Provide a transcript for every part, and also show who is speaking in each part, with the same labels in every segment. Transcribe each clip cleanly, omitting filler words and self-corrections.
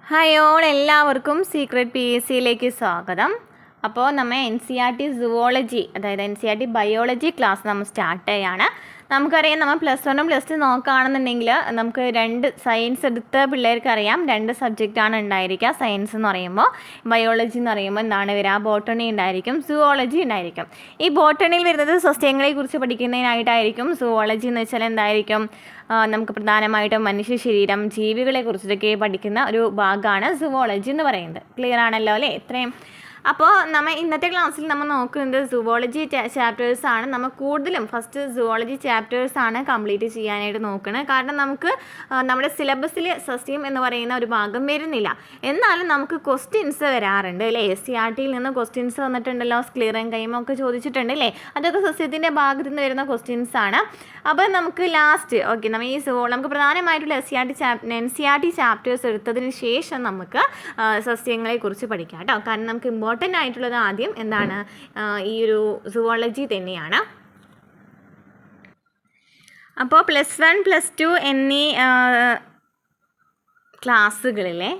Speaker 1: Hi all, എല്ലാവർക്കും secret P S സിയിലേക്ക് സ്വാഗതം. അപ്പോൾ നമ്മൾ N C R T zoology, അതായത് N C R T biology class നമ്മൾ സ്റ്റാർട്ട് ചെയ്യാണ്. നമുക്കറിയാം, നമ്മൾ +1 ഉം +2 നോക്കുകയാണെന്നുണ്ടെങ്കിൽ നമുക്ക് സയൻസ് എടുത്ത പിള്ളേർക്ക് അറിയാം, 2 സബ്ജക്റ്റാണ് ഉണ്ടായിരിക്കുക. സയൻസ് എന്ന് പറയുമ്പോൾ, ബയോളജി എന്ന് പറയുമ്പോൾ എന്താണ് വരിക, ബോട്ടണി ഉണ്ടായിരിക്കും, സുവോളജി ഉണ്ടായിരിക്കും. ഈ ബോട്ടണിയിൽ വരുന്നത് സസ്യങ്ങളെക്കുറിച്ച് പഠിക്കുന്നതിനായിട്ടായിരിക്കും. സുവോളജി എന്ന് വെച്ചാൽ എന്തായിരിക്കും, നമുക്ക് പ്രധാനമായിട്ടും മനുഷ്യ ശരീരം, ജീവികളെ കുറിച്ചിട്ടൊക്കെ പഠിക്കുന്ന ഒരു ഭാഗമാണ് സുവോളജി എന്ന് പറയുന്നത്. ക്ലിയർ ആണല്ലോ അല്ലേ? ഇത്രയും. അപ്പോൾ നമ്മൾ ഇന്നത്തെ ക്ലാസ്സിൽ നമ്മൾ നോക്കുന്നത് സുവോളജി ചാപ്റ്റേഴ്സാണ്. നമ്മൾ കൂടുതലും ഫസ്റ്റ് സുവോളജി ചാപ്റ്റേഴ്സാണ് കംപ്ലീറ്റ് ചെയ്യാനായിട്ട് നോക്കുന്നത്. കാരണം നമുക്ക് നമ്മുടെ സിലബസിൽ സസ്യം എന്ന് പറയുന്ന ഒരു ഭാഗം വരുന്നില്ല. എന്നാലും നമുക്ക് ക്വസ്റ്റ്യൻസ് വരാറുണ്ട് അല്ലേ? SCERT-യിൽ നിന്ന് ക്വസ്റ്റ്യൻസ് വന്നിട്ടുണ്ടല്ലോ, സ്ക്ലിയറും കൈമും ഒക്കെ ചോദിച്ചിട്ടുണ്ട് അല്ലേ? അതൊക്കെ സസ്യത്തിൻ്റെ ഭാഗത്തു നിന്ന് വരുന്ന ക്വസ്റ്റ്യൻസാണ്. അപ്പോൾ നമുക്ക് ലാസ്റ്റ് നമ്മൾ നമുക്ക് പ്രധാനമായിട്ടുള്ള NCERT ചാപ്റ്റേഴ്സ് എടുത്തതിന് ശേഷം നമുക്ക് സസ്യങ്ങളെക്കുറിച്ച് പഠിക്കാം കേട്ടോ. കാരണം നമുക്ക് ഇമ്പോർട്ടൻ്റ് ആയിട്ടുള്ളത് ആദ്യം എന്താണ്, ഈ ഒരു സുവോളജി തന്നെയാണ്. അപ്പോൾ +1 +2 എന്നീ ക്ലാസ്സുകളിലെ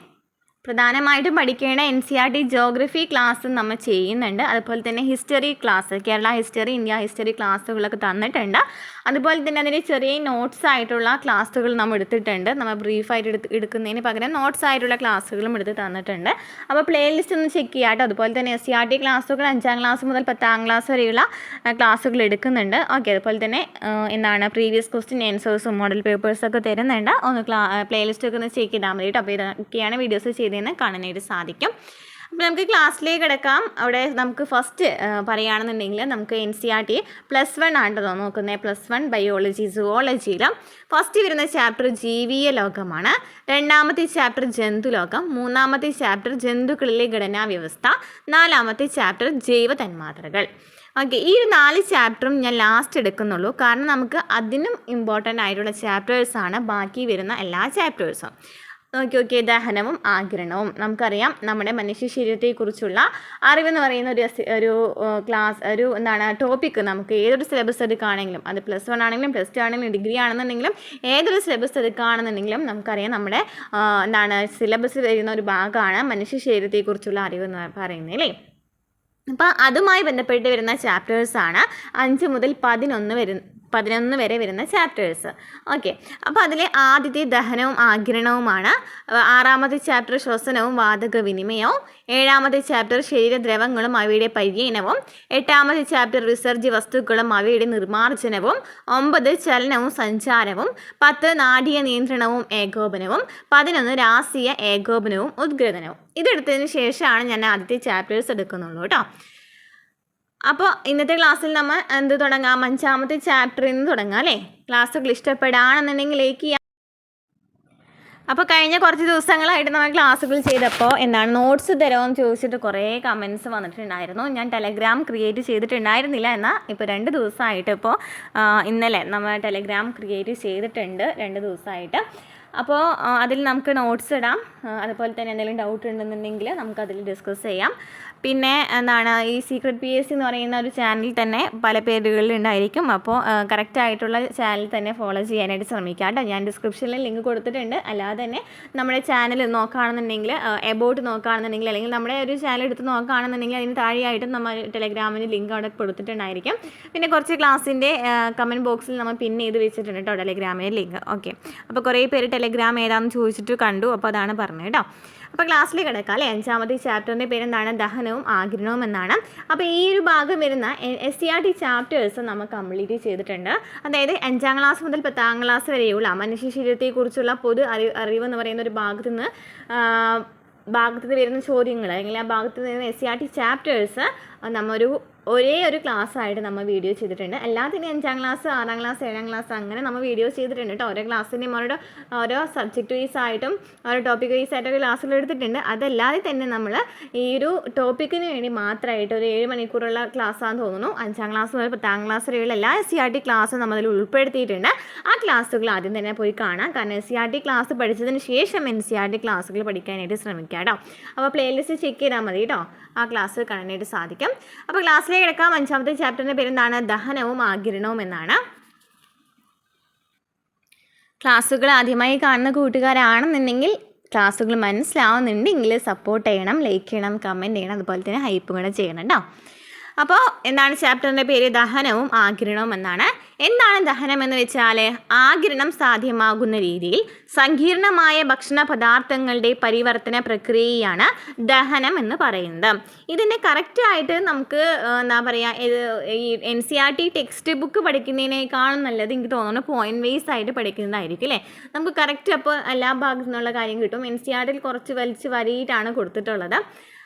Speaker 1: പ്രധാനമായിട്ടും പഠിക്കേണ്ട NCERT ജോഗ്രഫി ക്ലാസ് നമ്മൾ ചെയ്യുന്നുണ്ട്. അതുപോലെ തന്നെ history class, Kerala history, India history ക്ലാസ്സുകളൊക്കെ തന്നിട്ടുണ്ട്. അതുപോലെ തന്നെ അതിന് ചെറിയ നോട്ട്സ് ആയിട്ടുള്ള ക്ലാസ്സുകൾ നമ്മൾ എടുത്തിട്ടുണ്ട്. നമ്മൾ ബ്രീഫായിട്ട് എടുക്കുന്നതിന് പകരം നോട്ട്സ് ആയിട്ടുള്ള ക്ലാസ്സുകളും എടുത്ത് തന്നിട്ടുണ്ട്. അപ്പോൾ പ്ലേലിസ്റ്റ് ഒന്ന് ചെക്ക് ചെയ്യാട്ടോ. അതുപോലെ തന്നെ SCERT ക്ലാസ്സുകൾ 5ാം ക്ലാസ് മുതൽ 10ാം ക്ലാസ് വരെയുള്ള ക്ലാസ്സുകൾ എടുക്കുന്നുണ്ട്. ഓക്കെ. അതുപോലെ തന്നെ പ്രീവിയസ് ക്വസ്റ്റ്യൻ ആൻസേഴ്സും മോഡൽ പേപ്പേഴ്സൊക്കെ തരുന്നുണ്ട്. ഒന്ന് പ്ലേലിസ്റ്റൊക്കെ ഒന്ന് ചെക്ക് ചെയ്താൽ മതി കേട്ടോ. അപ്പോൾ ഇതൊക്കെയാണ് വീഡിയോസ് ചെയ്തതെന്ന് കാണാനായിട്ട് സാധിക്കും. അപ്പോൾ നമുക്ക് ക്ലാസ്സിലേക്ക് കിടക്കാം. അവിടെ നമുക്ക് ഫസ്റ്റ് പറയുകയാണെന്നുണ്ടെങ്കിൽ നമുക്ക് NCERT +1 ആണല്ലോ നോക്കുന്നത്. +1 ബയോളജി സുവോളജിയിലും ഫസ്റ്റ് വരുന്ന ചാപ്റ്റർ ജീവിയ ലോകമാണ്. രണ്ടാമത്തെ ചാപ്റ്റർ ജന്തുലോകം, മൂന്നാമത്തെ ചാപ്റ്റർ ജന്തുക്കളിലെ ഘടനാ വ്യവസ്ഥ, നാലാമത്തെ ചാപ്റ്റർ ജൈവ തന്മാത്രകൾ. ഓക്കെ. ഈ 4 ചാപ്റ്ററും ഞാൻ ലാസ്റ്റ് എടുക്കുന്നുള്ളൂ. കാരണം നമുക്ക് അതിനും ഇമ്പോർട്ടൻ്റ് ആയിട്ടുള്ള ചാപ്റ്റേഴ്സാണ് ബാക്കി വരുന്ന എല്ലാ ചാപ്റ്റേഴ്സും. നോക്കി ദഹനവും ആഗിരണവും. നമുക്കറിയാം, നമ്മുടെ മനുഷ്യ ശരീരത്തെക്കുറിച്ചുള്ള അറിവെന്ന് പറയുന്ന ഒരു ടോപ്പിക്ക് നമുക്ക് ഏതൊരു സിലബസ് എടുക്കുകയാണെങ്കിലും, അത് +1 ആണെങ്കിലും +2 ആണെങ്കിലും ഡിഗ്രി ആണെന്നുണ്ടെങ്കിലും ഏതൊരു സിലബസ് എടുക്കുകയാണെന്നുണ്ടെങ്കിലും നമുക്കറിയാം, നമ്മുടെ സിലബസിൽ വരുന്ന ഒരു ഭാഗമാണ് മനുഷ്യ ശരീരത്തെക്കുറിച്ചുള്ള അറിവെന്ന് പറയുന്നത് അല്ലേ? അപ്പോൾ അതുമായി ബന്ധപ്പെട്ട് വരുന്ന ചാപ്റ്റേഴ്സാണ് 5 മുതൽ 11 വരെ വരുന്ന ചാപ്റ്റേഴ്സ്. ഓക്കെ. അപ്പോൾ അതിൽ ആദ്യത്തെ ദഹനവും ആഗിരണവുമാണ്. 6ാമത്തെ ചാപ്റ്റർ ശ്വസനവും വാതക വിനിമയവും, 7ാമത്തെ ചാപ്റ്റർ ശരീരദ്രവങ്ങളും അവയുടെ പര്യനവും, 8ാമത്തെ ചാപ്റ്റർ വിസർജ്യ വസ്തുക്കളും അവയുടെ നിർമ്മാർജ്ജനവും, 9 ചലനവും സഞ്ചാരവും, 10 നാഡീയ നിയന്ത്രണവും ഏകോപനവും, 11 രാസീയ ഏകോപനവും ഉദ്ഗ്രഥനവും. ഇതെടുത്തതിന് ശേഷമാണ് ഞാൻ ആദ്യത്തെ ചാപ്റ്റേഴ്സ് എടുക്കുന്നുള്ളൂ കേട്ടോ. അപ്പോൾ ഇന്നത്തെ ക്ലാസ്സിൽ നമ്മൾ തുടങ്ങാം? 5ാമത്തെ ചാപ്റ്ററിൽ നിന്ന് തുടങ്ങാം അല്ലേ? ക്ലാസ്സുകൾ ഇഷ്ടപ്പെടുകയാണെന്നുണ്ടെങ്കിൽ ലൈക്ക് ചെയ്യാം. അപ്പോൾ കഴിഞ്ഞ കുറച്ച് ദിവസങ്ങളായിട്ട് നമ്മൾ ക്ലാസ്സുകൾ ചെയ്തപ്പോൾ നോട്ട്സ് തരുമോയെന്ന് ചോദിച്ചിട്ട് കുറേ കമൻറ്റ്സ് വന്നിട്ടുണ്ടായിരുന്നു. ഞാൻ ടെലഗ്രാം ക്രിയേറ്റ് ചെയ്തിട്ടുണ്ടായിരുന്നില്ല. എന്നാൽ ഇപ്പോൾ 2 ദിവസമായിട്ട്, ഇപ്പോൾ ഇന്നലെ നമ്മൾ ടെലഗ്രാം ക്രിയേറ്റ് ചെയ്തിട്ടുണ്ട് 2 ദിവസമായിട്ട്. അപ്പോൾ അതിൽ നമുക്ക് നോട്ട്സ് ഇടാം. അതുപോലെ തന്നെ എന്തെങ്കിലും ഡൗട്ട് ഉണ്ടെന്നുണ്ടെങ്കിൽ നമുക്കതിൽ ഡിസ്കസ് ചെയ്യാം. പിന്നെ ഈ സീക്രട്ട് PSC എന്ന് പറയുന്ന ഒരു ചാനൽ തന്നെ പല പേരുകളിൽ ഉണ്ടായിരിക്കും. അപ്പോൾ കറക്റ്റായിട്ടുള്ള ചാനൽ തന്നെ ഫോളോ ചെയ്യാനായിട്ട് ശ്രമിക്കാം കേട്ടോ. ഞാൻ ഡിസ്ക്രിപ്ഷനിൽ ലിങ്ക് കൊടുത്തിട്ടുണ്ട്. അല്ലാതെ തന്നെ നമ്മുടെ ചാനൽ നോക്കുകയാണെന്നുണ്ടെങ്കിൽ, എബൌട്ട് നോക്കുകയാണെന്നുണ്ടെങ്കിൽ, അല്ലെങ്കിൽ നമ്മുടെ ഒരു ചാനൽ എടുത്ത് നോക്കുകയാണെന്നുണ്ടെങ്കിൽ അതിന് താഴെയായിട്ടും നമ്മൾ ടെലഗ്രാമിന് ലിങ്ക് അവിടെ കൊടുത്തിട്ടുണ്ടായിരിക്കും. പിന്നെ കുറച്ച് ക്ലാസ്സിൻ്റെ കമൻറ്റ് ബോക്സിൽ നമ്മൾ പിൻ ചെയ്ത് വെച്ചിട്ടുണ്ട് കേട്ടോ ടെലഗ്രാമിൻ്റെ ലിങ്ക്. ഓക്കെ. അപ്പോൾ കുറേ പേര് ടെലഗ്രാം ഏതാണെന്ന് ചോദിച്ചിട്ട് കണ്ടു. അപ്പോൾ അതാണ് പറഞ്ഞത് കേട്ടോ. അപ്പോൾ ക്ലാസ്സിലേക്ക് കിടക്കാം അല്ലേ? 5ാമത്തെ ചാപ്റ്ററിൻ്റെ പേരെന്താണ്? ദഹനവും ആഗിരണവും എന്നാണ്. അപ്പോൾ ഈ ഒരു ഭാഗം വരുന്ന SCERT ചാപ്റ്റേഴ്സ് നമ്മൾ കംപ്ലീറ്റ് ചെയ്തിട്ടുണ്ട്. അതായത് 5ാം ക്ലാസ് മുതൽ 10ാം ക്ലാസ് വരെയുള്ള മനുഷ്യ ശരീരത്തെക്കുറിച്ചുള്ള പൊതു അറിവ് എന്ന് പറയുന്ന ഒരു ഭാഗത്തു നിന്ന് വരുന്ന ചോദ്യങ്ങൾ, അല്ലെങ്കിൽ ആ ഭാഗത്ത് നിന്ന് SCERT ചാപ്റ്റേഴ്സ് ഒരേ ഒരു ക്ലാസ് ആയിട്ട് നമ്മൾ വീഡിയോ ചെയ്തിട്ടുണ്ട്. എല്ലാത്തിനും 5ാം ക്ലാസ്, 6ാം ക്ലാസ്, 7ാം ക്ലാസ് അങ്ങനെ നമ്മൾ വീഡിയോ ചെയ്തിട്ടുണ്ട് കേട്ടോ. ഓരോ ക്ലാസ്സിൻ്റെയും ഓരോ സബ്ജക്റ്റ് വൈസ് ആയിട്ടും ഓരോ ടോപ്പിക് വൈസ് ആയിട്ടൊക്കെ ക്ലാസ്സുകൾ എടുത്തിട്ടുണ്ട്. അതല്ലാതെ തന്നെ നമ്മൾ ഈ ഒരു ടോപ്പിക്കിന് വേണ്ടി മാത്രമായിട്ട് ഒരു 7 മണിക്കൂറുള്ള ക്ലാസ്സാണെന്ന് തോന്നുന്നു. 5ാം ക്ലാസ് മുതൽ 10ാം ക്ലാസ് വരെയുള്ള എല്ലാ SCERT ക്ലാസ്സും നമ്മളതിൽ ഉൾപ്പെടുത്തിയിട്ടുണ്ട്. ആ ക്ലാസ്സുകൾ ആദ്യം തന്നെ പോയി കാണാം. കാരണം SCERT ക്ലാസ് പഠിച്ചതിന് ശേഷം NCERT ക്ലാസ്സുകൾ പഠിക്കാനായിട്ട് ശ്രമിക്കാം കേട്ടോ. അപ്പോൾ പ്ലേലിസ്റ്റ് ചെക്ക് ചെയ്താൽ മതി കേട്ടോ, ആ ക്ലാസ് കാണാനായിട്ട് സാധിക്കും. അപ്പോൾ ക്ലാസ്സിലേക്ക് കിടക്കാം. 5ാമത്തെ ചാപ്റ്ററിൻ്റെ പേരെന്താണ്? ദഹനവും ആഗിരണവും എന്നാണ്. ക്ലാസ്സുകൾ ആദ്യമായി കാണുന്ന കൂട്ടുകാരാണെന്നുണ്ടെങ്കിൽ ക്ലാസ്സുകൾ മനസ്സിലാവുന്നുണ്ടെങ്കിൽ സപ്പോർട്ട് ചെയ്യണം, ലൈക്ക് ചെയ്യണം, കമൻറ്റ് ചെയ്യണം, അതുപോലെ തന്നെ ഹൈപ്പും കൂടെ ചെയ്യണം കേട്ടോ. അപ്പോൾ എന്താണ് ചാപ്റ്ററിൻ്റെ പേര്? ദഹനവും ആഗിരണവും എന്നാണ്. എന്താണ് ദഹനം എന്ന് വെച്ചാൽ ആഗിരണം സാധ്യമാകുന്ന രീതിയിൽ സങ്കീർണമായ ഭക്ഷണ പദാർത്ഥങ്ങളുടെ പരിവർത്തന പ്രക്രിയയാണ് ദഹനം എന്ന് പറയുന്നത്. ഇതിൻ്റെ കറക്റ്റായിട്ട് നമുക്ക് എന്താ പറയുക, ഈ NCERT ടെക്സ്റ്റ് ബുക്ക് പഠിക്കുന്നതിനേക്കാളും നല്ലത് എനിക്ക് തോന്നുന്നു പോയിന്റ് വൈസ് ആയിട്ട് പഠിക്കുന്നതായിരിക്കും അല്ലേ. നമുക്ക് കറക്റ്റ് അപ്പോൾ എല്ലാ ഭാഗത്തു നിന്നുള്ള കാര്യം കിട്ടും. NCERT കുറച്ച് വലിച്ച് വരിയിട്ടാണ് കൊടുത്തിട്ടുള്ളത്.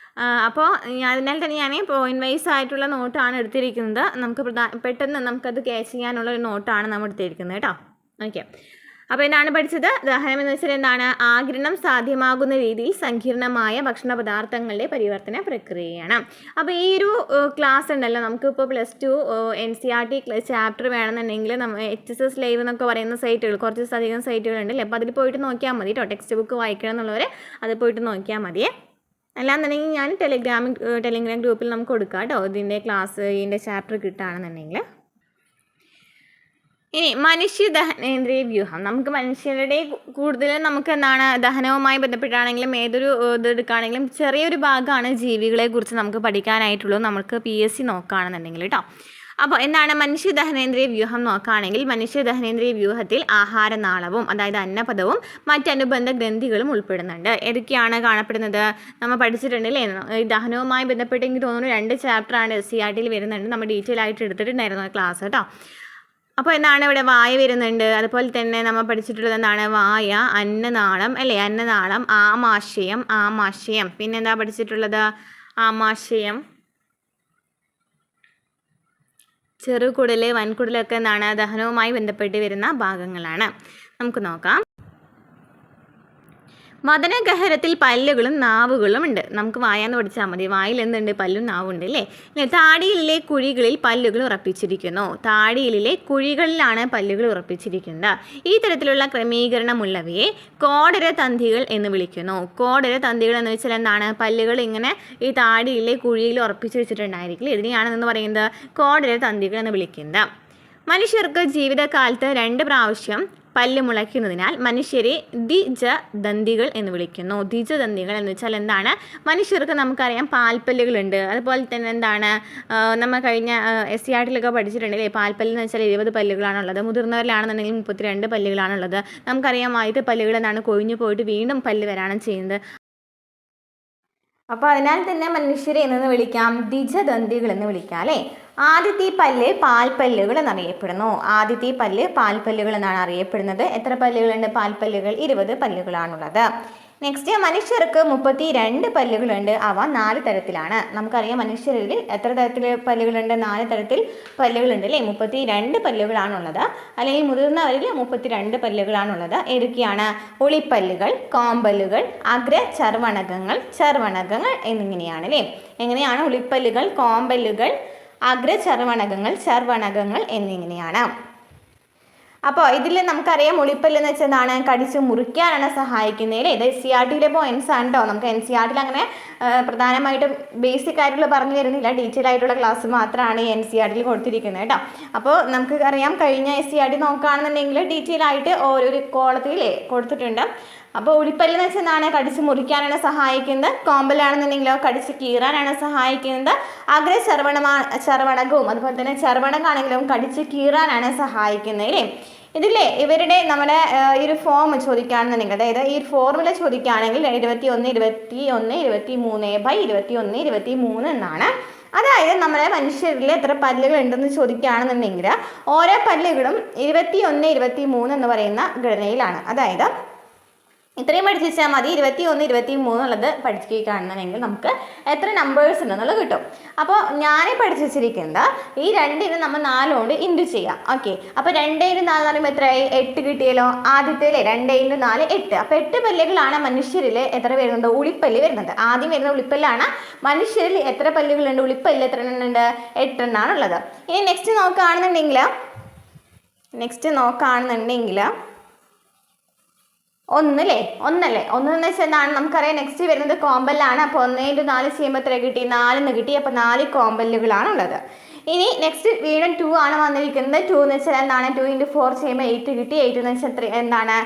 Speaker 1: അപ്പോൾ അതിനാൽ തന്നെ ഞാൻ പോയിന്റ് വൈസ് ആയിട്ടുള്ള നോട്ടാണ് എടുത്തിരിക്കുന്നത്. നമുക്ക് പെട്ടെന്ന് നമുക്കത് ക്യാച്ച് ചെയ്യാനുള്ള ഒരു നോട്ടാണ് നമ്മൾ എടുത്തിരിക്കുന്നത് കേട്ടോ. ഓക്കെ, അപ്പോൾ എന്താണ് പഠിച്ചത്? ദഹനം എന്ന് വെച്ചാൽ എന്താണ്? ആഗിരണം സാധ്യമാകുന്ന രീതിയിൽ സങ്കീർണമായ ഭക്ഷണ പദാർത്ഥങ്ങളുടെ പരിവർത്തന പ്രക്രിയയാണ്. അപ്പോൾ ഈ ഒരു ക്ലാസ് ഉണ്ടല്ലോ, നമുക്കിപ്പോൾ +2 NCERT ചാപ്റ്റർ വേണമെന്നുണ്ടെങ്കിൽ HSS ലൈവ് എന്നൊക്കെ പറയുന്ന സൈറ്റുകൾ, കുറച്ച് അധികം സൈറ്റുകളുണ്ടല്ലേ. അപ്പോൾ അതിൽ പോയിട്ട് നോക്കിയാൽ മതി കേട്ടോ. ടെക്സ്റ്റ് ബുക്ക് വായിക്കണം എന്നുള്ളവർ അത് പോയിട്ട് നോക്കിയാൽ മതിയേ. അല്ലാന്നുണ്ടെങ്കിൽ ഞാൻ ടെലിഗ്രാം ഗ്രൂപ്പിൽ നമുക്ക് കൊടുക്കാം കേട്ടോ, ഇതിൻ്റെ ക്ലാസ്, ഇതിൻ്റെ ചാപ്റ്റർ കിട്ടുകയാണെന്നുണ്ടെങ്കിൽ. ഇനി മനുഷ്യ ദഹനേന്ദ്രിയ വ്യൂഹം. നമുക്ക് മനുഷ്യരുടെ കൂടുതൽ നമുക്ക് എന്താണ് ദഹനവുമായി ബന്ധപ്പെട്ടാണെങ്കിലും ഏതൊരു ഇത് എടുക്കുകയാണെങ്കിലും ചെറിയൊരു ഭാഗമാണ് ജീവികളെക്കുറിച്ച് നമുക്ക് പഠിക്കാനായിട്ടുള്ളൂ, നമുക്ക് PSC നോക്കുകയാണെന്നുണ്ടെങ്കിൽ കേട്ടോ. അപ്പോൾ എന്താണ് മനുഷ്യ ദഹനേന്ദ്രിയ വ്യൂഹം നോക്കുകയാണെങ്കിൽ മനുഷ്യ ദഹനേന്ദ്രിയ വ്യൂഹത്തിൽ ആഹാരനാളവും, അതായത് അന്നപദവും മറ്റനുബന്ധ ഗ്രന്ഥികളും ഉൾപ്പെടുന്നുണ്ട്. ഏതൊക്കെയാണ് കാണപ്പെടുന്നത്? നമ്മൾ പഠിച്ചിട്ടുണ്ടല്ലേ. ഈ ദഹനവുമായി ബന്ധപ്പെട്ട് എനിക്ക് തോന്നുന്നു 2 ചാപ്റ്ററാണ് NCERT വരുന്നുണ്ട്. നമ്മൾ ഡീറ്റെയിൽ ആയിട്ട് എടുത്തിട്ടുണ്ടായിരുന്നു ക്ലാസ് കേട്ടോ. അപ്പോൾ എന്താണ് ഇവിടെ വായ വരുന്നുണ്ട്. അതുപോലെ തന്നെ നമ്മൾ പഠിച്ചിട്ടുള്ളത് എന്താണ്? വായ, അന്നനാളം അല്ലേ, അന്നനാളം, ആമാശയം. പിന്നെന്താ പഠിച്ചിട്ടുള്ളത്? ആമാശയം, ചെറുകുടൽ, വൻകുടലൊക്കെ എന്താണ് ദഹനവുമായി ബന്ധപ്പെട്ട് വരുന്ന ഭാഗങ്ങളാണ്. നമുക്ക് നോക്കാം. മദനഗഹരത്തിൽ പല്ലുകളും നാവുകളും ഉണ്ട്. നമുക്ക് വായാന്ന് പഠിച്ചാൽ മതി. വായിൽ എന്തുണ്ട്? പല്ലും നാവുണ്ട് അല്ലേ. താടിയിലെ കുഴികളിൽ പല്ലുകൾ ഉറപ്പിച്ചിരിക്കുന്നു. താടിയിലെ കുഴികളിലാണ് പല്ലുകൾ ഉറപ്പിച്ചിരിക്കുന്നത്. ഈ തരത്തിലുള്ള ക്രമീകരണമുള്ളവയെ കോടരതന്തികൾ എന്ന് വിളിക്കുന്നു. കോടരതന്തികൾ എന്ന് വെച്ചാൽ എന്താണ്? പല്ലുകൾ ഇങ്ങനെ ഈ താടിയിലെ കുഴിയിൽ ഉറപ്പിച്ച് വെച്ചിട്ടുണ്ടായിരിക്കില്ല, ഇതിനെയാണെന്ന് പറയുന്നത് കോടരതന്തികൾ എന്ന് വിളിക്കുന്നത്. മനുഷ്യർക്ക് ജീവിതകാലത്ത് 2 പ്രാവശ്യം പല്ല് മുളയ്ക്കുന്നതിനാൽ മനുഷ്യരെ ദ്വിജദന്തികൾ എന്ന് വിളിക്കുന്നു. ദ്വിജദന്തികൾ എന്ന് വെച്ചാൽ എന്താണ്? മനുഷ്യർക്ക് നമുക്കറിയാം പാൽപ്പല്ലുകളുണ്ട്. അതുപോലെ തന്നെ എന്താണ്, നമ്മൾ കഴിഞ്ഞ NCERT പഠിച്ചിട്ടുണ്ടല്ലേ, പാൽപ്പല്ല് എന്ന് വെച്ചാൽ 20 പല്ലുകളാണുള്ളത്. മുതിർന്നവരിലാണെന്നുണ്ടെങ്കിൽ 32 പല്ലുകളാണുള്ളത്. നമുക്കറിയാം ആദ്യത്തെ പല്ലുകൾ എന്താണ്? കൊഴിഞ്ഞു പോയിട്ട് വീണ്ടും പല്ല് വരാണ് ചെയ്യുന്നത്. അപ്പോൾ അതിനാൽ തന്നെ മനുഷ്യരെ എന്ന് വിളിക്കാം, ദ്വിജദന്തികൾ എന്ന് വിളിക്കാം അല്ലേ. ആദ്യത്തെ പല്ല് പാൽപ്പല്ലുകൾ എന്നറിയപ്പെടുന്നു. ആദ്യത്തെ പല്ല് പാൽപ്പല്ലുകൾ എന്നാണ് അറിയപ്പെടുന്നത്. എത്ര പല്ലുകളുണ്ട്? പാൽപ്പല്ലുകൾ 20 പല്ലുകളാണുള്ളത്. നെക്സ്റ്റ്, മനുഷ്യർക്ക് 32 പല്ലുകളുണ്ട്. അവ 4 തരത്തിലാണ്. നമുക്കറിയാം മനുഷ്യരിൽ എത്ര തരത്തിൽ പല്ലുകളുണ്ട്? 4 തരത്തിൽ പല്ലുകളുണ്ട് അല്ലേ. 32 പല്ലുകളാണുള്ളത്. അല്ലെങ്കിൽ മുതിർന്നവരിൽ 32 പല്ലുകളാണുള്ളത്. ഏതൊക്കെയാണ്? ഒളിപ്പല്ലുകൾ, കോമ്പല്ലുകൾ, അഗ്രചർവണകങ്ങൾ, ചർവണകങ്ങൾ എന്നിങ്ങനെയാണ് അല്ലേ. എങ്ങനെയാണ്? ഒളിപ്പല്ലുകൾ, കോമ്പല്ലുകൾ, അഗ്രചർവണകങ്ങൾ, ചർവണകങ്ങൾ എന്നിങ്ങനെയാണ്. അപ്പോൾ ഇതിൽ നമുക്കറിയാം ഒളിപ്പല്ല് എന്ന് വെച്ചാൽ എന്താണ്? കടിച്ച് മുറിക്കാനാണ് സഹായിക്കുന്നത്. ഇത് NCERT പോയിന്റ്സ് ആണ് കേട്ടോ. നമുക്ക് NCERT അങ്ങനെ പ്രധാനമായിട്ടും ബേസിക് ആയിട്ടുള്ള പറഞ്ഞു തരുന്നില്ല, ഡീറ്റെയിൽ ആയിട്ടുള്ള ക്ലാസ് മാത്രമാണ് ഈ NCERT കൊടുത്തിരിക്കുന്നത് കേട്ടോ. അപ്പോൾ നമുക്ക് അറിയാം കഴിഞ്ഞ NCERT നോക്കുകയാണെന്നുണ്ടെങ്കിൽ ഡീറ്റെയിൽ ആയിട്ട് ഓരോരു കോളത്തിൽ കൊടുത്തിട്ടുണ്ട്. അപ്പോൾ ഒളിപ്പല്ല് എന്ന് വെച്ചാൽ എന്താണ്? കടിച്ച് മുറിക്കാനാണ് സഹായിക്കുന്നത്. കോമ്പലാണെന്നുണ്ടെങ്കിലോ കടിച്ച് കീറാനാണ് സഹായിക്കുന്നത്. ചർവണകവും അതുപോലെ തന്നെ ചർവണകാണെങ്കിലും കടിച്ച് കീറാനാണ് സഹായിക്കുന്നത് അല്ലേ. ഇതില്ലേ ഇവരുടെ നമ്മുടെ ഈ ഒരു ഫോം ചോദിക്കുകയാണെന്നുണ്ടെങ്കിൽ, അതായത് ഈ ഫോർമുല ചോദിക്കുകയാണെങ്കിൽ 21 എന്നാണ്. അതായത് നമ്മുടെ മനുഷ്യരിൽ എത്ര പല്ലുകൾ ഉണ്ടെന്ന് ചോദിക്കുകയാണെന്നുണ്ടെങ്കിൽ ഓരോ പല്ലുകളും 21, 23 എന്ന് പറയുന്ന ഘടനയിലാണ്. അതായത് ഇത്രയും പഠിച്ചു വെച്ചാൽ മതി. 21, 23 ഉള്ളത് പഠിക്കുകയാണെന്നുണ്ടെങ്കിൽ നമുക്ക് എത്ര നമ്പേഴ്സ് ഉണ്ടെന്നുള്ളത് കിട്ടും. അപ്പോൾ ഞാൻ പഠിച്ചു വെച്ചിരിക്കുന്നത് ഈ 2ന് നമ്മൾ 4 കൊണ്ട് ഇൻറ്റു ചെയ്യാം. ഓക്കെ, അപ്പോൾ 2 × 4 എന്ന് പറയുമ്പോൾ എത്രയായി? 8 കിട്ടിയല്ലോ. ആദ്യത്തെ 2 × 4 8. അപ്പോൾ 8 പല്ലുകളാണ് മനുഷ്യരിൽ എത്ര വരുന്നത്? ഉളിപ്പല്ല് വരുന്നത്. ആദ്യം വരുന്ന ഉളിപ്പല്ലാണ്. മനുഷ്യരിൽ എത്ര പല്ലുകളുണ്ട്? ഉളിപ്പല്ല് എത്ര എണ്ണുണ്ട്? 8 എണ്ണാണുള്ളത്. ഇനി നെക്സ്റ്റ് നോക്കുകയാണെന്നുണ്ടെങ്കിൽ ഒന്നല്ലേ ഒന്നെന്ന് വെച്ചാൽ എന്താണ് നമുക്കറിയാം. നെക്സ്റ്റ് വരുന്നത് കോമ്പല്ലാണ്. അപ്പോൾ 1 × 4 ചെയ്യുമ്പോൾ എത്ര കിട്ടി? 4 കിട്ടി. അപ്പോൾ 4 കോമ്പല്ലുകളാണ് ഉള്ളത്. ഇനി നെക്സ്റ്റ് വീണ്ടും 2 ആണ് വന്നിരിക്കുന്നത്. 2 എന്ന് വെച്ചാൽ എന്താണ്? 2 × 4 ചെയ്യുമ്പോൾ 8 കിട്ടി. 8 എന്ന് വെച്ചാൽ എത്ര എന്താണ്?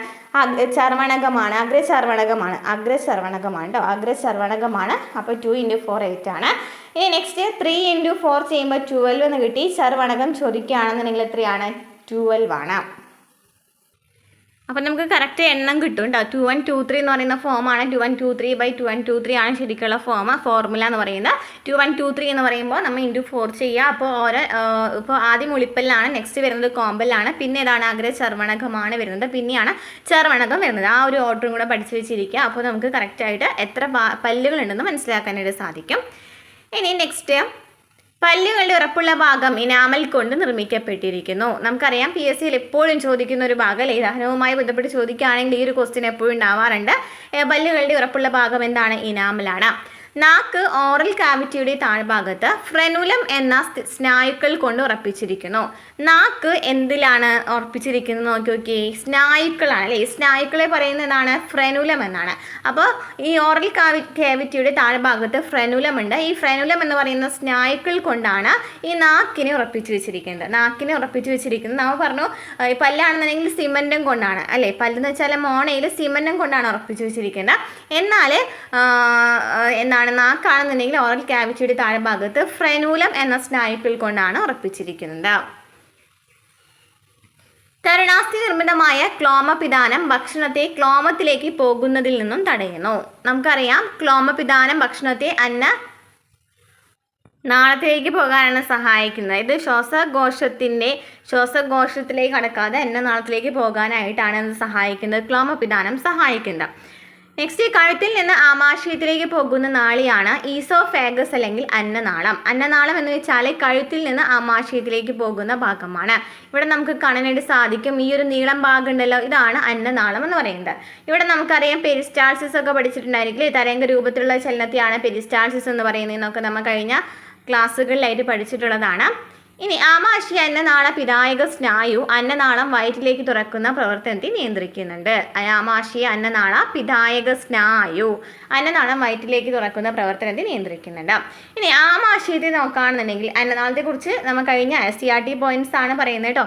Speaker 1: ചർവണകമാണ്, അഗ്രചർവണകമാണ് കേട്ടോ, അഗ്രചർവണകമാണ്. അപ്പോൾ 2 × 4 8 ആണ്. ഇനി നെക്സ്റ്റ് 3 × 4 ചെയ്യുമ്പോൾ 12 എന്ന് കിട്ടി. ചർവണകം ചോദിക്കുകയാണെന്നുണ്ടെങ്കിൽ എത്രയാണ്? 12 ആണ്. അപ്പോൾ നമുക്ക് കറക്റ്റ് എണ്ണം കിട്ടും കേട്ടോ. 2 1 2 3 എന്ന് പറയുന്ന ഫോമാണ്. 2 1 2 3/2 1 2 3 ആണ് ശരിക്കുള്ള ഫോർമുല എന്ന് പറയുന്നത്. 2 1 2 3 എന്ന് പറയുമ്പോൾ നമ്മൾ × 4 ചെയ്യുക. അപ്പോൾ ഇപ്പോൾ ആദ്യം ഉളിപ്പല്ലാണ്, നെക്സ്റ്റ് വരുന്നത് കോമ്പല്ലാണ്, പിന്നെ ഏതാണ്? അഗ്രചർവണകമാണ് വരുന്നത്, പിന്നെയാണ് ചർവണകം വരുന്നത്. ആ ഒരു ഓർഡറും കൂടെ പഠിച്ചു വെച്ചിരിക്കുക. അപ്പോൾ നമുക്ക് കറക്റ്റായിട്ട് എത്ര പല്ലുകളുണ്ടെന്ന് മനസ്സിലാക്കാനായിട്ട് സാധിക്കും. ഇനി നെക്സ്റ്റ്, പല്ലുകളുടെ ഉറപ്പുള്ള ഭാഗം ഇനാമൽ കൊണ്ട് നിർമ്മിക്കപ്പെട്ടിരിക്കുന്നു. നമുക്കറിയാം PSC എപ്പോഴും ചോദിക്കുന്ന ഒരു ഭാഗം അല്ലേ, ദഹനവുമായി ബന്ധപ്പെട്ട് ചോദിക്കുകയാണെങ്കിൽ ഈ ഒരു ക്വസ്റ്റ്യൻ എപ്പോഴും ഉണ്ടാവാറുണ്ട്. പല്ലുകളുടെ ഉറപ്പുള്ള ഭാഗം എന്താണ്? ഇനാമലാണ്. നാക്ക് ഓറൽ കാവിറ്റിയുടെ താഴ്ഭാഗത്ത് ഫ്രെനുലം എന്ന സ്നായുക്കൾ കൊണ്ട് ഉറപ്പിച്ചിരിക്കുന്നു. നാക്ക് എന്തിലാണ് ഉറപ്പിച്ചിരിക്കുന്നത് നോക്കി. സ്നായുക്കളാണ് അല്ലേ. ഈ സ്നായുക്കളെ പറയുന്നതാണ് ഫ്രെനുലം എന്നാണ്. അപ്പോൾ ഈ ഓറൽ കാവിറ്റിയുടെ താഴ്ഭാഗത്ത് ഫ്രെനുലം ഉണ്ട്. ഈ ഫ്രെനുലം എന്ന് പറയുന്ന സ്നായുക്കൾ കൊണ്ടാണ് ഈ നാക്കിനെ ഉറപ്പിച്ചു വെച്ചിരിക്കുന്നത്. നമ്മൾ പറഞ്ഞു പല്ലാണെന്നുണ്ടെങ്കിൽ സിമൻറ്റും കൊണ്ടാണ് അല്ലേ. പല്ലെന്ന് വെച്ചാൽ മോണയിൽ സിമൻറ്റും കൊണ്ടാണ് ഉറപ്പിച്ചു വെച്ചിരിക്കുന്നത്. എന്നാൽ എന്താണ് നാക്കാണെന്നുണ്ടെങ്കിൽ ഓറൽ കാവിറ്റിയുടെ താഴ്ഭാഗത്ത് ഫ്രെനുലം എന്ന സ്നായുക്കൾ കൊണ്ടാണ് ഉറപ്പിച്ചിരിക്കുന്നത്. തരുണാസ്ഥി നിർമ്മിതമായ ക്ലോമപിതാനം ഭക്ഷണത്തെ ക്ലോമത്തിലേക്ക് പോകുന്നതിൽ നിന്നും തടയുന്നു. നമുക്കറിയാം ക്ലോമപിതാനം ഭക്ഷണത്തെ നാളത്തിലേക്ക് പോകാനാണ് സഹായിക്കുന്നത്. ഇത് ശ്വാസകോശത്തിലേക്ക് കടക്കാതെ അന്നനാളത്തിലേക്ക് പോകാനായിട്ടാണ് ഇത് സഹായിക്കുന്നത്, ക്ലോമപിതാനം സഹായിക്കുന്നത്. നെക്സ്റ്റ്, കഴുത്തിൽ നിന്ന് ആമാശയത്തിലേക്ക് പോകുന്ന നാളിയാണ് ഈസോഫാഗസ് അല്ലെങ്കിൽ അന്നനാളം. അന്നനാളം എന്ന് വെച്ചാൽ കഴുത്തിൽ നിന്ന് ആമാശയത്തിലേക്ക് പോകുന്ന ഭാഗമാണ്. ഇവിടെ നമുക്ക് കാണാനായിട്ട് സാധിക്കും ഈ ഒരു നീളം ഭാഗം ഉണ്ടല്ലോ, ഇതാണ് അന്നനാളം എന്ന് പറയുന്നത്. ഇവിടെ നമുക്കറിയാം പെരിസ്റ്റാൾസിസ് ഒക്കെ പഠിച്ചിട്ടുണ്ടായിരിക്കില്ലേ. തരംഗ രൂപത്തിലുള്ള ചലനത്തെയാണ് പെരിസ്റ്റാൾസിസ് എന്ന് പറയുന്നതെന്നൊക്കെ നമ്മൾ കഴിഞ്ഞ ക്ലാസ്സുകളിലായിട്ട് പഠിച്ചിട്ടുള്ളതാണ്. ഇനി ആമാശയ അന്നനാള പിതായക സ്നായു അന്നനാളം വയറ്റിലേക്ക് തുറക്കുന്ന പ്രവർത്തനത്തെ നിയന്ത്രിക്കുന്നുണ്ട്. ആമാശയ അന്നനാള പിതായക സ്നായു അന്നനാളം വയറ്റിലേക്ക് തുറക്കുന്ന പ്രവർത്തനത്തെ നിയന്ത്രിക്കുന്നുണ്ട്. ഇനി ആമാശയത്തെ നോക്കുകയാണെന്നുണ്ടെങ്കിൽ അന്നനാളത്തെക്കുറിച്ച് നമ്മൾ കഴിഞ്ഞ SCRT പോയിന്റ്സ് ആണ് പറയുന്നത് കേട്ടോ.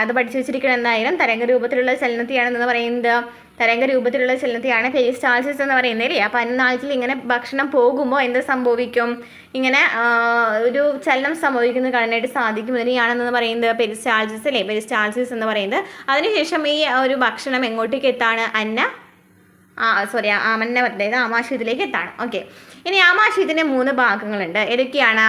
Speaker 1: അത് പഠിച്ചു വെച്ചിരിക്കുന്നത് എന്തായാലും തരംഗ രൂപത്തിലുള്ള ചലനത്തെയാണെന്ന് പറയുന്നത്. തരംഗ രൂപത്തിലുള്ള ചലനത്തെയാണ് പെരിസ്റ്റാൾസിസ് എന്ന് പറയുന്നത് അല്ലേ. അപ്പോൾ അന്നനാളത്തിൽ ഇങ്ങനെ ഭക്ഷണം പോകുമ്പോൾ എന്ത് സംഭവിക്കും? ഇങ്ങനെ ഒരു ചലനം സംഭവിക്കുന്നത് കാണാനായിട്ട് സാധിക്കും. ഇതിനെയാണെന്ന് പറയുന്നത് പെരിസ്റ്റാൾസിസ് അല്ലേ, പെരിസ്റ്റാൾസിസ് എന്ന് പറയുന്നത്. അതിനുശേഷം ഈ ഒരു ഭക്ഷണം എങ്ങോട്ടേക്ക് എത്താണ്? അതായത് ആമാശയത്തിലേക്ക് എത്താണ്. ഓക്കെ, ഇനി ആമാശയത്തിൻ്റെ 3 ഭാഗങ്ങളുണ്ട്. ഏതൊക്കെയാണ്?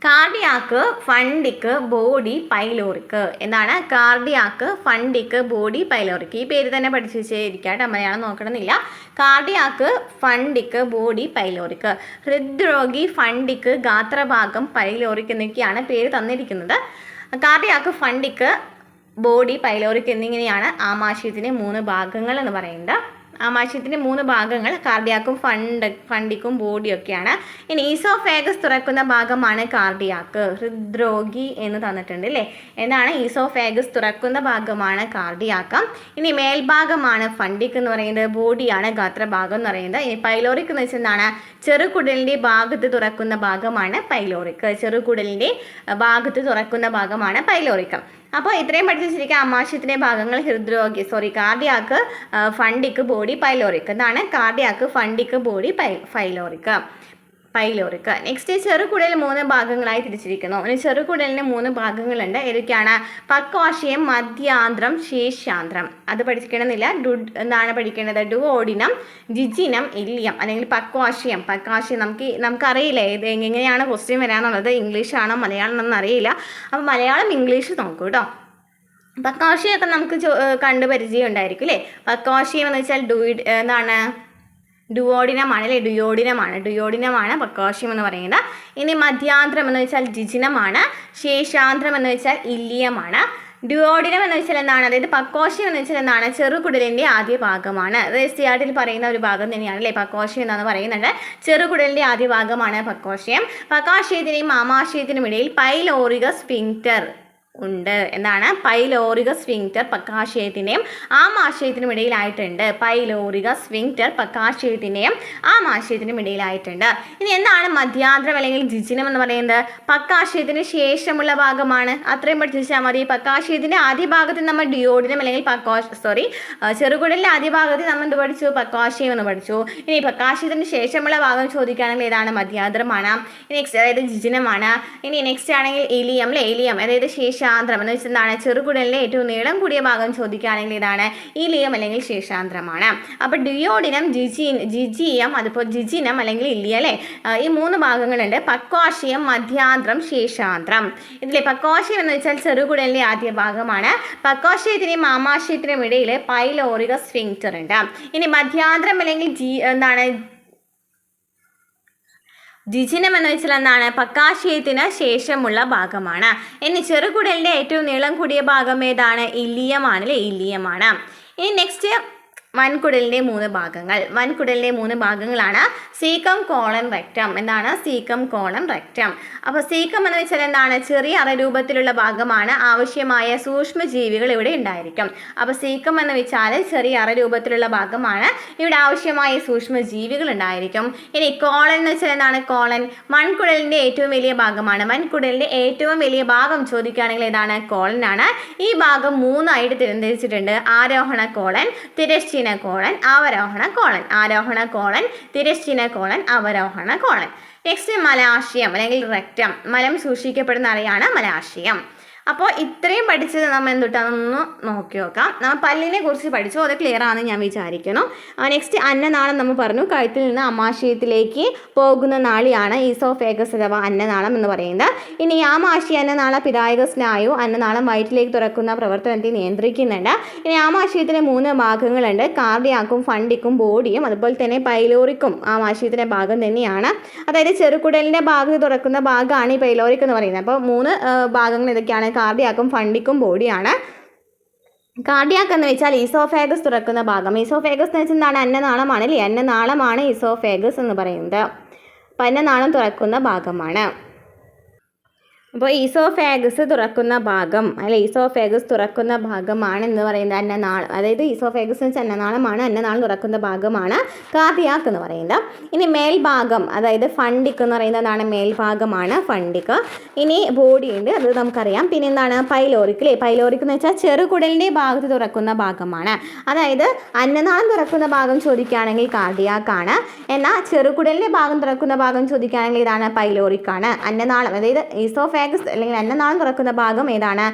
Speaker 1: Cardiac, fundic, body, pyloric. എന്താണ്? Cardiac, fundic, body, pyloric. ഈ പേര് തന്നെ പഠിച്ചു വെച്ചിരിക്കട്ടെ, മലയാളം നോക്കണമെന്നില്ല. Cardiac, fundic, body, pyloric. ഹൃദ്രോഗി, ഫണ്ടിക്ക്, ഗാത്രഭാഗം, പൈലോറിക് എന്നൊക്കെയാണ് പേര് തന്നിരിക്കുന്നത്. കാർഡിയാക്ക്, ഫണ്ടിക്ക്, ബോഡി, പൈലോറിക് എന്നിങ്ങനെയാണ് ആമാശയത്തിൻ്റെ 3 ഭാഗങ്ങൾ എന്ന് പറയുന്നത്. ആമാശയത്തിൻ്റെ 3 ഭാഗങ്ങൾ കാർഡിയാക്കും ഫണ്ടിക്കും ബോഡിയൊക്കെയാണ്. ഇനി ഈസോഫാഗസ് തുറക്കുന്ന ഭാഗമാണ് കാർഡിയാക്ക്. ഹൃദ്രോഗി എന്ന് തന്നിട്ടുണ്ട് അല്ലേ. എന്താണ്? ഈസോഫാഗസ് തുറക്കുന്ന ഭാഗമാണ് കാർഡിയാക്ക്. ഇനി മേൽഭാഗമാണ് ഫണ്ടിക് എന്ന് പറയുന്നത്, ബോഡിയാണ് ഗാത്രഭാഗം എന്ന് പറയുന്നത്. ഇനി പൈലോറിക് എന്ന് വെച്ചാൽ എന്താണ്? ചെറുകുടലിൻ്റെ ഭാഗത്ത് തുറക്കുന്ന ഭാഗമാണ് പൈലോറിക്. ചെറുകുടലിൻ്റെ ഭാഗത്ത് തുറക്കുന്ന ഭാഗമാണ് പൈലോറിക്. അപ്പോൾ ഇത്രയും പഠിച്ചു വെച്ചിരിക്കുക ആമാശയത്തിൻ്റെ ഭാഗങ്ങൾ. Cardiac, fundic, body, pyloric. എന്താണ്? Cardiac, fundic, body, pyloric. Next, ചെറുകുടൽ 3 ഭാഗങ്ങളായി തിരിച്ചിരിക്കുന്നു. ഇനി ചെറുകുടലിന് 3 ഭാഗങ്ങളുണ്ട്. ഏതൊക്കെയാണ്? പക്വാശയം, മധ്യാന്ത്രം, ശേഷാന്ത്രം. അത് പഠിക്കണമെന്നില്ല. എന്താണ് പഠിക്കേണ്ടത്? ഡുവോഡിനം, ജിജിനം, ഇല്യം അല്ലെങ്കിൽ പക്വാശയം. നമുക്കറിയില്ല ഇത് എങ്ങനെയാണ് ക്വസ്റ്റ്യൻ വരാനുള്ളത്. ഇംഗ്ലീഷാണോ മലയാളം എന്നൊന്നും അറിയില്ല. അപ്പോൾ മലയാളം ഇംഗ്ലീഷ് നോക്കൂ കേട്ടോ. പക്വാശയമൊക്കെ നമുക്ക് കണ്ട് പരിചയം ഉണ്ടായിരിക്കും അല്ലേ. പക്വാശയം എന്ന് വെച്ചാൽ എന്താണ്? ഡുയോഡിനമാണ് അല്ലേ. ഡുയോഡിനമാണ് പക്വാശയം എന്ന് പറയുന്നത്. ഇനി മധ്യാന്ത്രം എന്ന് വെച്ചാൽ ജിജിനമാണ്. ശേഷാന്ത്രം എന്ന് വെച്ചാൽ ഇല്യമാണ്. ഡുയോഡിനം എന്ന് വെച്ചാൽ എന്താണ്? അതായത് പക്വാശയം എന്ന് വെച്ചാൽ എന്താണ്? ചെറുകുടലിൻ്റെ ആദ്യ ഭാഗമാണ്. അത് SCRTയിൽ പറയുന്ന ഒരു ഭാഗം തന്നെയാണ് അല്ലേ പക്വാശയം എന്നാണ് പറയുന്നുണ്ട്. ചെറുകുടലിൻ്റെ ആദ്യ ഭാഗമാണ് പക്വാശയം. പക്വാശയത്തിനും ആമാശയത്തിനും ഇടയിൽ പൈലോറിക സ്ഫിങ്ക്റ്റർ ഉണ്ട്. എന്താണ്? പൈലോറികസ് സ്ഫിങ്ക്റ്റർ പക്കാശയത്തിൻ്റെയും ആമാശയത്തിനും ഇടയിലായിട്ടുണ്ട്. പൈലോറികസ് സ്ഫിങ്ക്റ്റർ പക്കാശയത്തിൻ്റെയും ആമാശയത്തിനും ഇടയിലായിട്ടുണ്ട്. ഇനി എന്താണ് മധ്യാന്തരം അല്ലെങ്കിൽ ജിജിനം എന്ന് പറയുന്നത്? പക്കാശയത്തിന് ശേഷമുള്ള ഭാഗമാണ്. അത്രയും പഠിച്ചാൽ മതി. പക്കാശയത്തിൻ്റെ ആദ്യ ഭാഗത്ത് നമ്മൾ ഡിയോഡിനം അല്ലെങ്കിൽ ചെറുകുടലിൻ്റെ ആദ്യ ഭാഗത്ത് നമ്മൾ എന്ത് പഠിച്ചു? പക്കാശയം എന്ന് പഠിച്ചു. ഇനി പക്കാശയത്തിന് ശേഷമുള്ള ഭാഗം ചോദിക്കുകയാണെങ്കിൽ ഏതാണ്? മധ്യാന്തരമാണ്. നെക്സ്റ്റ് അതായത് ജിജിനമാണ്. ഇനി നെക്സ്റ്റ് ആണെങ്കിൽ ഇലിയം അല്ലേ? ഇലിയം അതായത് ശേഷാന്തരം എന്ന് വെച്ചാൽ എന്താണ്? ചെറുകുടലിലെ ഏറ്റവും നീളം കൂടിയ ഭാഗം ചോദിക്കുകയാണെങ്കിൽ ഇതാണ് ഇലിയം അല്ലെങ്കിൽ ശേഷാന്തരമാണ്. അപ്പോൾ ഡിയോഡിനം, ജിജിയം, അതുപോലെ ജിജിനം അല്ലെങ്കിൽ ഇലിയ അല്ലേ? ഈ 3 ഭാഗങ്ങളുണ്ട്. പക്വാശയം, മധ്യാന്തരം, ശേഷാന്തരം. ഇതിലെ പക്വാശയം എന്ന് വെച്ചാൽ ചെറുകുടലിൻ്റെ ആദ്യ ഭാഗമാണ്. പക്വാശയത്തിനും ആമാശയത്തിനും ഇടയിൽ പൈലോറികസ് സ്ഫിങ്ക്റ്റർ ഉണ്ട്. ഇനി മധ്യാന്തരം അല്ലെങ്കിൽ എന്താണ്? ജിജിനം എന്ന് വെച്ചാൽ എന്താണ്? പക്കാശയത്തിന് ശേഷമുള്ള ഭാഗമാണ്. ഇനി ചെറുകുടലിൻ്റെ ഏറ്റവും നീളം കൂടിയ ഭാഗം ഏതാണ്? ഇലിയമാണ് അല്ലേ? ഇലിയമാണ്. ഇനി നെക്സ്റ്റ് വൻകുടലിൻ്റെ 3 ഭാഗങ്ങൾ. വൻകുടലിൻ്റെ 3 ഭാഗങ്ങളാണ് സീക്കം, കോളൻ, റെക്റ്റം. എന്താണ്? Caecum, colon, rectum. അപ്പോൾ സീക്കം എന്ന് വെച്ചാൽ എന്താണ്? ചെറിയ അറരൂപത്തിലുള്ള ഭാഗമാണ്. ആവശ്യമായ സൂക്ഷ്മജീവികൾ ഇവിടെ ഉണ്ടായിരിക്കും. അപ്പോൾ സീക്കം എന്ന് വെച്ചാൽ ചെറിയ അറരൂപത്തിലുള്ള ഭാഗമാണ്. ഇവിടെ ആവശ്യമായ സൂക്ഷ്മജീവികൾ ഉണ്ടായിരിക്കും. ഇനി കോളൻ എന്ന് വെച്ചാൽ എന്താണ്? കോളൻ വൻകുടലിൻ്റെ ഏറ്റവും വലിയ ഭാഗമാണ്. വൻകുടലിൻ്റെ ഏറ്റവും വലിയ ഭാഗം ചോദിക്കുകയാണെങ്കിൽ ഏതാണ്? കോളനാണ്. ഈ ഭാഗം 3 ആയിട്ട് തിരിച്ചിട്ടുണ്ട്. ആരോഹണ കോളൻ, തിരശ്ചീന കോളൻ, അവരോഹണ കോളൻ. ആരോഹണ കോളൻ, തിരശ്ചീന കോളൻ, അവരോഹണ കോളൻ. നെക്സ്റ്റ് മലാശയം അല്ലെങ്കിൽ റെക്റ്റം. മലം സൂക്ഷിക്കപ്പെടുന്ന അറയാണ് മലാശയം. അപ്പോൾ ഇത്രയും പഠിച്ചത് നമ്മൾ എന്തുട്ടാണെന്ന് നോക്കി നോക്കാം. നമ്മൾ പല്ലിനെ കുറിച്ച് പഠിച്ചു, അത് ക്ലിയർ ആണെന്ന് ഞാൻ വിചാരിക്കുന്നു. നെക്സ്റ്റ് അന്നനാളം നമ്മൾ പറഞ്ഞു. കഴുത്തിൽ നിന്ന് ആമാശയത്തിലേക്ക് പോകുന്ന നാളിയാണ് ഈസോഫേഗസ് അഥവാ അന്നനാളം എന്ന് പറയുന്നത്. ഇനി ആമാശയ അന്നനാള പിതായക സ്നായു അന്നനാളം വയറ്റിലേക്ക് തുറക്കുന്ന പ്രവർത്തനത്തെ നിയന്ത്രിക്കുന്നുണ്ട്. ഇനി ആമാശയത്തിന് 3 ഭാഗങ്ങളുണ്ട്. കാർഡിയാക്കും, ഫണ്ടിക്കും, ബോഡിയും, അതുപോലെ തന്നെ പൈലോറിക്കും ആമാശയത്തിൻ്റെ ഭാഗം തന്നെയാണ്. അതായത് ചെറുകുടലിൻ്റെ ഭാഗത്ത് തുറക്കുന്ന ഭാഗമാണ് ഈ പൈലോറിക് എന്ന് പറയുന്നത്. അപ്പോൾ 3 ഭാഗങ്ങൾ ഇതൊക്കെയാണ്. കാർഡിയാക്കും, ഫണ്ടിക്കും, ബോഡിയാണ്. കാർഡിയാക്ക് എന്ന് വെച്ചാൽ ഈസോഫേഗസ് തുറക്കുന്ന ഭാഗം. ഈസോഫേഗസ് എന്ന് വെച്ചാൽ എന്താണ്? അന്നനാളമാണ് അല്ലേ? അന്നനാളമാണ് ഈസോഫേഗസ് എന്ന് പറയുന്നത്. അപ്പം അന്നനാളം തുറക്കുന്ന ഭാഗമാണ്. അപ്പോൾ ഈസോഫേഗസ് തുറക്കുന്ന ഭാഗം അല്ലെ? ഈസോഫേഗസ് തുറക്കുന്ന ഭാഗമാണ് എന്ന് പറയുന്നത് അന്നനാളം. അതായത് ഈസോഫേഗസ് എന്ന് വെച്ചാൽ അന്നനാളമാണ്. അന്നനാളം തുറക്കുന്ന ഭാഗമാണ് കാർഡിയാക്ക് എന്ന് പറയുന്നത്. ഇനി മേൽഭാഗം അതായത് ഫണ്ടിക് എന്ന് പറയുന്നതാണ് മേൽഭാഗമാണ്. ഫണ്ടിക്. ഇനി ബോഡി ഉണ്ട്, അത് നമുക്കറിയാം. പിന്നെ എന്താണ്? പൈലോറിക് അല്ലേ? പൈലോറിക് എന്ന് വെച്ചാൽ ചെറുകുടലിൻ്റെ ഭാഗത്ത് തുറക്കുന്ന ഭാഗമാണ്. അതായത് അന്നനാളം തുറക്കുന്ന ഭാഗം ചോദിക്കുകയാണെങ്കിൽ കാർഡിയാക്കാണ്. എന്നാൽ ചെറുകുടലിൻ്റെ ഭാഗം തുറക്കുന്ന ഭാഗം ചോദിക്കുകയാണെങ്കിൽ ഇതാണ് പൈലോറിക്കാണ്. അന്നനാളം അതായത് ഈസോഫേഗസ് അല്ലെങ്കിൽ അന്നനാളം തുറക്കുന്ന ഭാഗം ഏതാണ്?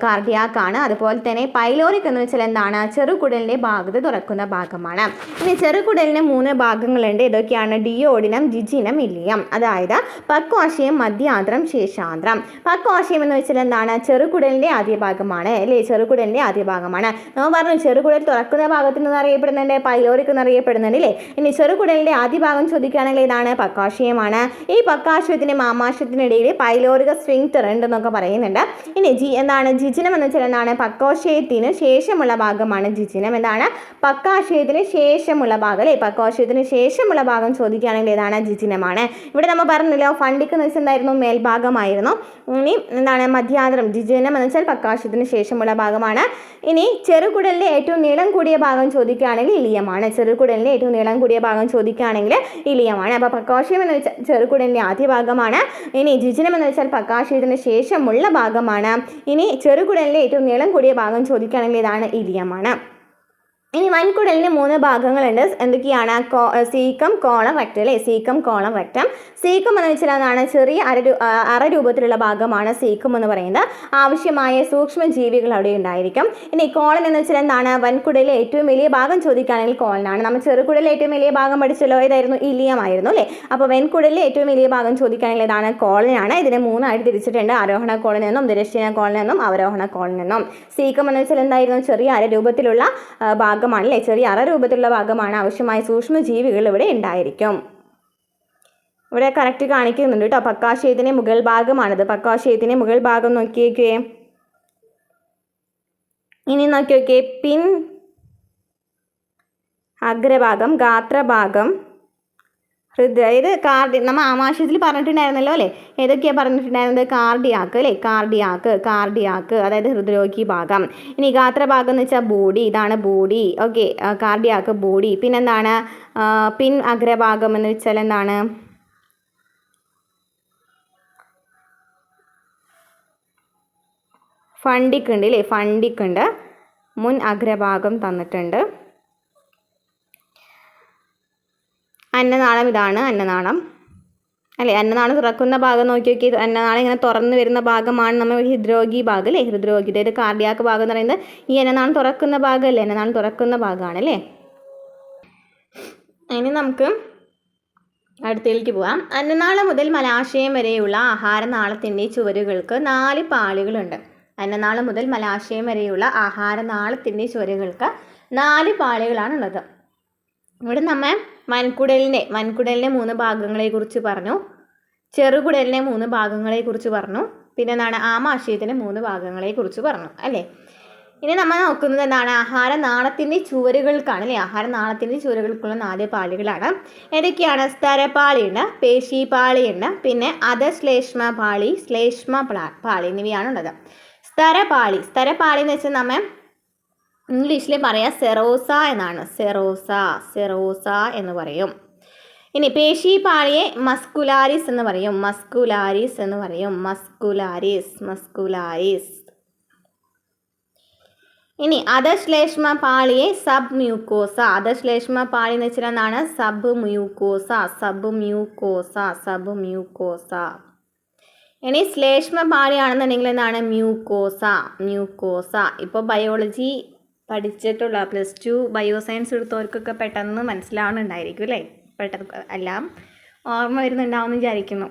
Speaker 1: കാർഡിയാക്കാണ്. അതുപോലെ തന്നെ പൈലോറിക് എന്ന് വെച്ചാൽ എന്താണ്? ചെറുകുടലിൻ്റെ ഭാഗത്ത് തുറക്കുന്ന ഭാഗമാണ്. ഇനി ചെറുകുടലിന് 3 ഭാഗങ്ങളുണ്ട്. ഇതൊക്കെയാണ് ഡിയോഡിനം, ജിജിനം, ഇലിയം. അതായത് പക്വാശയം, മധ്യാന്തരം, ശേഷാന്തരം. പക്വാശയം എന്ന് വെച്ചാൽ എന്താണ്? ചെറുകുടലിൻ്റെ ആദ്യ ഭാഗമാണ് അല്ലേ? ചെറുകുടലിൻ്റെ ആദ്യ ഭാഗമാണ്. നമ്മൾ പറഞ്ഞു ചെറുകുടൽ തുറക്കുന്ന ഭാഗത്തിൽ നിന്ന് അറിയപ്പെടുന്നുണ്ട്, പൈലോറിക് എന്നറിയപ്പെടുന്നുണ്ട് അല്ലേ? ഇനി ചെറുകുടലിൻ്റെ ആദ്യ ഭാഗം ചോദിക്കുകയാണെങ്കിൽ ഏതാണ്? പക്വാശയമാണ്. ഈ പക്വാശയത്തിനും ആമാശയത്തിനിടയിൽ പൈലോറികസ് സ്ഫിങ്ക്റ്റർ ഉണ്ടെന്നൊക്കെ പറയുന്നുണ്ട്. ഇനി എന്താണ്? ജിജിനം എന്ന് വെച്ചാൽ എന്താണ്? പക്വാശയത്തിന് ശേഷമുള്ള ഭാഗമാണ് ജിജിനം. എന്താണ്? പക്വാശയത്തിന് ശേഷമുള്ള ഭാഗം അല്ലേ? പക്വാശയത്തിന് ശേഷമുള്ള ഭാഗം ചോദിക്കുകയാണെങ്കിൽ ഏതാണ്? ജിജിനമാണ്. ഇവിടെ നമ്മൾ പറഞ്ഞല്ലോ ഫണ്ടിക് എന്ന് വെച്ചാൽ എന്തായിരുന്നു? മേൽഭാഗമായിരുന്നു. ഇനി എന്താണ്? മധ്യാന്തരം. ജിജിനം എന്ന് വെച്ചാൽ പക്വാശയത്തിന് ശേഷമുള്ള ഭാഗമാണ്. ഇനി ചെറുകുടലിൻ്റെ ഏറ്റവും നീളം കൂടിയ ഭാഗം ചോദിക്കുകയാണെങ്കിൽ ഇലിയമാണ്. ചെറുകുടലിൻ്റെ ഏറ്റവും നീളം കൂടിയ ഭാഗം ചോദിക്കുകയാണെങ്കിൽ ഇലിയമാണ്. അപ്പോൾ പക്വാശയം എന്ന് വെച്ചാൽ ചെറുകുടലിൻ്റെ ആദ്യ ഭാഗമാണ്. ഇനി ജിജിനം എന്ന് വെച്ചാൽ പക്വാശയത്തിന് ശേഷമുള്ള ഭാഗമാണ്. ഇനി ചെറുകുടലിൻ്റെ ഏറ്റവും നീളം കൂടിയ ഭാഗം ചോദിക്കുകയാണെങ്കിൽ ഇതാണ് ഇലിയമാണ്. ഇനി വൻകുടലിന് 3 ഭാഗങ്ങളുണ്ട്. എന്തൊക്കെയാണ്? സീക്കം, കോളം, റെക്റ്റം അല്ലേ? Caecum, column, rectum. സീക്കം എന്ന് വെച്ചാൽ എന്താണ്? ചെറിയ അറരൂപത്തിലുള്ള ഭാഗമാണ് സീക്കം എന്ന് പറയുന്നത്. ആവശ്യമായ സൂക്ഷ്മജീവികൾ അവിടെ ഉണ്ടായിരിക്കും. ഇനി കോളൻ എന്ന് വെച്ചാൽ എന്താണ്? വൻകുടലിലെ ഏറ്റവും വലിയ ഭാഗം ചോദിക്കുകയാണെങ്കിൽ കോളനാണ്. നമ്മൾ ചെറുകുടലിലെ ഏറ്റവും വലിയ ഭാഗം പഠിച്ചല്ലോ, ഏതായിരുന്നു? ഇലിയമായിരുന്നു അല്ലേ? അപ്പോൾ വൻകുടലിലെ ഏറ്റവും വലിയ ഭാഗം ചോദിക്കുകയാണെങ്കിൽ ഏതാണ്? കോളനാണ്. ഇതിനെ 3 ആയിട്ട് തിരിച്ചിട്ടുണ്ട്. ആരോഹണ കോളൻ എന്നും, തിരശ്ചീന കോളൻ എന്നും, അവരോഹണ കോളൻ എന്നും. സീക്കം എന്ന് വെച്ചാൽ എന്തായിരുന്നു? ചെറിയ അരരൂപത്തിലുള്ള ഭാഗമാണ് അല്ലേ? ചെറിയ അറരൂപത്തിലുള്ള ഭാഗമാണ്. ആവശ്യമായ സൂക്ഷ്മജീവികൾ ഇവിടെ ഉണ്ടായിരിക്കും. ഇവിടെ കറക്റ്റ് കാണിക്കുന്നുണ്ട് കേട്ടോ. പക്വാശയത്തിൻ്റെ മുകൾ ഭാഗമാണിത്. പക്വാശയത്തിൻ്റെ മുകൾ ഭാഗം നോക്കിയേക്കേ. ഇനി നോക്കിയോക്കേ. പിൻ അഗ്രഭാഗം, ഗാത്രഭാഗം, അതായത് നമ്മൾ ആമാശയത്തിൽ പറഞ്ഞിട്ടുണ്ടായിരുന്നല്ലോ അല്ലേ, ഏതൊക്കെയാണ് പറഞ്ഞിട്ടുണ്ടായിരുന്നത്? കാർഡിയാക്ക് അല്ലേ, കാർഡിയാക്ക് അതായത് ഹൃദ്രോഗി ഭാഗം. ഇനി ഗാത്രഭാഗം എന്ന് വെച്ചാൽ ബോഡി, ഇതാണ് ബോഡി. Okay, cardiac body. പിന്നെന്താണ് പിൻ അഗ്രഭാഗം എന്ന് വെച്ചാൽ എന്താണ്? ഫണ്ടിക് ഉണ്ട് അല്ലേ, ഫണ്ടിക് ഉണ്ട്. മുൻ അഗ്രഭാഗം തന്നിട്ടുണ്ട്. അന്നനാളം, ഇതാണ് അന്നനാളം അല്ലേ. അന്നനാളം തുറക്കുന്ന ഭാഗം നോക്കി നോക്കി, അന്നനാളം ഇങ്ങനെ തുറന്ന് വരുന്ന ഭാഗമാണ് നമ്മൾ ഹൃദ്രോഗി ഭാഗം അല്ലേ, ഹൃദ്രോഗി. അതായത് കാർഡിയാക്ക് ഭാഗം എന്ന് പറയുന്നത് ഈ അന്നനാളം തുറക്കുന്ന ഭാഗമല്ലേ, അന്നനാളം തുറക്കുന്ന ഭാഗമാണ് അല്ലേ. ഇനി നമുക്ക് അടുത്തതിലേക്ക് പോകാം. അന്നനാളം മുതൽ മലാശയം വരെയുള്ള ആഹാരനാളത്തിൻ്റെ ചുവരുകൾക്ക് 4 പാളികളുണ്ട്. അന്നനാളം മുതൽ മലാശയം വരെയുള്ള ആഹാരനാളത്തിൻ്റെ ചുവരുകൾക്ക് 4 പാളികളാണുള്ളത്. ഇവിടെ നമ്മൾ വൻകുടലിൻ്റെ 3 ഭാഗങ്ങളെക്കുറിച്ച് പറഞ്ഞു, ചെറുകുടലിൻ്റെ 3 ഭാഗങ്ങളെക്കുറിച്ച് പറഞ്ഞു, പിന്നെ എന്താണ് ആമാശയത്തിൻ്റെ 3 ഭാഗങ്ങളെക്കുറിച്ച് പറഞ്ഞു അല്ലേ. ഇനി നമ്മൾ നോക്കുന്നത് എന്താണ്? ആഹാരനാളത്തിൻ്റെ ചുവരുകൾക്കാണ് അല്ലേ. ആഹാരനാളത്തിൻ്റെ ചുവരുകൾക്കുള്ള 4 പാളികളാണ്. ഏതൊക്കെയാണ്? സ്തരപാളിയുണ്ട്, പേശിപാളിയുണ്ട്, പിന്നെ അധശ്ലേഷ്മ പാളി, ശ്ലേഷ്മ പാളി എന്നിവയാണുള്ളത്. സ്തരപാളി എന്ന് വെച്ചാൽ നമ്മൾ ഇംഗ്ലീഷിൽ പറയാം സെറോസ എന്നാണ്. സെറോസ എന്ന് പറയും. ഇനി പേശിപാളിയെ മസ്കുലാരിസ് എന്ന് പറയും. മസ്കുലാരിസ്. ഇനി അധശ്ലേഷ്മ പാളിയെ സബ് മ്യൂക്കോസ. അധശ്ലേഷ്മ പാളി എന്ന് വെച്ചാൽ എന്താണ്? Sub mucosa. ഇനി ശ്ലേഷ്മ പാളിയാണെന്നുണ്ടെങ്കിൽ എന്താണ്? മ്യൂക്കോസ. ഇപ്പോൾ ബയോളജി പഠിച്ചിട്ടുള്ള +2 ബയോസയൻസ് എടുത്തവർക്കൊക്കെ പെട്ടെന്ന് മനസ്സിലാവുന്നുണ്ടായിരിക്കും അല്ലേ, പെട്ടെന്ന് എല്ലാം ഓർമ്മ വരുന്നുണ്ടാവുമെന്ന് വിചാരിക്കുന്നു.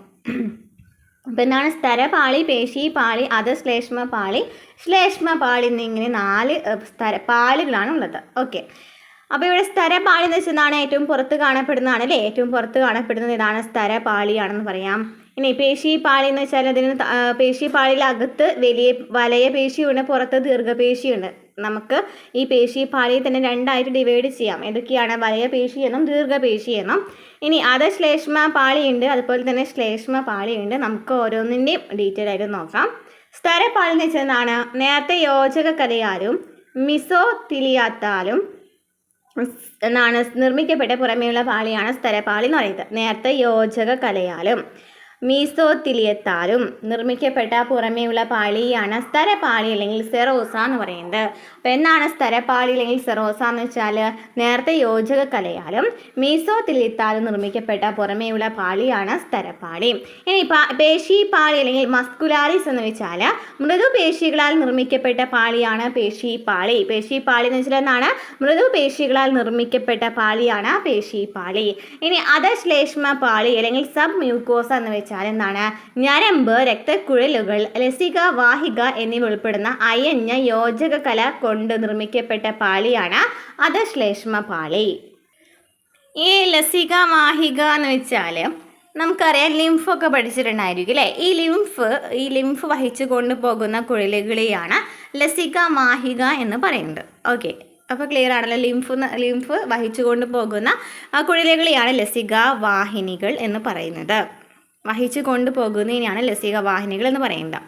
Speaker 1: അപ്പോൾ എന്താണ്? സ്തരപാളി, പേശിപാളി, അധശ്ലേഷ്മ പാളി, ശ്ലേഷ്മ പാളി എന്നിങ്ങനെ 4 പാളികളാണ് ഉള്ളത്. ഓക്കെ, അപ്പോൾ ഇവിടെ സ്തരപാളി എന്ന് വെച്ചാൽ ഏറ്റവും പുറത്ത് കാണപ്പെടുന്നതാണ് അല്ലേ. ഏറ്റവും പുറത്ത് കാണപ്പെടുന്നത് ഇതാണ്, സ്തരപാളിയാണെന്ന് പറയാം. ഇനി പേശിപാളി എന്ന് വെച്ചാൽ അതിന് പേശിപാളിയിൽ അകത്ത് വലിയ വലയ പേശിയുണ്ട്, പുറത്ത് ദീർഘപേശിയുണ്ട്. നമുക്ക് ഈ പേശിപാളിയെ തന്നെ 2ആയിട്ട് ഡിവൈഡ് ചെയ്യാം. ഏതൊക്കെയാണ്? വലയ പേശി എന്നും ദീർഘപേശി എന്നും. ഇനി അധശ്ലേഷ്മ പാളിയുണ്ട്, അതുപോലെ തന്നെ ശ്ലേഷ്മ പാളിയുണ്ട്. നമുക്ക് ഓരോന്നിൻ്റെയും ഡീറ്റെയിൽ ആയിട്ട് നോക്കാം. സ്തരപാളി എന്ന് വെച്ചാൽ എന്താണ്? നേരത്തെ യോജക കലയാലും മിസോത്തിലിയത്താലും എന്നാണ് നിർമ്മിക്കപ്പെട്ട പുറമേയുള്ള പാളിയാണ് സ്തരപാളി എന്ന് പറയുന്നത്. നേരത്തെ യോജക കലയാലും മീസോത്തിലിയത്താലും നിർമ്മിക്കപ്പെട്ട പുറമേയുള്ള പാളിയാണ് സ്തരപാളി അല്ലെങ്കിൽ സെറോസ എന്ന് പറയുന്നത്. അപ്പോൾ എന്താണ് സ്തരപാളി അല്ലെങ്കിൽ സെറോസ എന്ന് വെച്ചാൽ? നേരത്തെ യോജക കലയാലും മീസോത്തിലിയത്താലും നിർമ്മിക്കപ്പെട്ട പുറമേയുള്ള പാളിയാണ് സ്തരപാളി. ഇനി പേശിപാളി അല്ലെങ്കിൽ മസ്കുലാരിസ് എന്ന് വെച്ചാൽ മൃദുപേശികളാൽ നിർമ്മിക്കപ്പെട്ട പാളിയാണ് പേശിപാളി. പേശിപാളി എന്ന് വെച്ചാൽ എന്താണ്? മൃദുപേശികളാൽ നിർമ്മിക്കപ്പെട്ട പാളിയാണ് പേശിപാളി. ഇനി അധശ്ലേഷ്മ പാളി അല്ലെങ്കിൽ സബ് മ്യൂക്കോസ എന്ന് വെച്ചാൽ എന്താണ്? ഞരമ്പ്, രക്തക്കുഴലുകൾ, ലസിക, വാഹിക എന്നിവ ഉൾപ്പെടുന്ന അയഞ്ഞ യോജക കല കൊണ്ട് നിർമ്മിക്കപ്പെട്ട പാളിയാണ് അധശ്ലേഷ്മ പാളി. ഈ ലസിക, വാഹിക എന്ന് വെച്ചാൽ നമുക്കറിയാം ലിംഫൊക്കെ പഠിച്ചിട്ടുണ്ടായിരിക്കും അല്ലേ. ഈ ലിംഫ് വഹിച്ചു കൊണ്ടുപോകുന്ന കുഴലുകളെയാണ് ലസിക, വാഹിക എന്ന് പറയുന്നത്. ഓക്കെ, അപ്പോൾ ക്ലിയർ ആണല്ലോ. ലിംഫ് വഹിച്ചു കൊണ്ടുപോകുന്ന കുഴലുകളെയാണ് ലസിക വാഹിനികൾ എന്ന് പറയുന്നത്. വഹിച്ചു കൊണ്ടുപോകുന്നതിനെയാണ് ലസിക വാഹിനികൾ എന്ന് പറയുന്നത്.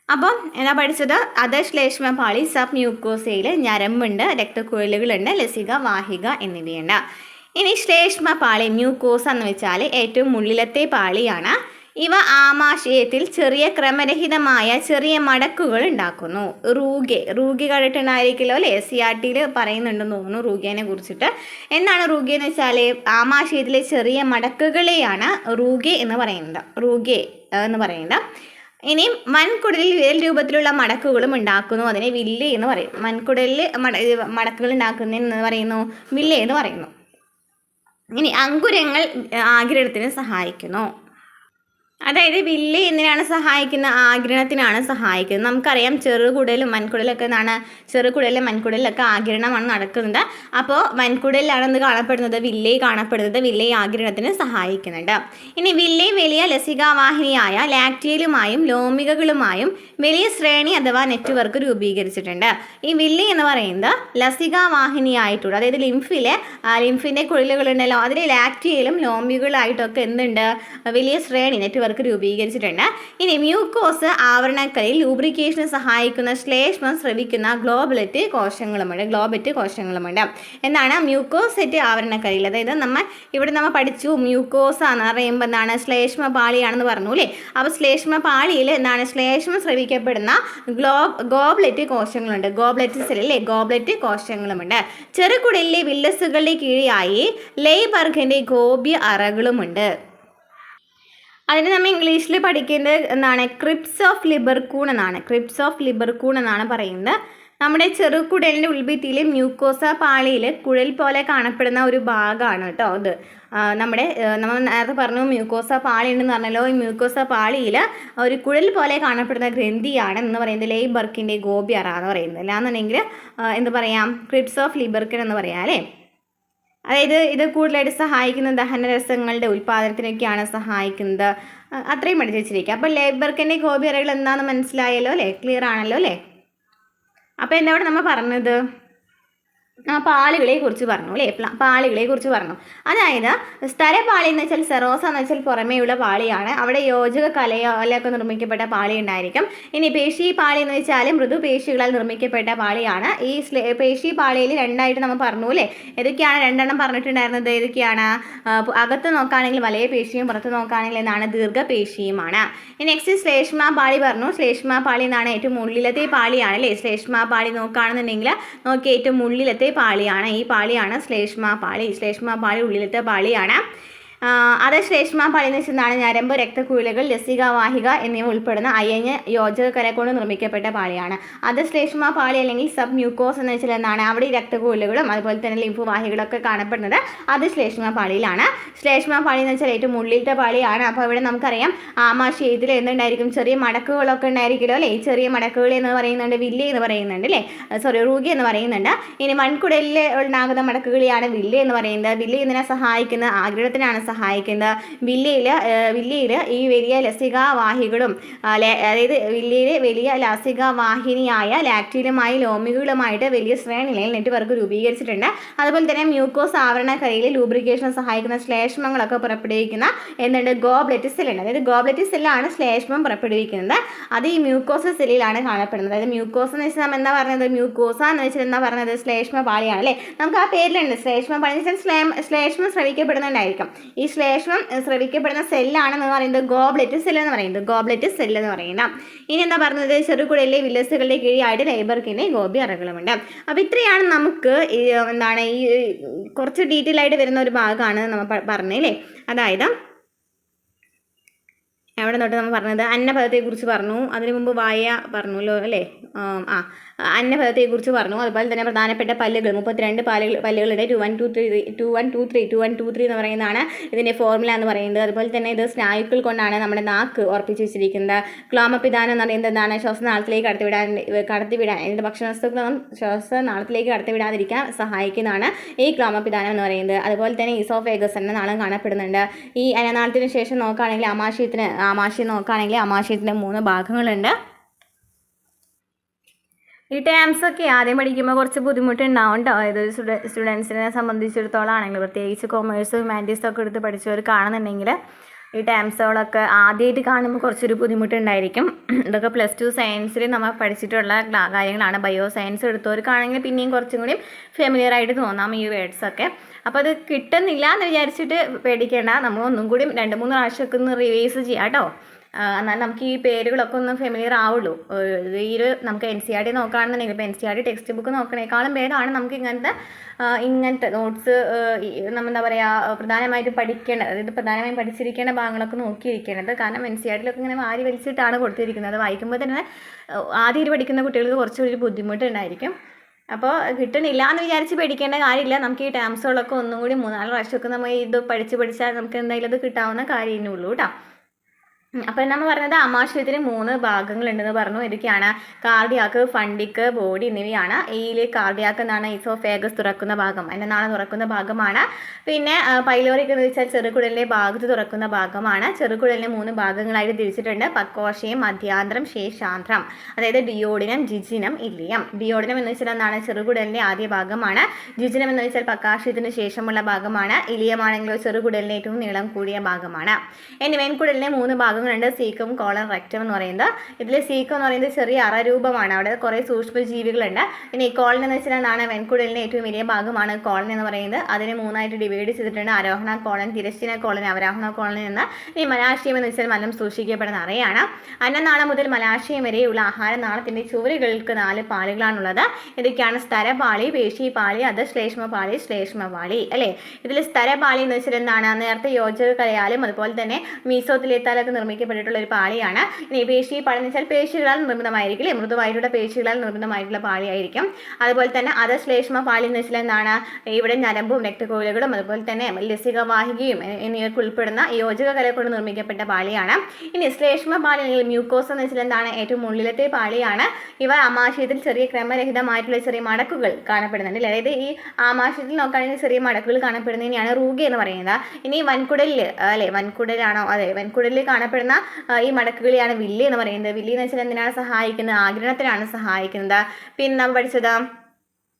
Speaker 1: അപ്പം എന്താ പഠിച്ചത്? അധശ്ലേഷ്മ പാളി, സബ് മ്യൂക്കോസയിൽ ഞരമ്പുണ്ട്, രക്തക്കുഴലുകളുണ്ട്, ലസിക, വാഹിക എന്നിവയുണ്ട്. ഇനി ശ്ലേഷ്മ പാളി, മ്യൂക്കോസ എന്ന് വെച്ചാൽ ഏറ്റവും ഉള്ളിലത്തെ പാളിയാണ്. ഇവ ആമാശയത്തിൽ ചെറിയ ക്രമരഹിതമായ ചെറിയ മടക്കുകൾ ഉണ്ടാക്കുന്നു. റൂഗി കണ്ടിട്ടുണ്ടായിരിക്കുമല്ലോ അല്ലേ. SCERTയിൽ പറയുന്നുണ്ടെന്ന് തോന്നുന്നു റൂഗിയെ കുറിച്ചിട്ട്. എന്താണ് റൂഗി എന്ന് വെച്ചാൽ? ആമാശയത്തിലെ ചെറിയ മടക്കുകളെയാണ് റൂഗി എന്ന് പറയുന്നത്. ഇനി വൻകുടലിൽ വിരൽ രൂപത്തിലുള്ള മടക്കുകളും ഉണ്ടാക്കുന്നു. അതിനെ വില്ല് എന്ന് പറയും. വൻകുടലിൽ മടക്കുകൾ ഉണ്ടാക്കുന്നതിന് പറയുന്നു വില്ല് എന്ന് പറയുന്നു. ഇനി അങ്കുരങ്ങൾ ആഗിരണത്തിന് സഹായിക്കുന്നു. അതായത് വില്ല് എന്തിനാണ് സഹായിക്കുന്നത്? ആഗിരണത്തിനാണ് സഹായിക്കുന്നത്. നമുക്കറിയാം ചെറുകുടലും വൻകുടലൊക്കെ എന്താണ്, ചെറുകുടലും വൻകുടലിലൊക്കെ ആഗിരണമാണ് നടക്കുന്നത്. അപ്പോൾ വൻകുടലിലാണ് എന്ത് കാണപ്പെടുന്നത്? വില്ല് കാണപ്പെടുന്നത്. വില്ല് ആഗിരണത്തിന് സഹായിക്കുന്നുണ്ട്. ഇനി വില്ല് വലിയ ലസികാവാഹിനിയായ ലാക്റ്റിയലുമായും ലോമികകളുമായും വലിയ ശ്രേണി അഥവാ നെറ്റ്വർക്ക് രൂപീകരിച്ചിട്ടുണ്ട്. ഈ വില്ല് എന്ന് പറയുന്നത് ലസികാവാഹിനിയായിട്ടുള്ള, അതായത് ലിംഫിൻ്റെ കുഴലുകളുണ്ടല്ലോ, അതിൽ ലാക്റ്റിയലും ലോമികളായിട്ടൊക്കെ എന്തുണ്ട്? വലിയ ശ്രേണി നെറ്റ്വർക്ക് രൂപീകരിച്ചിട്ടുണ്ട്. ഇനി മ്യൂക്കോസ് ആവരണക്കലയിൽ ലൂബ്രിക്കേഷന് സഹായിക്കുന്ന ശ്ലേഷ്മം സ്രവിക്കുന്ന ഗ്ലോബലറ്റ് കോശങ്ങളുമുണ്ട്. എന്താണ് മ്യൂക്കോസെറ്റ് ആവരണക്കലയിൽ? അതായത് നമ്മൾ പഠിച്ചു മ്യൂക്കോസ എന്ന് പറയുമ്പോൾ എന്താണ്? ശ്ലേഷ്മ പാളിയാണെന്ന് പറഞ്ഞു അല്ലേ? അപ്പോൾ ശ്ലേഷ്മ പാളിയിൽ എന്താണ്? ശ്ലേഷ്മം സ്രവിക്കപ്പെടുന്ന ഗോബ്ലറ്റ് കോശങ്ങളുണ്ട്. ഗോബ്ലറ്റ് സെൽ അല്ലേ? ഗോബ്ലറ്റ് കോശങ്ങളുമുണ്ട്. ചെറുകുടലിലെ വില്ലസുകളുടെ കീഴിലായി ലെയ്ബർഗിൻ്റെ ഗോപ്യ അറകളുമുണ്ട്. അതിന് നമ്മൾ ഇംഗ്ലീഷിൽ പഠിക്കേണ്ടത് എന്താണ്? ക്രിപ്സ് ഓഫ് ലിബർകൂൺ എന്നാണ് പറയുന്നത്. നമ്മുടെ ചെറുകുടലിൻ്റെ ഉൾഭിത്തിയിൽ മ്യൂക്കോസ പാളിയിൽ കുഴൽ പോലെ കാണപ്പെടുന്ന ഒരു ഭാഗമാണ് കേട്ടോ അത്. നമ്മൾ നേരത്തെ പറഞ്ഞു മ്യൂക്കോസ പാളി ഉണ്ടെന്ന് പറഞ്ഞല്ലോ. ഈ മ്യൂക്കോസ പാളിയിൽ ഒരു കുഴൽ പോലെ കാണപ്പെടുന്ന ഗ്രന്ഥിയാണ് എന്ന് പറയുന്നത് ലെയ്ബർഗിൻ്റെ ഗോപ്യ അറ എന്ന് പറയുന്നത്. അല്ലാന്നുണ്ടെങ്കിൽ എന്ത് പറയാം? ക്രിപ്സ് ഓഫ് ലിബർഗിൻ എന്ന് പറയാം അല്ലേ? അതായത് ഇത് കൂടുതലായിട്ട് സഹായിക്കുന്നത് ദഹനരസങ്ങളുടെ ഉൽപ്പാദനത്തിനൊക്കെയാണ് സഹായിക്കുന്നത്. അത്രയും പഠിച്ചു വെച്ചിരിക്കുക. അപ്പോൾ ലെയ്ബർഗിൻ്റെ ഗോപ്യ അറകൾ എന്താണെന്ന് മനസ്സിലായല്ലോ അല്ലേ? ക്ലിയർ ആണല്ലോ അല്ലേ? അപ്പോൾ എന്താണ് നമ്മൾ പറഞ്ഞത്? പാളികളെ കുറിച്ച് പറഞ്ഞു അല്ലേ? പാളികളെ കുറിച്ച് പറഞ്ഞു. അതായത് സ്ഥലപാളി എന്ന് വെച്ചാൽ സെറോസ എന്ന് വെച്ചാൽ പുറമേയുള്ള പാളിയാണ്. അവിടെ യോജക കലയൊക്കെ നിർമ്മിക്കപ്പെട്ട പാളി ഉണ്ടായിരിക്കും. ഇനി പേശി പാളി എന്ന് വെച്ചാൽ മൃദുപേശികളാൽ നിർമ്മിക്കപ്പെട്ട പാളിയാണ്. ഈ പേശി പാളിയിൽ രണ്ടായിട്ട് നമ്മൾ പറഞ്ഞു അല്ലേ? ഏതൊക്കെയാണ്? രണ്ടെണ്ണം പറഞ്ഞിട്ടുണ്ടായിരുന്നത്. ഏതൊക്കെയാണ്? അകത്ത് നോക്കുകയാണെങ്കിൽ വലിയ പേശിയും പുറത്ത് നോക്കുകയാണെങ്കിൽ എന്താണ്? ദീർഘപേശിയുമാണ്. ഇനി നെക്സ്റ്റ് ശ്ലേഷ്മ പാളി പറഞ്ഞു. ശ്ലേഷ്മ പാളി എന്നാണ് ഏറ്റവും ഉള്ളിലത്തെ പാളിയാണ് അല്ലേ? ശ്ലേഷ്മ പാളി നോക്കുകയാണെന്നുണ്ടെങ്കിൽ ഏറ്റവും ഉള്ളിലത്തെ പാളിയാണ്. ഈ പാളിയാണ് ശ്ലേഷ്മ പാളി ഉള്ളിലത്തെ പാളിയാണ്. അത് ശ്ലേഷ്മ പാളി എന്ന് വെച്ചാൽ ഞരമ്പ്, രക്തക്കുഴലുകൾ, ലസികാവാഹിക എന്നിവ ഉൾപ്പെടുന്ന അയഞ്ഞ യോജക കല കൊണ്ട് നിർമ്മിക്കപ്പെട്ട പാളിയാണ്. അത് ശ്ലേഷ്മ പാളി അല്ലെങ്കിൽ സബ് മ്യൂക്കോസ് എന്ന് വെച്ചാൽ എന്താണ്? അവിടെ ഈ രക്തക്കുഴലുകളും അതുപോലെ തന്നെ ലിംഫുവാഹികളൊക്കെ കാണപ്പെടുന്നത് അത് ശ്ലേഷ്മ പാളിയിലാണ്. ശ്ലേഷ്മ പാളി എന്ന് വെച്ചാൽ ഏറ്റവും ഉള്ളിലത്തെ പാളിയാണ്. അപ്പോൾ ഇവിടെ നമുക്കറിയാം ആമാശയത്തിൽ എന്തുണ്ടായിരിക്കും? ചെറിയ മടക്കുകളൊക്കെ ഉണ്ടായിരിക്കുമല്ലോ അല്ലേ? ഈ ചെറിയ മടക്കുകൾ എന്ന് പറയുന്നുണ്ട്, വില്ല് എന്ന് പറയുന്നുണ്ട് അല്ലേ? റൂഗി എന്ന് പറയുന്നുണ്ട്. ഇനി മൺകുടലിൽ ഉണ്ടാകുന്ന മടക്കുകളെയാണ് വില്ല് എന്ന് പറയുന്നത്. വില്ല് ഇതിനെ സഹായിക്കുന്നത് ആഗിരണത്തിനാണ് സഹായിക്കുന്നത്. വില്ലിയിൽ ഈ വലിയ ലസികാവാഹികളും അതായത് വില്ലിയിൽ വലിയ ലസികാവാഹിനിയായ ലാക്റ്റിലുമായി ലോമികളുമായിട്ട് വലിയ ശ്രേണിയിൽ നെറ്റ്വർക്ക് രൂപീകരിച്ചിട്ടുണ്ട്. അതുപോലെ തന്നെ മ്യൂക്കോസ് ആവരണക്കലയിൽ ലൂബ്രിക്കേഷന് സഹായിക്കുന്ന ശ്ലേഷ്മങ്ങളൊക്കെ പുറപ്പെടുവിക്കുന്ന ഗോബ്ലറ്റ് സെല്ലുണ്ട്. അതായത് ഗോബ്ലറ്റ് സെല്ലാണ് ശ്ലേഷ്മം പുറപ്പെടുവിക്കുന്നത്. അത് ഈ മ്യൂക്കോസ സെല്ലിലാണ് കാണപ്പെടുന്നത്. അതായത് മ്യൂക്കോസ എന്ന് വെച്ചാൽ നമ്മൾ എന്താ പറഞ്ഞത്? മ്യൂക്കോസ എന്ന് വെച്ചാൽ എന്താ പറഞ്ഞത്? ശ്ലേഷ്മ പാളിയാണ് അല്ലേ? നമുക്ക് ആ പേരിലുണ്ട് ശ്ലേഷ്മ പാളി എന്ന് വെച്ചാൽ ശ്ലേഷ്മം സ്രവിക്കപ്പെടുന്നുണ്ടായിരിക്കും. ഈ ശ്ലേഷ്മം സ്രവിക്കപ്പെടുന്ന സെല്ലാണെന്ന് പറയുന്നത് ഗോബ്ലറ്റ് സെൽ എന്ന് പറയുന്നത്. ഇനി എന്താ പറഞ്ഞത്? ചെറുകുടലിലെ വില്ലസുകളുടെ കീഴിലായിട്ട് ലെയ്ബർഗിൻ്റെ ഗോപ്യ അറകളുമുണ്ട്. അപ്പോൾ ഇത്രയാണ് നമുക്ക് എന്താണ് ഈ കുറച്ച് ഡീറ്റെയിൽ ആയിട്ട് വരുന്ന ഒരു ഭാഗമാണ് നമ്മൾ പറഞ്ഞല്ലേ. അതായത് എവിടെ തൊട്ട് നമ്മൾ പറഞ്ഞത്? അന്നപദത്തെക്കുറിച്ച് പറഞ്ഞു. അതിനു മുമ്പ് വായ പറഞ്ഞല്ലോ അല്ലേ? അന്നപദത്തെക്കുറിച്ച് പറഞ്ഞു. അതുപോലെ തന്നെ പ്രധാനപ്പെട്ട പല്ലുകൾ 32 പല്ലുകളുടെ 2123 എന്ന് പറയുന്നതാണ് ഇതിൻ്റെ ഫോർമുല എന്ന് പറയുന്നത്. അതുപോലെ തന്നെ ഇത് സ്നായുക്കൾ കൊണ്ടാണ് നമ്മുടെ നാക്ക് ഉറപ്പിച്ച് വെച്ചിരിക്കുന്നത്. ക്ലോമപിതാനം എന്ന് പറയുന്നത് എന്താണ്? ശ്വാസനാളത്തിലേക്ക് കടത്തിവിടാൻ ഇതിൻ്റെ ഭക്ഷണവസ്തുക്കളൊന്നും ശ്വാസനാളത്തിലേക്ക് കടത്തിവിടാതിരിക്കാൻ സഹായിക്കുന്നതാണ് ഈ ക്ലോമപിതാനം എന്ന് പറയുന്നത്. അതുപോലെ തന്നെ ഈസോഫേഗസ് എന്ന നാളം കാണപ്പെടുന്നുണ്ട്. ഈ അന്നനാളത്തിന് ശേഷം നോക്കുകയാണെങ്കിൽ ആമാശയം നോക്കുകയാണെങ്കിൽ ആമാശയത്തിൻ്റെ 3 ഭാഗങ്ങളുണ്ട്. ഈ ടേംസൊക്കെ ആദ്യം പഠിക്കുമ്പോൾ കുറച്ച് ബുദ്ധിമുട്ടുണ്ടാവും കേട്ടോ. ഏതൊരു സ്റ്റുഡൻസിനെ സംബന്ധിച്ചിടത്തോളം ആണെങ്കിൽ പ്രത്യേകിച്ച് കൊമേഴ്സ് ഹ്യൂമാനിറ്റീസൊക്കെ എടുത്ത് പഠിച്ചവർ കാണുന്നുണ്ടെങ്കിൽ ഈ ടേംസുകളൊക്കെ ആദ്യമായിട്ട് കാണുമ്പോൾ കുറച്ചൊരു ബുദ്ധിമുട്ടുണ്ടായിരിക്കും. ഇതൊക്കെ +2 സയൻസിൽ നമ്മൾ പഠിച്ചിട്ടുള്ള കാര്യങ്ങളാണ്. ബയോ സയൻസ് എടുത്തവർക്കാണെങ്കിൽ പിന്നെയും കുറച്ചും കൂടി ഫെമിലിയർ ആയിട്ട് തോന്നാം ഈ വേർഡ്സൊക്കെ. അപ്പോൾ അത് കിട്ടുന്നില്ല എന്ന് വിചാരിച്ചിട്ട് പേടിക്കേണ്ട. നമ്മൾ ഒന്നും കൂടി 2-3 പ്രാവശ്യമൊക്കെ ഒന്ന് റിവൈസ് ചെയ്യാം കേട്ടോ. എന്നാൽ നമുക്ക് ഈ പേരുകളൊക്കെ ഒന്ന് ഫെമിലിയർ ആവുള്ളൂ. നമുക്ക് NCERT നോക്കുകയാണെന്നുണ്ടെങ്കിൽ ഇപ്പോൾ NCERT ടെക്സ്റ്റ് ബുക്ക് നോക്കണേക്കാളും ഭേദമാണ് നമുക്ക് ഇങ്ങനത്തെ നോട്ട്സ് നമ്മൾ എന്താ പറയുക പ്രധാനമായിട്ടും പഠിക്കേണ്ടത്, അതായത് പ്രധാനമായും പഠിച്ചിരിക്കേണ്ട ഭാഗങ്ങളൊക്കെ നോക്കിയിരിക്കേണ്ടത്. കാരണം NCERTയിലൊക്കെ ഇങ്ങനെ വാരി വലിച്ചിട്ടാണ് കൊടുത്തിരിക്കുന്നത്. വായിക്കുമ്പോൾ തന്നെ ആദ്യം പഠിക്കുന്ന കുട്ടികൾക്ക് കുറച്ചൊരു ബുദ്ധിമുട്ടുണ്ടായിരിക്കും. അപ്പോൾ കിട്ടണില്ല എന്ന് വിചാരിച്ച് പേടിക്കേണ്ട കാര്യമില്ല. നമുക്ക് ഈ ടേംസുകളൊക്കെ ഒന്നും കൂടി 3-4 പ്രാവശ്യമൊക്കെ നമ്മൾ ഇത് പഠിച്ചാൽ നമുക്ക് എന്തായാലും അത് കിട്ടാവുന്ന കാര്യമേ ഉള്ളൂ കേട്ടോ. അപ്പോൾ നമ്മൾ പറഞ്ഞത് ആമാശയത്തിന് 3 ഭാഗങ്ങളുണ്ടെന്ന് പറഞ്ഞു. ഇതൊക്കെയാണ് കാർഡിയാക്ക്, ഫണ്ടിക്ക്, ബോഡി എന്നിവയാണ്. ഇതിൽ കാർഡിയാക്ക് എന്നാണ് ഈസോഫേഗസ് തുറക്കുന്ന ഭാഗം, അതിൻ്റെ നാളെ തുറക്കുന്ന ഭാഗമാണ്. പിന്നെ പൈലോറിക് എന്ന് വെച്ചാൽ ചെറുകുടലിൻ്റെ ഭാഗത്ത് തുറക്കുന്ന ഭാഗമാണ്. ചെറുകുടലിനെ 3 ഭാഗങ്ങളായിട്ട് തിരിച്ചിട്ടുണ്ട്: പക്വാശയം, മധ്യാന്തരം, ശേഷാന്തരം. അതായത് ഡിയോഡിനം, ജിജിനം, ഇലിയം. ഡിയോഡിനം എന്ന് വെച്ചാൽ എന്താണ്? ചെറുകുടലിൻ്റെ ആദ്യ ഭാഗമാണ്. ജിജിനം എന്ന് വെച്ചാൽ പക്കാശയത്തിന് ശേഷമുള്ള ഭാഗമാണ്. ഇലിയമാണെങ്കിലോ ചെറുകുടലിൻ്റെ ഏറ്റവും നീളം കൂടിയ ഭാഗമാണ്. ഇനി വെൺകുടലിനെ 3 ഭാഗങ്ങളുണ്ട്: സീക്കം, കോളൻ, റെക്റ്റം എന്ന് പറയുന്നത്. ഇതിൽ സീക്കം എന്ന് പറയുന്നത് ചെറിയ അറരൂപമാണ്, അവിടെ കുറേ സൂക്ഷ്മജീവികളുണ്ട്. ഇനി കോളൻ എന്ന് വെച്ചാൽ എന്താണ്? വെൺകുടലിൻ്റെ ഏറ്റവും വലിയ ഭാഗമാണ് കോളൻ എന്ന് പറയുന്നത്. അതിനെ 3ആയിട്ട് ഡിവൈഡ് ചെയ്തിട്ടുണ്ട്: ആരോഹണ കോളൻ, തിരശ്ചീന കോളൻ, അവരോഹണ കോളൻ എന്ന്. ഇനി മലാശയം എന്ന് വെച്ചാൽ മലം സൂക്ഷിക്കപ്പെടുന്ന അറയാണ്. അന്നനാളം മുതൽ മലാശയം വരെയുള്ള ആഹാരനാളത്തിൻ്റെ ചുവരുകൾക്ക് 4 പാളികളാണുള്ളത്. ഇതൊക്കെയാണ് സ്തരപാളി, പേശിപാളി, അധശ്ലേഷ്മപാളി, ശ്ലേഷ്മപാളി അല്ലേ. ഇതിൽ സ്തരപാളി എന്ന് വെച്ചാൽ എന്താണ്? നേരത്തെ യോജക കലയാലും അതുപോലെ തന്നെ മീസോത്തിലേത്താലൊക്കെ നിർമ്മിക്കപ്പെട്ടിട്ടുള്ള ഒരു പാളിയാണ്. ഇനി പേശിപാളി എന്ന് വെച്ചാൽ പേശികളാൽ നിർമ്മിതമായിരിക്കില്ലേ, മൃദുവായിട്ടുള്ള പേശികളാൽ നിർമ്മിതമായിട്ടുള്ള പാളിയായിരിക്കും. അതുപോലെ തന്നെ അധശ്ലേഷ്മപാളി എന്ന് വെച്ചാൽ എന്താണ്? ഇവിടെ ഞരമ്പും രക്തക്കോയിലുകളും അതുപോലെ തന്നെ ലസികവാഹികയും എന്നിവയ്ക്ക് ഉൾപ്പെടുന്ന യോജക കല കൊണ്ട് നിർമ്മിക്കപ്പെട്ട പാളിയാണ്. ഇനി ശ്ലേഷ്മപാളി അല്ലെങ്കിൽ മ്യൂക്കോസ എന്ന് വെച്ചാൽ എന്താണ്? ഏറ്റവും ഉള്ളിലത്തെ പാളിയാണ്. ഇവ ആമാശയത്തിൽ ചെറിയ ക്രമരഹിതമായിട്ടുള്ള ചെറിയ മടക്കുകൾ കാണപ്പെടുന്നുണ്ട്. അതായത് ഈ ആമാശയത്തിൽ നോക്കുകയാണെങ്കിൽ ചെറിയ മടക്കുകൾ കാണപ്പെടുന്നതിനെയാണ് റൂഗ എന്ന് പറയുന്നത്. ഇനി വൻകുടലിൽ അല്ലെ, വൻകുടലാണോ? അതെ, വൻകുടലിൽ കാണപ്പെടുന്ന ഈ മടക്കുകളെയാണ് വില്ലി എന്ന് പറയുന്നത്. വില്ലി എന്ന് വെച്ചാൽ എന്തിനാണ് സഹായിക്കുന്നത്? ആഗിരണത്തിനാണ് സഹായിക്കുന്നത്. പിന്നെ നമ്മൾ പഠിച്ചത്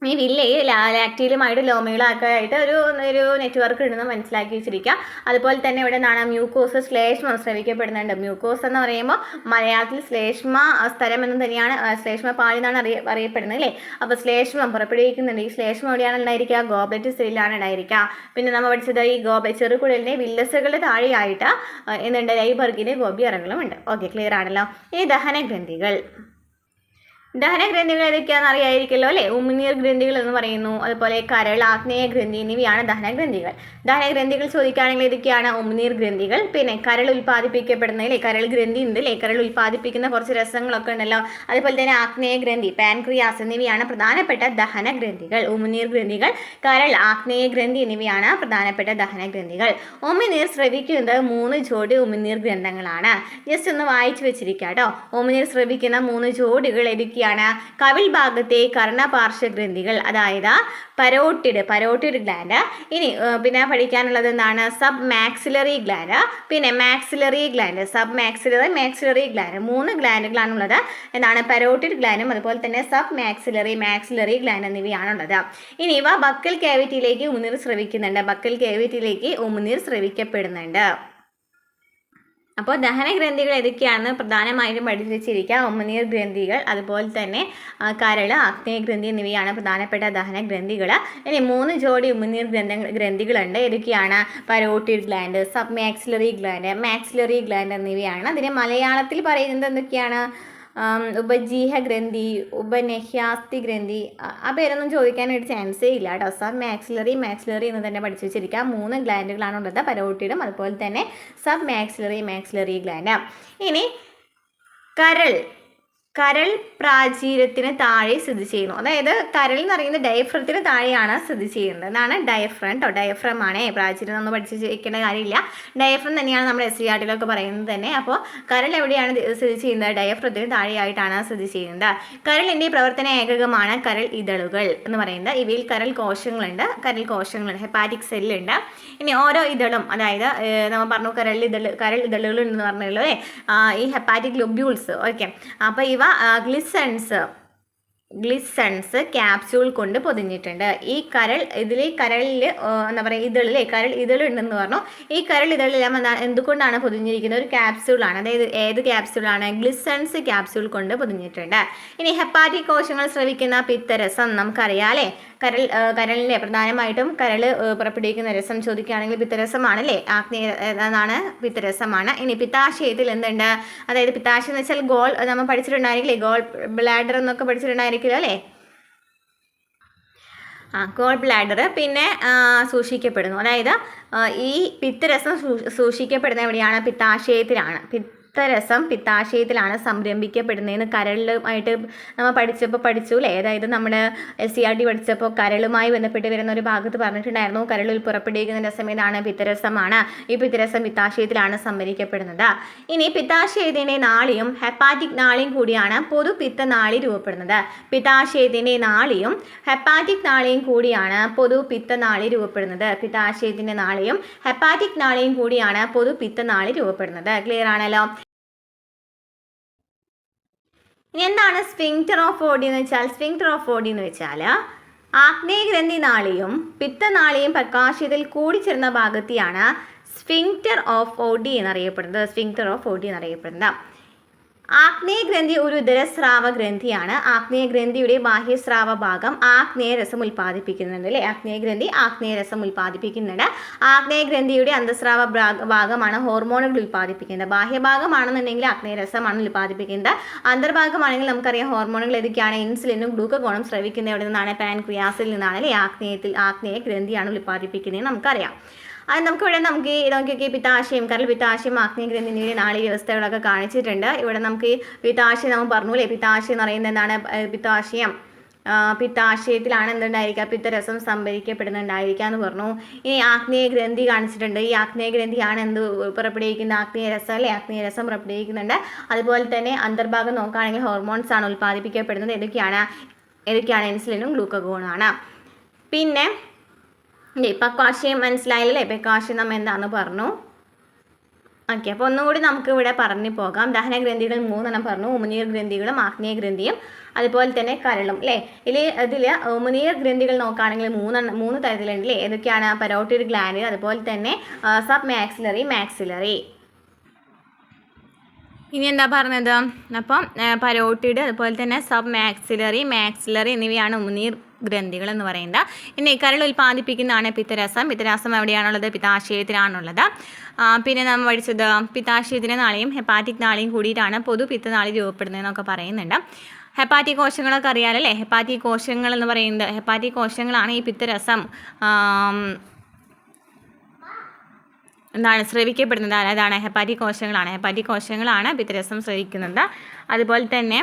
Speaker 1: ഈ വില്ലയെ ലാക്റ്റിലുമായിട്ട് ലോമകളൊക്കെ ആയിട്ട് ഒരു നെറ്റ്വർക്ക് ഉണ്ടെന്ന് മനസ്സിലാക്കി വെച്ചിരിക്കുക. അതുപോലെ തന്നെ ഇവിടെ എന്താണ്? മ്യൂക്കോസ്, ശ്ലേഷ്മം സ്രവിക്കപ്പെടുന്നുണ്ട്. മ്യൂക്കോസ് എന്ന് പറയുമ്പോൾ മലയാളത്തിൽ ശ്ലേഷ്മ സ്ഥലം എന്ന് തന്നെയാണ്, ശ്ലേഷ്മ പാളി എന്നാണ് അറിയപ്പെടുന്നത് അല്ലേ. അപ്പോൾ ശ്ലേഷ്മം പുറപ്പെടുവിക്കുന്നുണ്ട്. ഈ ശ്ലേഷ്മം എവിടെയാണ് ഉണ്ടായിരിക്കുക? ഗോബ്ലറ്റ് സെല്ലിലാണ് ഉണ്ടായിരിക്കുക. പിന്നെ നമ്മൾ പഠിച്ചത് ഈ ചെറുകുടലിൻ്റെ വില്ലസുകളുടെ താഴെയായിട്ട് എന്നുണ്ട് ലൈബർഗിൻ്റെ ഗോപി അറകളും ഉണ്ട്. ഓക്കെ, ക്ലിയർ ആണല്ലോ. ഈ ദഹനഗ്രന്ഥികൾ ഏതൊക്കെയാണെന്ന് അറിയായിരിക്കല്ലോ അല്ലേ. ഉമിനീർ ഗ്രന്ഥികൾ എന്ന് പറയുന്നു. അതുപോലെ കരൾ, ആഗ്നേയ ഗ്രന്ഥി എന്നിവയാണ് ദഹനഗ്രന്ഥികൾ. ദഹനഗ്രന്ഥികൾ ചോദിക്കുകയാണെങ്കിൽ ഇതൊക്കെയാണ് ഉമിനീർ ഗ്രന്ഥികൾ. പിന്നെ കരൾ ഉൽപ്പാദിപ്പിക്കപ്പെടുന്നതിലെ കരൾ ഗ്രന്ഥി ഉണ്ട് അല്ലേ, കരൾ ഉൽപ്പാദിപ്പിക്കുന്ന കുറച്ച് രസങ്ങളൊക്കെ ഉണ്ടല്ലോ. അതുപോലെ തന്നെ ആഗ്നേയ ഗ്രന്ഥി, പാൻക്രിയാസ് എന്നിവയാണ് പ്രധാനപ്പെട്ട ദഹനഗ്രന്ഥികൾ. ഉമിനീർ ഗ്രന്ഥികൾ, കരൾ, ആഗ്നേയ ഗ്രന്ഥി എന്നിവയാണ് പ്രധാനപ്പെട്ട ദഹനഗ്രന്ഥികൾ. ഉമിനീർ സ്രവിക്കുന്നത് 3 ജോഡി ഉമിനീർ ഗ്രന്ഥങ്ങളാണ്. ജസ്റ്റ് ഒന്ന് വായിച്ചു വെച്ചിരിക്കുക കേട്ടോ. ഉമിനീർ സ്രവിക്കുന്ന 3 ജോഡികൾ ഏതൊക്കെയാണ്? കവിൾ ഭാഗത്തെ കർണപാർശ്വഗ്രന്ഥികൾ, അതായത് പരോട്ടിഡ് ഗ്ലാൻഡ്. ഇനി പിന്നെ പഠിക്കാനുള്ളത് എന്താണ്? സബ് മാക്സിലറി ഗ്ലാൻഡ്, പിന്നെ maxillary gland. Sub maxillary, maxillary gland 3 ഗ്ലാൻഡുകളാണുള്ളത്. എന്താണ്? പരോട്ടിഡ് ഗ്ലാൻഡും അതുപോലെ തന്നെ സബ് മാക്സിലറി ഗ്ലാൻഡ് എന്നിവയാണുള്ളത്. ഇനി ഇവ ബക്കൽ കാവിറ്റിയിലേക്ക് ഉമിനീർ സ്രവിക്കുന്നുണ്ട്. ബക്കൽ കാവിറ്റിയിലേക്ക് ഉമിനീർ സ്രവിക്കപ്പെടുന്നുണ്ട്. അപ്പോൾ ദഹനഗ്രന്ഥികൾ ഏതൊക്കെയാണെന്ന് പ്രധാനമായിട്ടും പഠിച്ചു വെച്ചിരിക്കുക. ഉമിനീർ ഗ്രന്ഥികൾ, അതുപോലെ തന്നെ കരൾ, ആഗ്നേയ ഗ്രന്ഥി എന്നിവയാണ് പ്രധാനപ്പെട്ട ദഹനഗ്രന്ഥികൾ. ഇനി 3 ജോഡി ഉമിനീർ ഗ്രന്ഥികളുണ്ട്. ഏതൊക്കെയാണ്? Parotid gland, sub maxillary gland എന്നിവയാണ്. അതിനെ മലയാളത്തിൽ പറയുന്നത് എന്തൊക്കെയാണ്? ഉപജീഹ ഗ്രന്ഥി, ഉപനഹ്യാസ്തി ഗ്രന്ഥി. ആ പേരൊന്നും ചോദിക്കാനായിട്ട് ചാൻസേ ഇല്ല കേട്ടോ. സബ് മാക്സിലറി എന്ന് തന്നെ പഠിച്ചു വെച്ചിരിക്കുക. 3 ഗ്ലാൻഡുകളാണുള്ളത്, പരോട്ടിഡും അതുപോലെ തന്നെ സബ് മാക്സിലറി ഗ്ലാൻഡ്. ഇനി കരൾ പ്രാചീരത്തിന് താഴെ സ്ഥിതി ചെയ്യുന്നു. അതായത് കരൾ എന്ന് പറയുന്നത് ഡയഫ്രത്തിന് താഴെയാണ് സ്ഥിതി ചെയ്യുന്നത്. എന്നാണ് ഡയഫ്രം കേട്ടോ. ഡയഫ്രം ആണ്. പ്രാചീരം ഒന്നും പഠിച്ച് വെക്കേണ്ട കാര്യമില്ല. ഡയഫ്രം തന്നെയാണ് നമ്മുടെ SCERT പറയുന്നത് തന്നെ. അപ്പോൾ കരൾ എവിടെയാണ് സ്ഥിതി ചെയ്യുന്നത്? ഡയഫ്രത്തിന് താഴെയായിട്ടാണ് സ്ഥിതി ചെയ്യുന്നത്. കരളിൻ്റെ പ്രവർത്തന ഏകകമാണ് കരൾ ഇതളുകൾ എന്ന് പറയുന്നത്. ഇവയിൽ കരൾ കോശങ്ങളുണ്ട്, ഹെപ്പാറ്റിക് സെല്ലുണ്ട്. ഇനി ഓരോ ഇതളും, അതായത് നമ്മൾ പറഞ്ഞു കരൾ ഇതളുകൾ ഉണ്ടെന്ന് പറഞ്ഞല്ലോ അല്ലേ. ഈ ഹെപ്പാറ്റിക് ലൊബ്യൂൾസ്. ഓക്കെ, അപ്പോൾ ഇവ ഗ്ലിസൺസ് ക്യാപ്സ്യൂൾ കൊണ്ട് പൊതിഞ്ഞിട്ടുണ്ട്. ഈ കരളിൽ എന്താ പറയുക, കരൾ ഇതളുണ്ടെന്ന് പറഞ്ഞു. ഈ കരൾ ഇതളെല്ലാം എന്തുകൊണ്ടാണ് പൊതിഞ്ഞിരിക്കുന്നത്? ഒരു ക്യാപ്സ്യൂളാണ്. അതായത് ഏത് ക്യാപ്സ്യൂളാണ്? ഗ്ലിസൺസ് ക്യാപ്സ്യൂൾ കൊണ്ട് പൊതിഞ്ഞിട്ടുണ്ട്. ഇനി ഹെപ്പാറ്റിക് കോശങ്ങൾ സ്രവിക്കുന്ന പിത്തരസം നമുക്കറിയാം അല്ലേ. കരളിലെ പ്രധാനമായിട്ടും കരൾ പുറപ്പെടുവിക്കുന്ന രസം ചോദിക്കുകയാണെങ്കിൽ പിത്തരസമാണല്ലേ. എന്നാണ് പിത്തരസമാണ്. ഇനി പിത്താശയത്തിൽ എന്തുണ്ട്? അതായത് പിത്താശയം എന്ന് വെച്ചാൽ നമ്മൾ പഠിച്ചിട്ടുണ്ടായിരിക്കില്ലേ, ഗോൾ ബ്ലാഡർ എന്നൊക്കെ പഠിച്ചിട്ടുണ്ടായിരിക്കില്ല അല്ലേ. ഗോൾ ബ്ലാഡർ പിന്നെ സൂക്ഷിക്കപ്പെടുന്നു. അതായത് ഈ പിത്തരസം സൂക്ഷിക്കപ്പെടുന്ന എവിടെയാണ്? പിത്താശയത്തിലാണ്. പിത്തരസം പിത്താശയത്തിലാണ് സംരംഭിക്കപ്പെടുന്നതെന്ന് കരളുമായിട്ട് നമ്മൾ പഠിച്ചു അല്ലേ. അതായത് നമ്മൾ SCRT പഠിച്ചപ്പോൾ കരളുമായി ബന്ധപ്പെട്ട് വരുന്ന ഒരു ഭാഗത്ത് പറഞ്ഞിട്ടുണ്ടായിരുന്നു, കരളിൽ പുറപ്പെടുവിക്കുന്ന രസം ഏതാണ്? പിത്തരസമാണ്. ഈ പിത്തരസം പിത്താശയത്തിലാണ് സംഭരിക്കപ്പെടുന്നത്. ഇനി പിത്താശയത്തിൻ്റെ നാളിയും ഹെപ്പാറ്റിക് നാളിയും കൂടിയാണ് പൊതു പിത്തനാളി രൂപപ്പെടുന്നത്. പിത്താശയത്തിൻ്റെ നാളിയും ഹെപ്പാറ്റിക് നാളിയും കൂടിയാണ് പൊതു പിത്തനാളി രൂപപ്പെടുന്നത്. പിത്താശയത്തിൻ്റെ നാളിയും ഹെപ്പാറ്റിക് നാളിയും കൂടിയാണ് പൊതു പിത്തനാളി രൂപപ്പെടുന്നത്. ക്ലിയർ ആണല്ലോ. ഇനി എന്താണ് സ്ഫിങ്ക്റ്റർ ഓഫ് ഓഡി എന്ന് വെച്ചാൽ? സ്ഫിങ്ക്റ്റർ ഓഫ് ഓഡി എന്ന് വെച്ചാൽ ആഗ്നേയഗ്രന്ഥി നാളിയും പിത്തനാളിയും പ്രകാശത്തിൽ കൂടിച്ചേർന്ന ഭാഗത്തെയാണ് സ്ഫിങ്ക്റ്റർ ഓഫ് ഓഡി എന്നറിയപ്പെടുന്നത്. സ്ഫിങ്ക്റ്റർ ഓഫ് ഓഡി എന്നറിയപ്പെടുന്നത്. ആഗ്നേയഗ്രന്ഥി ഒരു ഉദരസ്രാവ ഗ്രന്ഥിയാണ്. ആഗ്നേയഗ്രന്ഥിയുടെ ബാഹ്യസ്രാവ ഭാഗം ആഗ്നേയരസം ഉൽപ്പാദിപ്പിക്കുന്നുണ്ട് അല്ലേ. ആഗ്നേയഗ്രന്ഥി ആഗ്നേയരസം ഉൽപ്പാദിപ്പിക്കുന്നുണ്ട്. ആഗ്നേയഗ്രന്ഥിയുടെ അന്തസ്രാവ ഭാഗമാണ് ഹോർമോണുകൾ ഉൽപ്പാദിപ്പിക്കുന്നത്. ബാഹ്യഭാഗമാണെന്നുണ്ടെങ്കിൽ ആഗ്നേയരസമാണ് ഉൽപ്പാദിപ്പിക്കുന്നത്. അന്തർഭാഗമാണെങ്കിൽ നമുക്കറിയാം ഹോർമോണുകൾ ഏതൊക്കെയാണ്? ഇൻസുലിനും ഗ്ലൂക്കഗോണും സ്രവിക്കുന്നത് എവിടെ നിന്നാണ്? പാൻക്രിയാസിൽ നിന്നാണ് അല്ലേ. ആഗ്നേയഗ്രന്ഥിയാണ് ഉൽപ്പാദിപ്പിക്കുന്നത് നമുക്കറിയാം. അത് നമുക്ക് ഇതൊക്കെ പിത്താശയം, കരൾ പിത്താശയം, ആഗ്നേയഗ്രന്ഥി എന്നിവയുടെ നാളി വ്യവസ്ഥകളൊക്കെ കാണിച്ചിട്ടുണ്ട്. ഇവിടെ നമുക്ക് പിത്താശയം നമ്മൾ പറഞ്ഞു അല്ലേ. പിത്താശയം എന്ന് പറയുന്നത് എന്താണ്? പിത്താശയത്തിലാണ് എന്തുണ്ടായിരിക്കുക? പിത്തരസം സംഭരിക്കപ്പെടുന്നുണ്ടായിരിക്കുക എന്ന് പറഞ്ഞു. ഇനി ആഗ്നേയഗ്രന്ഥി കാണിച്ചിട്ടുണ്ട്. ഈ ആഗ്നേയഗ്രന്ഥിയാണ് പുറപ്പെടുവിക്കുന്നത്? ആഗ്നേയരസം അല്ലേ. ആഗ്നേയരസം പുറപ്പെടുവിക്കുന്നുണ്ട്. അതുപോലെ തന്നെ അന്തർഭാഗം നോക്കുകയാണെങ്കിൽ ഹോർമോൺസ് ആണ് ഉൽപ്പാദിപ്പിക്കപ്പെടുന്നത്. ഏതൊക്കെയാണ്? ഇൻസുലിനും ഗ്ലൂക്കഗോണുമാണ്. പിന്നെ പക്വാശയം മനസ്സിലായില്ലേ. പക്വാശയം നമ്മൾ എന്താണെന്ന് പറഞ്ഞു. ഓക്കെ, അപ്പോൾ ഒന്നുകൂടി നമുക്ക് ഇവിടെ പറഞ്ഞു പോകാം. ദഹനഗ്രന്ഥികൾ 3 പറഞ്ഞു. ഉമിനീർ ഗ്രന്ഥികളും ആഗ്നേയഗ്രന്ഥിയും അതുപോലെ തന്നെ കരളും അല്ലേ. ഇതിൽ ഉമിനീർ ഗ്രന്ഥികൾ നോക്കുകയാണെങ്കിൽ 3 തരത്തിലുണ്ട് അല്ലേ. ഏതൊക്കെയാണ്? പരോട്ടിഡ് ഗ്ലാൻഡ്, അതുപോലെ തന്നെ സബ് മാക്സിലറി. ഇനി എന്താ പറഞ്ഞത്? അപ്പം പരോട്ടിഡ്, അതുപോലെ തന്നെ സബ് മാക്സിലറി എന്നിവയാണ് ഉമിനീർ ഗ്രന്ഥികൾ എന്ന് പറയുന്നത്. ഇനി കരൾ ഉൽപ്പാദിപ്പിക്കുന്നതാണ് പിത്തരസം. പിത്തരസം എവിടെയാണുള്ളത്? പിത്താശയത്തിലാണുള്ളത്. പിന്നെ നമ്മൾ പഠിച്ചത് പിത്താശയത്തിൻ്റെ നാളിയും ഹെപ്പാറ്റിക് നാളിയും കൂടിയിട്ടാണ് പൊതു പിത്തനാളി രൂപപ്പെടുന്നതെന്നൊക്കെ പറയുന്നുണ്ട്. ഹെപ്പാറ്റിക് കോശങ്ങളൊക്കെ അറിയാമല്ലേ. ഹെപ്പാറ്റിക് കോശങ്ങൾ എന്ന് പറയുന്നത്, ഹെപ്പാറ്റിക് കോശങ്ങളാണ് ഈ പിത്തരസം എന്താണ് സ്രവിക്കപ്പെടുന്നത്. അതാണ് ഹെപ്പാറ്റിക് കോശങ്ങളാണ് പിത്തരസം സ്രവിക്കുന്നത്. അതുപോലെ തന്നെ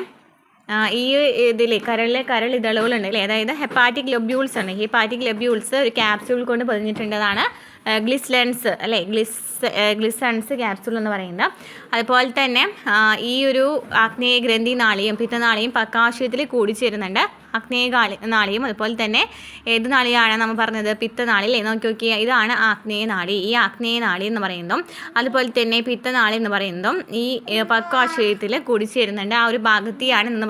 Speaker 1: ഈ ഇതിൽ കരൾ ഇതളുകളുണ്ട് അല്ലേ. അതായത് ഹെപ്പാറ്റിക് ലൊബ്യൂൾസ് ഉണ്ട്. ഹെപ്പാറ്റിക് ലൊബ്യൂൾസ് ഒരു ക്യാപ്സ്യൂൾ കൊണ്ട് പൊതിഞ്ഞിട്ടുള്ളതാണ് ഗ്ലിസ്ലൻസ് അല്ലേ. ഗ്ലിസൺസ് ക്യാപ്സ്യൂൾ എന്ന് പറയുന്നത്. അതുപോലെ തന്നെ ഈ ഒരു ആഗ്നേയഗ്രന്ഥി നാളിയും പിത്തനാളിയും പക്കാശയത്തിൽ കൂടിച്ചേരുന്നുണ്ട്. ആഗ്നേയനാളിയും അതുപോലെ തന്നെ ഏത് നാളിയാണ് നമ്മൾ പറഞ്ഞത്? പിത്തനാളി. നോക്കിയാൽ ഇതാണ് ആഗ്നേയനാളി. ഈ ആഗ്നേയനാളി എന്ന് പറയുന്നതും അതുപോലെ തന്നെ പിത്തനാളി എന്ന് പറയുന്നതും ഈ പക്വാശയത്തിൽ കൂടിച്ചേരുന്നുണ്ട്. ആ ഒരു ഭാഗത്തെയാണ് എന്ന്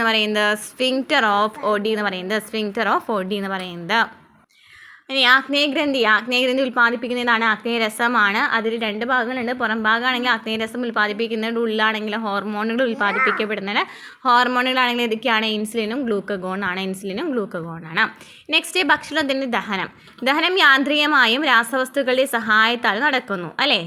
Speaker 1: പറയുന്നത് സ്ഫിങ്ക്റ്റർ ഓഫ് ഓഡി എന്ന് പറയുന്നത്. ഇനി ആഗ്നേയഗ്രന്ഥി ഉൽപ്പാദിപ്പിക്കുന്നതാണ് ആഗ്നേയരസമാണ്. അതിൽ 2 ഭാഗങ്ങളുണ്ട്. പുറം ഭാഗമാണെങ്കിൽ ആഗ്നേയരസം ഉൽപ്പാദിപ്പിക്കുന്നതിൻ്റെ ഉള്ളിലാണെങ്കിൽ ഹോർമോണുകൾ ഉൽപ്പാദിപ്പിക്കപ്പെടുന്നത്. ഹോർമോണുകളാണെങ്കിൽ ഏതൊക്കെയാണ്? ഇൻസുലിനും ഗ്ലൂക്കഗോണാണ്. നെക്സ്റ്റ് ഭക്ഷണത്തിൻ്റെ ദഹനം യാന്ത്രികമായും രാസവസ്തുക്കളുടെ സഹായത്താൽ നടക്കുന്നു അല്ലേ.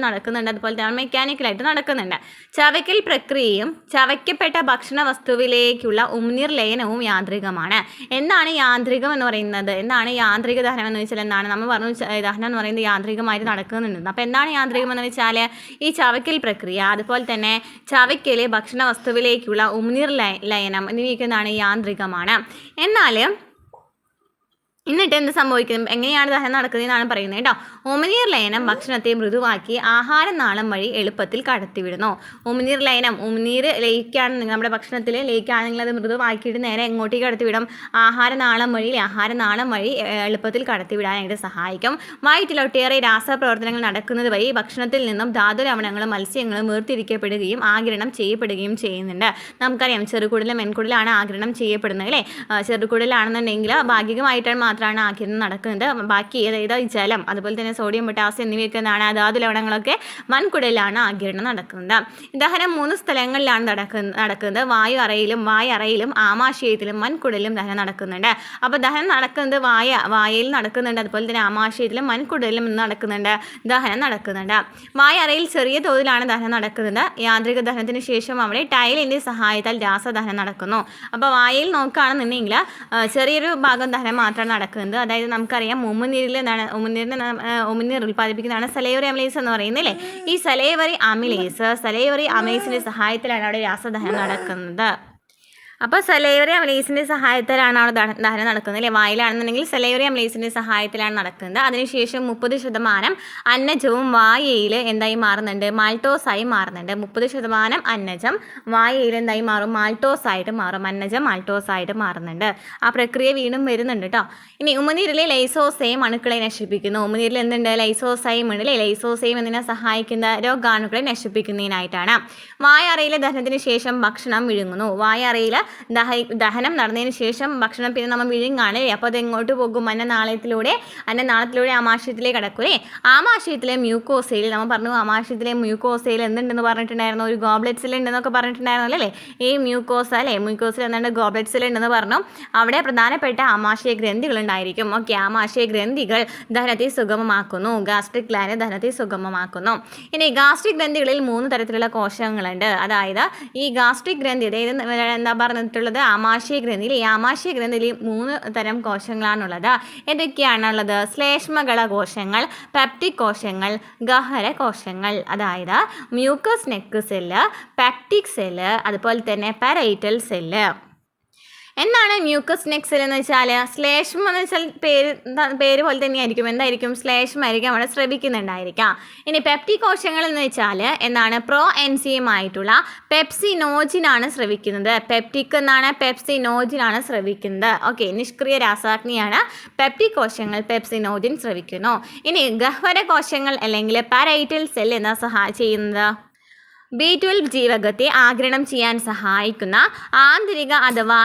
Speaker 1: നടക്കുന്നുണ്ട്. അതുപോലെ തന്നെ മെക്കാനിക്കലായിട്ട് നടക്കുന്നുണ്ട്. ചവയ്ക്കൽ പ്രക്രിയയും ചവയ്ക്കപ്പെട്ട ഭക്ഷണ വസ്തുവിലേക്കുള്ള ഉമിനീർ ലയനവും യാന്ത്രികമാണ്. എന്താണ് യാന്ത്രികം എന്ന് പറയുന്നത്? എന്താണ് യാന്ത്രിക ദഹനം എന്ന് വെച്ചാൽ എന്താണ്? നമ്മൾ പറഞ്ഞു ദഹനം എന്ന് പറയുന്നത് യാന്ത്രികമായിട്ട് നടക്കുന്നുണ്ട്. അപ്പോൾ എന്താണ് യാന്ത്രികം എന്ന് വെച്ചാൽ ഈ ചവയ്ക്കൽ പ്രക്രിയ, അതുപോലെ തന്നെ ചവയ്ക്കൽ ഭക്ഷണ വസ്തുവിലേക്കുള്ള ഉമിനീർ ലയനം എന്നിവയൊക്കെ എന്താണ്? യാന്ത്രികമാണ്. എന്നിട്ട് എന്ത് സംഭവിക്കും? എങ്ങനെയാണ് ദഹനം നടക്കുന്നതെന്നാണ് പറയുന്നത് കേട്ടോ. ഉമിനീർ ലയനം ഭക്ഷണത്തെ മൃദുവാക്കി ആഹാരനാളം വഴി എളുപ്പത്തിൽ കടത്തിവിടുന്നു. ഉമിനീർ ലയിക്കുകയാണെങ്കിൽ നമ്മുടെ ഭക്ഷണത്തിൽ ലയിക്കുകയാണെങ്കിൽ അത് മൃദുവാക്കിയിട്ട് നേരെ എങ്ങോട്ടേക്ക് കടത്തിവിടും? ആഹാരനാളം വഴി എളുപ്പത്തിൽ കടത്തിവിടാനായിട്ട് സഹായിക്കും. വയറ്റിൽ ഒട്ടേറെ രാസപ്രവർത്തനങ്ങൾ നടക്കുന്നത് വഴി ഭക്ഷണത്തിൽ നിന്നും ധാതുലവണങ്ങളും മത്സ്യങ്ങളും വേർതിരിക്കപ്പെടുകയും ആഗിരണം ചെയ്യപ്പെടുകയും ചെയ്യുന്നുണ്ട്. നമുക്കറിയാം ചെറുകുടലും മെൻകുടലാണ് ആഗിരണം ചെയ്യപ്പെടുന്നത് അല്ലേ. ചെറുകുടലാണെന്നുണ്ടെങ്കിൽ ഭാഗികമായിട്ടാണ് മാത്രമാണ് ആഗിരണം നടക്കുന്നത്. ബാക്കി അതായത് ജലം, അതുപോലെ തന്നെ സോഡിയം, പൊട്ടാസ്യം എന്നിവയൊക്കെ എന്താണ്? ധാതു ലവണങ്ങളൊക്കെ വൻകുടലിലാണ് ആഗിരണം നടക്കുന്നത്. ദഹനം 3 സ്ഥലങ്ങളിലാണ് നടക്കുന്നത്. വായറയിലും ആമാശയത്തിലും വൻകുടലിലും ദഹനം നടക്കുന്നുണ്ട്. അപ്പോൾ ദഹനം നടക്കുന്നത് വായയിൽ നടക്കുന്നുണ്ട്. അതുപോലെ തന്നെ ആമാശയത്തിലും വൻകുടലിലും നടക്കുന്നുണ്ട്. ദഹനം നടക്കുന്നുണ്ട്. വായറയിൽ ചെറിയ തോതിലാണ് ദഹനം നടക്കുന്നത്. യാന്ത്രിക ദഹനത്തിന് ശേഷം അവിടെ ടൈലിൻ്റെ സഹായത്താൽ രാസദഹനം നടക്കുന്നു. അപ്പോൾ വായയിൽ നോക്കുകയാണെന്നുണ്ടെങ്കിൽ ചെറിയൊരു ഭാഗം ദഹനം മാത്രമാണ് നടക്കുന്നത്. നടക്കുന്നത്. അതായത് നമുക്കറിയാം ഉമിനീർ ഉൽപ്പാദിപ്പിക്കുന്നതാണ് സലൈവറി അമിലേസ് എന്ന് പറയുന്നത് അല്ലേ. ഈ സലൈവറി അമിലേസിൻ്റെ സഹായത്തിലാണ് അവിടെ രാസദഹനം നടക്കുന്നത്. അപ്പോൾ സലൈവറി അമിലേസിൻ്റെ സഹായത്തിലാണ് അവിടെ ദഹനം നടക്കുന്നത് അല്ലേ. വായിലാണെന്നുണ്ടെങ്കിൽ സലൈവറി അമിലേസിൻ്റെ സഹായത്തിലാണ് നടക്കുന്നത്. അതിനുശേഷം 30% അന്നജവും വായയിൽ എന്തായി മാറുന്നുണ്ട്, മാൾട്ടോസായി മാറുന്നുണ്ട്. 30% അന്നജം വായയിൽ എന്തായി മാറും, മാൾട്ടോസായിട്ട് മാറും. അന്നജം മാൾട്ടോസായിട്ട് മാറുന്നുണ്ട്. ആ പ്രക്രിയ വീണ്ടും വരുന്നുണ്ട് കേട്ടോ. ഇനി ഉമിനീരിലെ ലൈസോസൈം അണുക്കളെ നശിപ്പിക്കുന്നു. ഉമിനീരിൽ എന്തുണ്ട്, ലൈസോസൈം ഉണ്ട് അല്ലേ. ലൈസോസൈം എന്തിനെ സഹായിക്കുന്ന, രോഗാണുക്കളെ നശിപ്പിക്കുന്നതിനായിട്ടാണ്. വായറയിലെ ദഹനത്തിന് ശേഷം ഭക്ഷണം വിഴുങ്ങുന്നു. വായറയിൽ ദഹനം നടന്നതിന് ശേഷം ഭക്ഷണം പിന്നെ നമ്മൾ വിഴുങ്ങാണ്. അപ്പോൾ അത് എങ്ങോട്ട് പോകും, അന്നനാളത്തിലൂടെ ആമാശയത്തിലേക്ക് കടക്കൂലേ. ആമാശയത്തിലെ മ്യൂക്കോസയിൽ നമ്മൾ പറഞ്ഞു, ആമാശയത്തിലെ മ്യൂക്കോസയിൽ എന്തുണ്ടെന്ന് പറഞ്ഞിട്ടുണ്ടായിരുന്നു, ഒരു ഗോബ്ലെറ്റ് സെൽ ഉണ്ടെന്നൊക്കെ പറഞ്ഞിട്ടുണ്ടായിരുന്നു അല്ലേ. ഈ മ്യൂക്കോസയിൽ എന്താണ്, ഗോബ്ലെറ്റ് സെൽ ഉണ്ടെന്ന് പറഞ്ഞു. അവിടെ പ്രധാനപ്പെട്ട ആമാശയ ഗ്രന്ഥികൾ ഉണ്ടായിരിക്കും. ഓക്കെ, ആമാശയ ഗ്രന്ഥികൾ ദഹനത്തെ സുഗമമാക്കുന്നു. Gastric gland ദഹനത്തെ സുഗമമാക്കുന്നു. ഇനി ഗാസ്ട്രിക് ഗ്രന്ഥികളിൽ 3 തരത്തിലുള്ള കോശങ്ങളുണ്ട്. അതായത് ഈ ഗാസ്ട്രിക് ഗ്രന്ഥി, അതായത് എന്താ പറഞ്ഞിട്ടുള്ളത്, ആമാശയ ഗ്രന്ഥിയിൽ. ഈ ആമാശയ ഗ്രന്ഥിയിൽ 3 തരം കോശങ്ങളാണുള്ളത്. ഏതൊക്കെയാണുള്ളത്, ശ്ലേഷ്മകള കോശങ്ങൾ, പെപ്റ്റിക് കോശങ്ങൾ, ഗഹ്വര കോശങ്ങൾ. അതായത് mucous neck cell, peptic cell, അതുപോലെ തന്നെ പാരൈറ്റൽ സെല്ല്. എന്താണ് മ്യൂക്കസ് നെക്ക് സെൽ എന്ന് വെച്ചാൽ, ശ്ലേഷ്മം എന്ന് വെച്ചാൽ പേര് പോലെ തന്നെയായിരിക്കും. എന്തായിരിക്കും, ശ്ലേഷ്മായിരിക്കും, അവിടെ സ്രവിക്കുന്നുണ്ടായിരിക്കാം. ഇനി പെപ്റ്റിക് കോശങ്ങൾ എന്ന് വെച്ചാൽ എന്താണ്, പ്രോ എൻസൈം ആയിട്ടുള്ള പെപ്സിനോജിനാണ് സ്രവിക്കുന്നത്. പെപ്റ്റിക് എന്നാണ്, പെപ്സിനോജിനാണ് സ്രവിക്കുന്നത്. ഓക്കെ, നിഷ്ക്രിയ രാസാഗ്നിയാണ് പെപ്റ്റിക് കോശങ്ങൾ, പെപ്സിനോജിൻ സ്രവിക്കുന്നു. ഇനി ഗഹ്വര കോശങ്ങൾ അല്ലെങ്കിൽ പാരൈറ്റൽ സെൽ എന്നാ ചെയ്യുന്നത്, B12 ജീവകത്തെ ആഗിരണം ചെയ്യാൻ സഹായിക്കുന്ന ആന്തരിക അഥവാ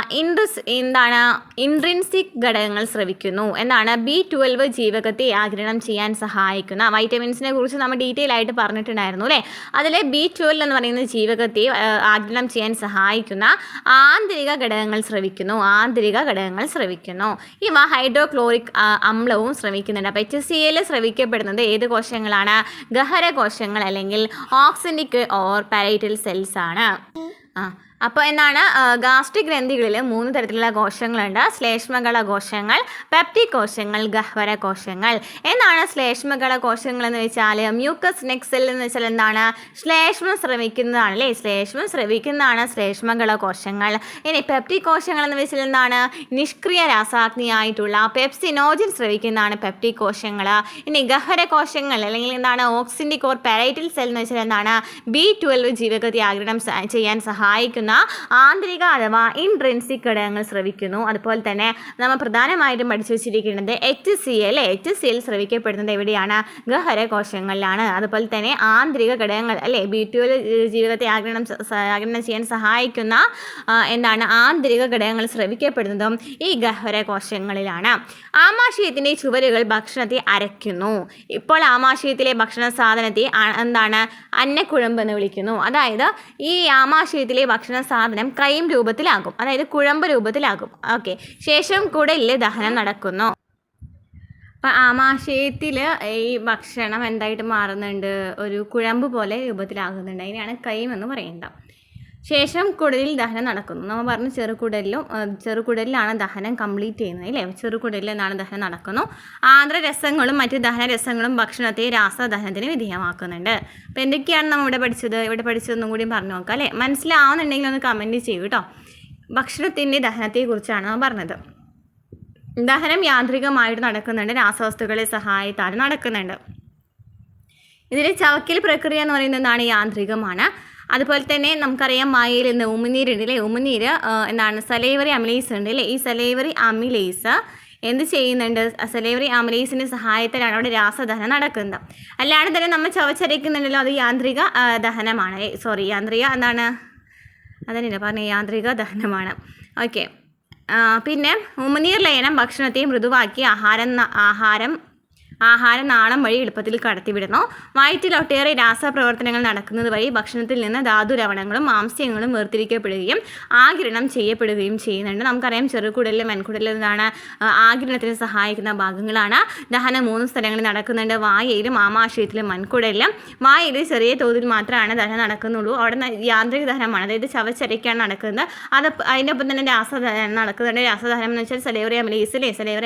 Speaker 1: ഇൻട്രിൻസിക് ഘടകങ്ങൾ സ്രവിക്കുന്നു. എന്നാണ് B12 ജീവകത്തെ ആഗിരണം ചെയ്യാൻ സഹായിക്കുന്ന, വൈറ്റമിൻസിനെ കുറിച്ച് നമ്മൾ ഡീറ്റെയിൽ ആയിട്ട് പറഞ്ഞിട്ടുണ്ടായിരുന്നു അല്ലേ. അതിലെ B12 എന്ന് പറയുന്ന ജീവകത്തെ ആഗിരണം ചെയ്യാൻ സഹായിക്കുന്ന ആന്തരിക ഘടകങ്ങൾ സ്രവിക്കുന്നു. ഇവ ഹൈഡ്രോക്ലോറിക് അമ്ലവും സ്രവിക്കുന്നുണ്ട്. അപ്പോൾ HCl സ്രവിക്കപ്പെടുന്നത് ഏത് കോശങ്ങളാണ്, ഗഹ്വര കോശങ്ങൾ അല്ലെങ്കിൽ ഓക്സിനിക് പാരൈറ്റൽ സെൽസ് ആണ്. അപ്പോൾ എന്താണ്, ഗാസ്ട്രിക് ഗ്രന്ഥികളിൽ 3 തരത്തിലുള്ള കോശങ്ങളുണ്ട്. ശ്ലേഷ്മകള കോശങ്ങൾ, പെപ്റ്റിക് കോശങ്ങൾ, ഗഹ്വര കോശങ്ങൾ. എന്താണ് ശ്ലേഷ്മകള കോശങ്ങൾ എന്ന് വെച്ചാൽ, മ്യൂക്കസ് നെക്ക് സെൽ എന്ന് വെച്ചാൽ എന്താണ്, ശ്ലേഷ്മം സ്രവിക്കുന്നതാണ് അല്ലേ. ശ്ലേഷ്മം സ്രവിക്കുന്നതാണ് ശ്ലേഷ്മകള കോശങ്ങൾ. ഇനി പെപ്റ്റിക് കോശങ്ങൾ എന്ന് വെച്ചാൽ എന്താണ്, നിഷ്ക്രിയ രാസാഗ്നിയായിട്ടുള്ള പെപ്സിനോജിൻ സ്രവിക്കുന്നതാണ് പെപ്റ്റിക് കോശങ്ങൾ. ഇനി ഗഹ്വര കോശങ്ങൾ അല്ലെങ്കിൽ എന്താണ്, ഓക്സിനിക് പാരൈറ്റൽ സെൽ എന്ന് വെച്ചാൽ എന്താണ്, B12 ജീവകത്തെ ആഗിരണം ചെയ്യാൻ സഹായിക്കുന്ന ആന്തരിക അഥവാ ഇൻട്രിൻസിക് ഘടകങ്ങൾ സ്രവിക്കുന്നു. അതുപോലെ തന്നെ നമ്മൾ പ്രധാനമായിട്ടും പഠിച്ചു വെച്ചിരിക്കുന്നത് HCl സ്രവിക്കപ്പെടുന്നത് എവിടെയാണ്, ഗഹ്വര കോശങ്ങളിലാണ്. അതുപോലെ തന്നെ ആന്തരിക ഘടകങ്ങൾ അല്ലേ, B12 ജീവകത്തെ ആഗിരണം ചെയ്യാൻ സഹായിക്കുന്ന എന്താണ്, ആന്തരിക ഘടകങ്ങൾ സ്രവിക്കപ്പെടുന്നതും ഈ ഗഹ്വര കോശങ്ങളിലാണ്. ആമാശയത്തിൻ്റെ ചുവരുകൾ ഭക്ഷണത്തെ അരയ്ക്കുന്നു. ഇപ്പോൾ ആമാശയത്തിലെ ഭക്ഷണ സാധനത്തെ എന്താണ്, അന്നക്കുഴമ്പ് എന്ന് വിളിക്കുന്നു. അതായത് ഈ ആമാശയത്തിലെ ഭക്ഷണ സാധനം ക്രൈം രൂപത്തിലാകും, അതായത് കുഴമ്പ് രൂപത്തിലാകും. ഓക്കെ, ശേഷം കുടലിൽ ദഹനം നടക്കുന്നു. അപ്പം ആമാശയത്തിൽ ഈ ഭക്ഷണം എന്തായിട്ട് മാറുന്നുണ്ട്, ഒരു കുഴമ്പ് പോലെ രൂപത്തിലാകുന്നുണ്ട്. അതിനെയാണ് ക്രൈം എന്ന് പറയുന്നത്. ശേഷം കുടലിൽ ദഹനം നടക്കുന്നു. നമ്മൾ പറഞ്ഞു ചെറുകുടലിലാണ് ദഹനം കംപ്ലീറ്റ് ചെയ്യുന്നത് അല്ലേ. ചെറുകുടലിൽ നിന്നാണ് ദഹനം നടക്കുന്നു. ആർദ്രരസങ്ങളും മറ്റ് ദഹനരസങ്ങളും ഭക്ഷണത്തെ രാസദഹനത്തിന് വിധേയമാക്കുന്നുണ്ട്. അപ്പോൾ എന്തൊക്കെയാണ് നമ്മൾ ഇവിടെ പഠിച്ചതൊന്നും കൂടി പറഞ്ഞു നോക്കാം അല്ലേ. മനസ്സിലാവുന്നുണ്ടെങ്കിൽ ഒന്ന് കമൻറ്റ് ചെയ്യൂ കേട്ടോ. ഭക്ഷണത്തിൻ്റെ ദഹനത്തെക്കുറിച്ചാണ് നമ്മൾ പറഞ്ഞത്. ദഹനം യാന്ത്രികമായിട്ട് നടക്കുന്നുണ്ട്, രാസവസ്തുക്കളെ സഹായത്താൽ നടക്കുന്നുണ്ട്. ഇതിൽ ചവക്കൽ പ്രക്രിയ എന്ന് പറയുന്നത് എന്താണ്, യാന്ത്രികമാണ്. അതുപോലെ തന്നെ നമുക്കറിയാം വായയിൽ നിന്ന് ഉമിനീരുണ്ട് അല്ലേ. ഉമിനീര് എന്താണ്, സലൈവറി അമിലേസ് ഉണ്ട് അല്ലേ. ഈ സലൈവറി അമിലേസ് എന്ത് ചെയ്യുന്നുണ്ട്, സലൈവറി അമിലേസിൻ്റെ സഹായത്തിലാണ് അവിടെ രാസദഹനം നടക്കുന്നത്. അല്ലാണ്ട് തന്നെ നമ്മൾ ചവച്ചരയ്ക്കുന്നുണ്ടല്ലോ, അത് യാന്ത്രിക ദഹനമാണ്. യാന്ത്രിക എന്താണ്, അതന്നെ പറഞ്ഞ യാന്ത്രിക ദഹനമാണ്. ഓക്കെ, പിന്നെ ഉമിനീർ ലയനം ഭക്ഷണത്തെ മൃദുവാക്കി ആഹാരം നാളം വഴി എളുപ്പത്തിൽ കടത്തിവിടുന്നു. വയറ്റിൽ ഒട്ടേറെ രാസപ്രവർത്തനങ്ങൾ നടക്കുന്നത് വഴി ഭക്ഷണത്തിൽ നിന്ന് ധാതുലവണങ്ങളും മാംസ്യങ്ങളും വേർതിരിക്കപ്പെടുകയും ആഗിരണം ചെയ്യപ്പെടുകയും ചെയ്യുന്നുണ്ട്. നമുക്കറിയാം ചെറുകുടലിലും വൻകുടലിലും എന്താണ് ആഗിരണത്തിന് സഹായിക്കുന്ന ഭാഗങ്ങളാണ്. ദഹനം 3 സ്ഥലങ്ങളിൽ നടക്കുന്നുണ്ട്. വായയിലും ആമാശയത്തിലും വൻകുടലിലും. വായയിൽ ചെറിയ തോതിൽ മാത്രമാണ് ദഹനം നടക്കുന്നുള്ളൂ. അവിടെ യാന്ത്രിക ദഹനമാണ്, അതായത് ചവച്ചരയ്ക്കാണ് നടക്കുന്നത്. അതിൻ്റെ ഒപ്പം തന്നെ രാസദഹനം നടക്കുന്നുണ്ട്. രാസദഹനം എന്ന് വെച്ചാൽ സലൈവറി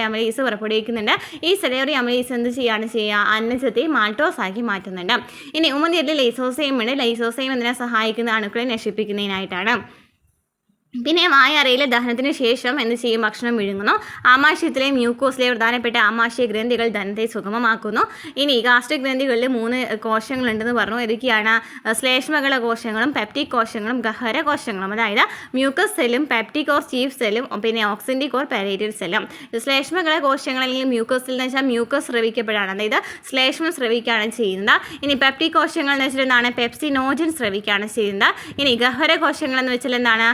Speaker 1: അമിലേസ് പുറപ്പെടുവിക്കുന്നുണ്ട്. ഈ സലൈവറി അമിലേസ് എന്ത് ചെയ്യുക, അന്നജത്തെ മാൾട്ടോസ് ആക്കി മാറ്റുന്നുണ്ട്. ഇനി ഉമിനീരിൽ ലൈസോസൈം ഉണ്ട്. ലൈസോസൈം എന്തിനെ സഹായിക്കുന്ന അണുക്കളെ നശിപ്പിക്കുന്നതിനായിട്ടാണ്. പിന്നെ വായറയിലെ ദഹനത്തിന് ശേഷം എന്ത് ചെയ്യും, ഭക്ഷണം വിഴുങ്ങുന്നു. ആമാശയത്തിലെ മ്യൂക്കോസിലെ പ്രധാനപ്പെട്ട ആമാശയ ഗ്രന്ഥികൾ ദഹനത്തെ സുഗമമാക്കുന്നു. ഇനി ഗാസ്ട്രിക് ഗ്രന്ഥികളിൽ 3 കോശങ്ങളുണ്ടെന്ന് പറഞ്ഞു. ഏതൊക്കെയാണ്? ശ്ലേഷ്മകള കോശങ്ങളും പെപ്റ്റിക് കോശങ്ങളും ഗഹ്വര കോശങ്ങളും. അതായത് മ്യൂക്കസ് സെല്ലും പെപ്റ്റിക് ഓർ ചീഫ് സെല്ലും പിന്നെ ഓക്സിൻറ്റിക് ഓർ പാരേറ്റൽ സെല്ലും. ശ്ലേഷ്മകള കോശങ്ങൾ അല്ലെങ്കിൽ മ്യൂക്കസിൽ എന്ന് വെച്ചാൽ മ്യൂക്കസ് സ്രവിക്കപ്പെടാണ്, അതായത് ശ്ലേഷ്മം സ്രവിക്കുകയാണ് ചെയ്യുന്നത്. ഇനി പെപ്റ്റിക് കോശങ്ങൾ എന്ന് വെച്ചാൽ എന്താണ്? പെപ്സിനോജൻ സ്രവിക്കുകയാണ് ചെയ്യുന്നത്. ഇനി ഗഹ്വര കോശങ്ങൾ എന്ന് വെച്ചാൽ എന്താണ്?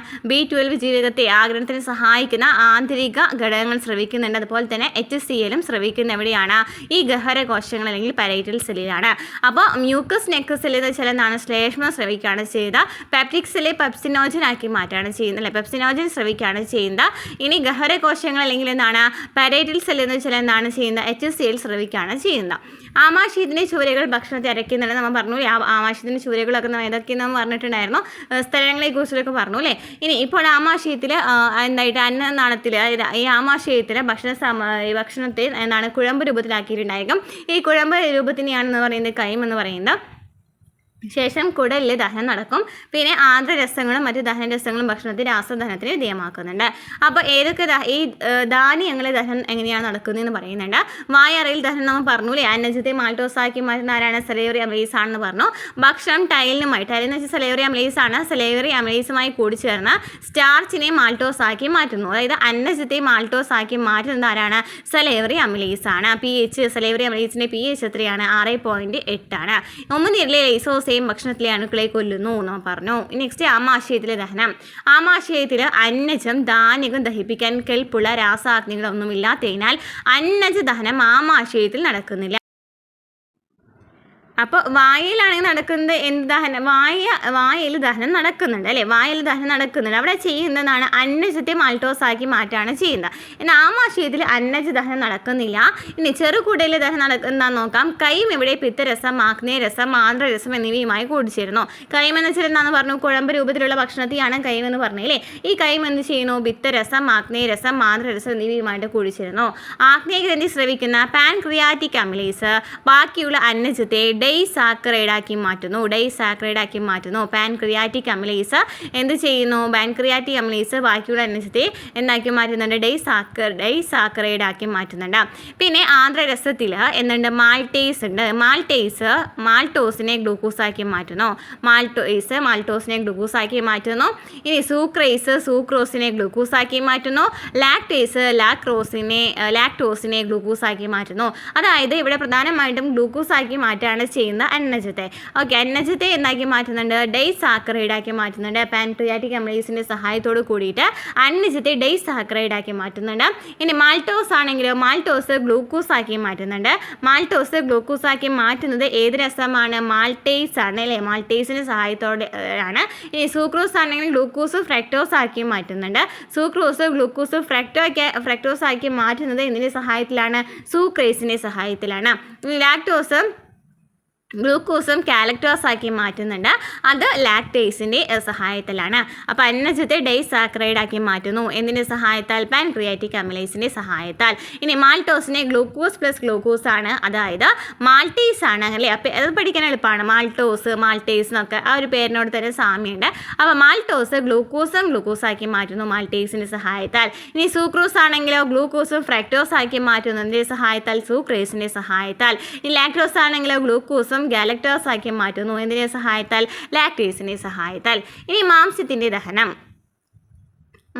Speaker 1: B12 ജീവകത്തെ ആഗിരണത്തിന് സഹായിക്കുന്ന ആന്തരിക ഘടകങ്ങൾ സ്രവിക്കുന്നുണ്ട്. അതുപോലെ തന്നെ HCl സ്രവിക്കുന്ന എവിടെയാണ്? ഈ ഗഹ്വര കോശങ്ങൾ അല്ലെങ്കിൽ പാരേറ്റൽ സെല്ലിലാണ്. അപ്പോൾ മ്യൂക്കസ് നെക്ക് സെല്ല് എന്ന് വെച്ചാൽ എന്താണ്? ശ്ലേഷ്മം സ്രവിക്കുകയാണ് ചെയ്യുന്നത്. പെപ്റ്റിക് സെല്ല് പെപ്സിനോജൻ ആക്കി മാറ്റാണ് ചെയ്യുന്നത്, അല്ലെ, പെപ്സിനോജൻ സ്രവിക്കുകയാണ് ചെയ്യുന്നത്. ഇനി ഗഹ്വര കോശങ്ങൾ അല്ലെങ്കിൽ എന്താണ്? പാരേറ്റൽ സെല്ല് എന്ന് വെച്ചാൽ എന്താണ് ചെയ്യുന്നത്? HCl സ്രവിക്കുകയാണ് ചെയ്യുന്നത്. ആമാശയത്തിൻ്റെ ചുവരുകൾ ഭക്ഷണത്തെ അരയ്ക്കുന്നുണ്ട്. നമ്മൾ പറഞ്ഞു ആമാശയത്തിൻ്റെ ചുവരുകളൊക്കെ നമ്മൾ ഏതൊക്കെയെന്ന് പറഞ്ഞിട്ടുണ്ടായിരുന്നു, സ്ഥലങ്ങളെക്കുറിച്ചൊക്കെ പറഞ്ഞു, അല്ലേ. ഇനി ഇപ്പോൾ ആമാശയത്തിൽ എന്തായിട്ട് അന്നനാളത്തിൽ, അതായത് ഈ ആമാശയത്തിൽ ഭക്ഷണത്തെ എന്താണ് കുഴമ്പ് രൂപത്തിലാക്കിയിട്ടുണ്ടായിരിക്കും. ഈ കുഴമ്പ് രൂപത്തിനെയാണെന്ന് പറയുന്നത് കൈം എന്ന് പറയുന്നത്. ശേഷം കുടലിൽ ദഹനം നടക്കും. പിന്നെ ആർദ്രരസങ്ങളും മറ്റ് ദഹനരസങ്ങളും ഭക്ഷണത്തിൽ രാസദഹനത്തിന് വിധേയമാക്കുന്നുണ്ട്. അപ്പോൾ ഏതൊക്കെ ഈ ധാന്യങ്ങൾ ദഹനം എങ്ങനെയാണ് നടക്കുന്നതെന്ന് പറയുന്നുണ്ട്. വായറയിൽ ദഹനം നമ്മൾ പറഞ്ഞു, അല്ലേ. അന്നജത്തെ മാൾട്ടോസാക്കി മാറ്റുന്ന ആരാണ്? സലൈവറി അമിലേസ് ആണെന്ന് പറഞ്ഞു. ഭക്ഷണം ടൈലിനുമായി, ടൈൽ എന്ന് വെച്ചാൽ സലൈവറി അമിലേസ് ആണ്. സലൈവറി അമിലേസുമായി കൂടിച്ചേർന്ന് സ്റ്റാർച്ചിനെ മാൾട്ടോസാക്കി മാറ്റുന്നു. അതായത് അന്നജത്തെ മാൾട്ടോസാക്കി മാറ്റുന്നത് ആരാണ്? സലൈവറി അമിലേസ് ആണ്. pH സലൈവറി അമിലേസിൻ്റെ pH എത്രയാണ്? 6.8 ആണ്. ഉമിനീരിലെ ലൈസോസൈം ഭക്ഷണത്തിലെ അണുക്കളെ കൊല്ലുന്നു എന്ന് പറഞ്ഞു. നെക്സ്റ്റ് ആമാശയത്തിലെ ദഹനം. ആമാശയത്തിൽ അന്നജം ധാന്യകം ദഹിപ്പിക്കാൻ കെൽപ്പുള്ള രാസാഗ്നികളൊന്നുമില്ലാത്തതിനാൽ അന്നജ ദഹനം ആമാശയത്തിൽ നടക്കുന്നില്ല. അപ്പോൾ വായയിലാണെങ്കിൽ നടക്കുന്നത് എന്ത് ദഹനം? വായയിൽ ദഹനം നടക്കുന്നുണ്ട്, അല്ലേ. വായയിൽ ദഹനം നടക്കുന്നുണ്ട്. അവിടെ ചെയ്യുന്നതാണ് അന്നജത്തെ മാൾട്ടോസാക്കി മാറ്റാണ് ചെയ്യുന്നത്. എന്നാൽ ആമാശയത്തിൽ അന്നജ ദഹനം നടക്കുന്നില്ല. ഇനി ചെറുകുടലിൽ ദഹനം നടക്കുന്നതാന്ന് നോക്കാം. കൈം ഇവിടെ പിത്തരസം, ആഗ്നേയരസം, ആർദ്രരസം എന്നിവയുമായി കൂടിച്ചേരുന്നു. കൈം എന്ന് വെച്ചാൽ എന്താണെന്ന് പറഞ്ഞു? കുഴമ്പ് രൂപത്തിലുള്ള ഭക്ഷണത്തെയാണ് കൈം എന്ന് പറഞ്ഞില്ലേ. ഈ കൈം എന്ത് ചെയ്യുന്നു? പിത്തരസം, ആഗ്നേയരസം, ആർദ്രരസം എന്നിവയുമായിട്ട് കൂടിച്ചേരുന്നു. ആഗ്നേയഗ്രന്ഥി സ്രവിക്കുന്ന പാൻക്രിയാറ്റിക് അമിലേസ് ബാക്കിയുള്ള അന്നജത്തെ ഡൈസാക്കറൈഡാക്കി മാറ്റുന്നു. പാൻക്രിയാറ്റിക് അമിലേസ് എന്ത് ചെയ്യുന്നു? പാൻക്രിയാറ്റിക് അമിലേസ് ബാക്കിയുള്ള അന്നജത്തെ എന്താക്കി മാറ്റുന്നുണ്ട്? ഡൈസാക്കറൈഡാക്കി മാറ്റുന്നുണ്ട്. പിന്നെ ആർദ്രരസത്തിൽ എന്തുണ്ട്? മാൾട്ടേസ് ഉണ്ട്. മാൾട്ടോസിനെ ഗ്ലൂക്കോസാക്കി മാറ്റുന്നു. മാൾട്ടോസിനെ ഗ്ലൂക്കോസാക്കി മാറ്റുന്നു. ഇനി സൂക്രോസിനെ ഗ്ലൂക്കോസാക്കി മാറ്റുന്നു. ലാക്ടോസിനെ ഗ്ലൂക്കോസാക്കി മാറ്റുന്നു. അതായത് ഇവിടെ പ്രധാനമായിട്ടും ഗ്ലൂക്കോസാക്കി മാറ്റാണ് ചെയ്യുന്ന അന്നജത്തെ. ഓക്കെ, അന്നജത്തെ എന്താക്കി മാറ്റുന്നുണ്ട്? ഡൈസാക്കറൈഡാക്കി മാറ്റുന്നുണ്ട്. പാൻക്രിയാറ്റിക് അമിലേസിൻ്റെ സഹായത്തോട് കൂടിയിട്ട് അന്നജത്തെ ഡൈസാക്കറൈഡാക്കി മാറ്റുന്നുണ്ട്. ഇനി മാൾട്ടോസ് ആണെങ്കിലോ മാൾട്ടോസ് ഗ്ലൂക്കോസാക്കി മാറ്റുന്നുണ്ട്. മാൾട്ടോസ് ഗ്ലൂക്കോസാക്കി മാറ്റുന്നത് ഏത് രസമാണ്? മാൾട്ടേസ് ആണ്, അല്ലേ. മാൾട്ടേസിൻ്റെ സഹായത്തോടെ ആണ്. ഇനി സൂക്രോസ് ആണെങ്കിൽ ഗ്ലൂക്കോസ് ഫ്രക്ടോസ് ആക്കി മാറ്റുന്നുണ്ട്. ഗ്ലൂക്കോസ് ഫ്രക്ടോസ് ആക്കി മാറ്റുന്നത് എന്തിൻ്റെ സഹായത്തിലാണ്? സൂക്രേസിൻ്റെ സഹായത്തിലാണ്. ലാക്ടോസ് ഗ്ലൂക്കോസും കാലക്ടോസ് ആക്കി മാറ്റുന്നുണ്ട്. അത് ലാക്ടേസിൻ്റെ സഹായത്തിലാണ്. അപ്പോൾ അന്നജത്തെ ഡൈസാക്കറൈഡ് ആക്കി മാറ്റുന്നു. എന്തിൻ്റെ സഹായത്താൽ? പാൻക്രിയാറ്റിക് അമിലേസിൻ്റെ സഹായത്താൽ. ഇനി മാൾട്ടോസിനെ ഗ്ലൂക്കോസ് പ്ലസ് ഗ്ലൂക്കോസ് ആണ്, അതായത് മാൾട്ടേസ് ആണ്, അല്ലേ. അപ്പോൾ അത് പഠിക്കാൻ എളുപ്പമാണ്. മാൾട്ടേസ് എന്നൊക്കെ ആ ഒരു പേരിനോട് തന്നെ സാമ്യമുണ്ട്. അപ്പോൾ മാൾട്ടോസ് ഗ്ലൂക്കോസ് ആക്കി മാറ്റുന്നു മാൾട്ടേസിൻ്റെ സഹായത്താൽ. ഇനി സൂക്രോസ് ആണെങ്കിലോ ഗ്ലൂക്കോസും ഫ്രക്ടോസ് ആക്കി മാറ്റുന്നതിൻ്റെ സഹായത്താൽ, സൂക്രേസിൻ്റെ സഹായത്താൽ. ഇനി ലാക്ടോസ് ആണെങ്കിലോ ഗ്ലൂക്കോസും ഗാലക്ടോസ് ആക്കി മാറ്റുന്നു. എന്തിൻ്റെ സഹായത്താൽ? ലാക്ടേസിൻ്റെ സഹായത്താൽ. ഇനി മാംസ്യത്തിൻ്റെ ദഹനം.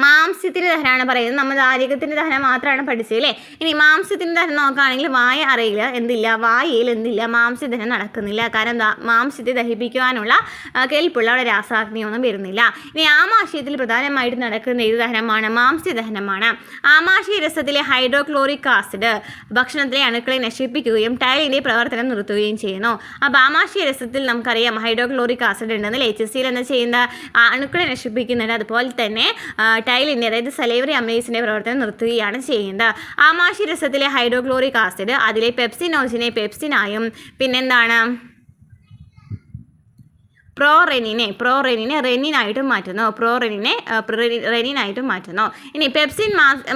Speaker 1: മാംസ്യത്തിൻ്റെ ദഹനമാണ് പറയുന്നത്. നമ്മൾ ദാരികത്തിൻ്റെ ദഹനം മാത്രമാണ് പഠിച്ചത് അല്ലേ. ഇനി മാംസ്യത്തിൻ്റെ ദഹനം നോക്കുകയാണെങ്കിൽ വായ അറയിൽ എന്തില്ല, വായയിൽ എന്തില്ല, മാംസ്യദഹനം നടക്കുന്നില്ല. കാരണം മാംസ്യത്തെ ദഹിപ്പിക്കുവാനുള്ള കെൽപ്പുള്ള അവിടെ രാസാഗ്നിയൊന്നും വരുന്നില്ല. ഇനി ആമാശയത്തിൽ പ്രധാനമായിട്ട് നടക്കുന്ന ഏത് ദഹനമാണ്? മാംസ്യദഹനമാണ്. ആമാശയ രസത്തിലെ ഹൈഡ്രോക്ലോറിക് ആസിഡ് ഭക്ഷണത്തിലെ അണുക്കളെ നശിപ്പിക്കുകയും ടൈലിൻ്റെ പ്രവർത്തനം നിർത്തുകയും ചെയ്യുന്നു. അപ്പോൾ ആമാശയ രസത്തിൽ നമുക്കറിയാം ഹൈഡ്രോക്ലോറിക് ആസിഡ് ഉണ്ടെന്ന്. HCl എന്ന് ചെയ്യുന്ന അണുക്കളെ നശിപ്പിക്കുന്നുണ്ട്. അതുപോലെ തന്നെ ടൈലിൻ്റെ അതായത് സലൈവറി അമേസിൻ്റെ പ്രവർത്തനം നിർത്തുകയാണ് ചെയ്യുന്നത്. ആമാശയ രസത്തിലെ ഹൈഡ്രോക്ലോറിക് ആസിഡ് അതിലെ പെപ്സിനോജിനെ പെപ്സിനായും പിന്നെന്താണ് പ്രോറെനിനെ റെനിനായിട്ടും മാറ്റുന്നു. റെനിനായിട്ടും മാറ്റുന്നു. ഇനി പെപ്സിൻ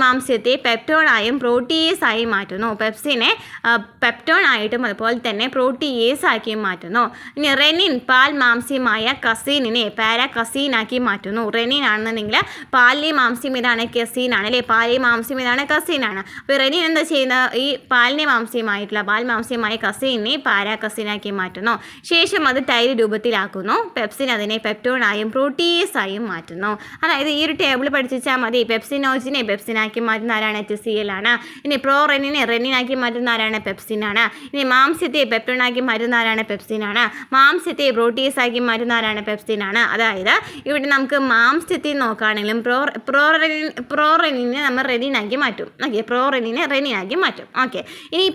Speaker 1: മാംസ്യത്തെ പെപ്റ്റോണായും പ്രോട്ടീയേസായും മാറ്റുന്നു. പെപ്സിനെ പെപ്റ്റോണായിട്ടും അതുപോലെ തന്നെ പ്രോട്ടീയേസ് ആക്കിയും മാറ്റുന്നു. ഇനി റെനിൻ പാൽ മാംസ്യമായ കസീനിനെ പാരാകസീനാക്കി മാറ്റുന്നു. റെനിൻ ആണെന്നുണ്ടെങ്കിൽ പാലിലെ മാംസ്യം ഇതാണ് കസീനാണ് അല്ലേ. പാലിലെ മാംസ്യം ഇതാണ് കസീനാണ്. അപ്പോൾ റെനിൻ എന്താ ചെയ്യുന്നത്? ഈ പാലിനെ മാംസ്യമായിട്ടുള്ള പാൽ മാംസ്യമായ കസീനെ പാരാകസീനാക്കി മാറ്റുന്നു. ശേഷം അത് ടൈൽ രൂപത്തിലാക്കുന്നു. പെപ്സിൻ അതിനെ പെപ്റ്റോണായും പ്രോട്ടീസായും മാറ്റുന്നു. അതായത് ഈ ഒരു ടേബിൾ പഠിച്ചാൽ മതി. പെപ്സിനോജിനെ പെപ്സിനാക്കി മാറ്റുന്ന ആരാണ്? HCl ആണ്. ഇനി പ്രോറെനിനെ റെനിനാക്കി മാറ്റുന്ന ആരാണ്? പെപ്സിനാണ്. ഇനി മാംസ്യത്തെ പെപ്റ്റോണാക്കി മാറ്റുന്ന ആരാണ്? പെപ്സിനാണ്. മാംസ്യത്തെ പ്രോട്ടീസാക്കി മാറ്റുന്ന ആരാണ്? പെപ്സിനാണ്. അതായത് ഇവിടെ നമുക്ക് മാംസ്യത്തെ നോക്കുകയാണെങ്കിലും പ്രോറെനിനെ നമ്മൾ റെനിനാക്കി മാറ്റും. ഓക്കെ, പ്രോറെനിനെ റെനിനാക്കി മാറ്റും. ഓക്കെ, ഇനി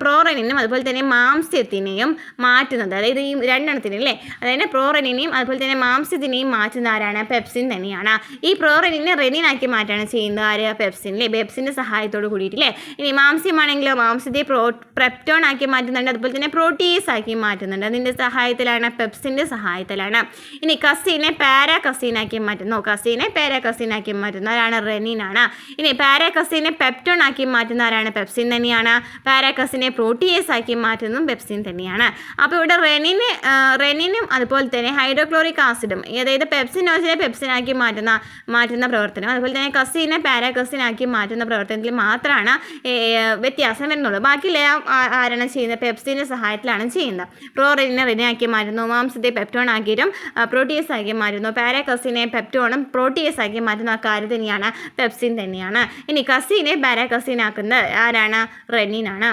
Speaker 1: പ്രോറെനിനും അതുപോലെ തന്നെ മാംസ്യത്തിനെയും മാറ്റുന്നത്, അതായത് ഈ രണ്ടെണ്ണത്തിനും അല്ലേ, അതായത് പ്രോറെനിനെയും അതുപോലെ തന്നെ മാംസ്യത്തിനെയും മാറ്റുന്ന ആരാണ്? പെപ്സിൻ തന്നെയാണ്. ഈ പ്രോറെനിനെ റെനിനാക്കി മാറ്റാണ് ചെയ്യുന്നത് ആര്? പെപ്സിൻ അല്ലേ. പെപ്സിൻ്റെ സഹായത്തോട് കൂടിയിട്ടില്ലേ. ഇനി മാംസ്യമാണെങ്കിലോ മാംസ്യത്തെ പെപ്റ്റോൺ ആക്കി മാറ്റുന്നുണ്ട്, അതുപോലെ തന്നെ പ്രോട്ടീസ് ആക്കി മാറ്റുന്നുണ്ട്. അതിൻ്റെ സഹായത്തിലാണ്, പെപ്സിൻ്റെ സഹായത്തിലാണ്. ഇനി കസീനെ പാരാകസീനാക്കി മാറ്റുന്നു. കസീനെ പാരാകസീനാക്കി മാറ്റുന്ന ആരാണ്? റെനിനാണ്. ഇനി പാരാകസീനെ പെപ്റ്റോൺ ആക്കി മാറ്റുന്ന ആരാണ്? പെപ്സിൻ തന്നെയാണ്. പാരാകസീനെ പ്രോട്ടീസ് ആക്കി മാറ്റുന്നതും പെപ്സിൻ തന്നെയാണ്. അപ്പോൾ ഇവിടെ റെനിനും അതുപോലെ തന്നെ ഹൈഡ്രോക്ലോറിക് ആസിഡും, അതായത് പെപ്സിനോജിനെ പെപ്സിനാക്കി മാറ്റുന്ന പ്രവർത്തനം, അതുപോലെ തന്നെ കസീനെ പാരാകസീനാക്കി മാറ്റുന്ന പ്രവർത്തനത്തിൽ മാത്രമാണ് വ്യത്യാസം വരുന്നുള്ളൂ. ബാക്കിയെല്ലാം ആരാണ് ചെയ്യുന്നത്? പെപ്സിൻ്റെ സഹായത്തിലാണ് ചെയ്യുന്നത്. പ്രോറെനിനെ റെനിനാക്കി മാറ്റുന്നു, മാംസത്തെ പെപ്റ്റോൺ ആക്കിയിട്ടും പ്രോട്ടീസ് ആക്കി മാറ്റുന്നു, പാരാകസീനെ പെപ്റ്റോണും പ്രോട്ടീസ് ആക്കി മാറ്റുന്ന ആ കാര്യം തന്നെയാണ് പെപ്സിൻ തന്നെയാണ്. ഇനി കസീനെ പാരാകസീനാക്കുന്നത് ആരാണ്? റെനിനാണ്.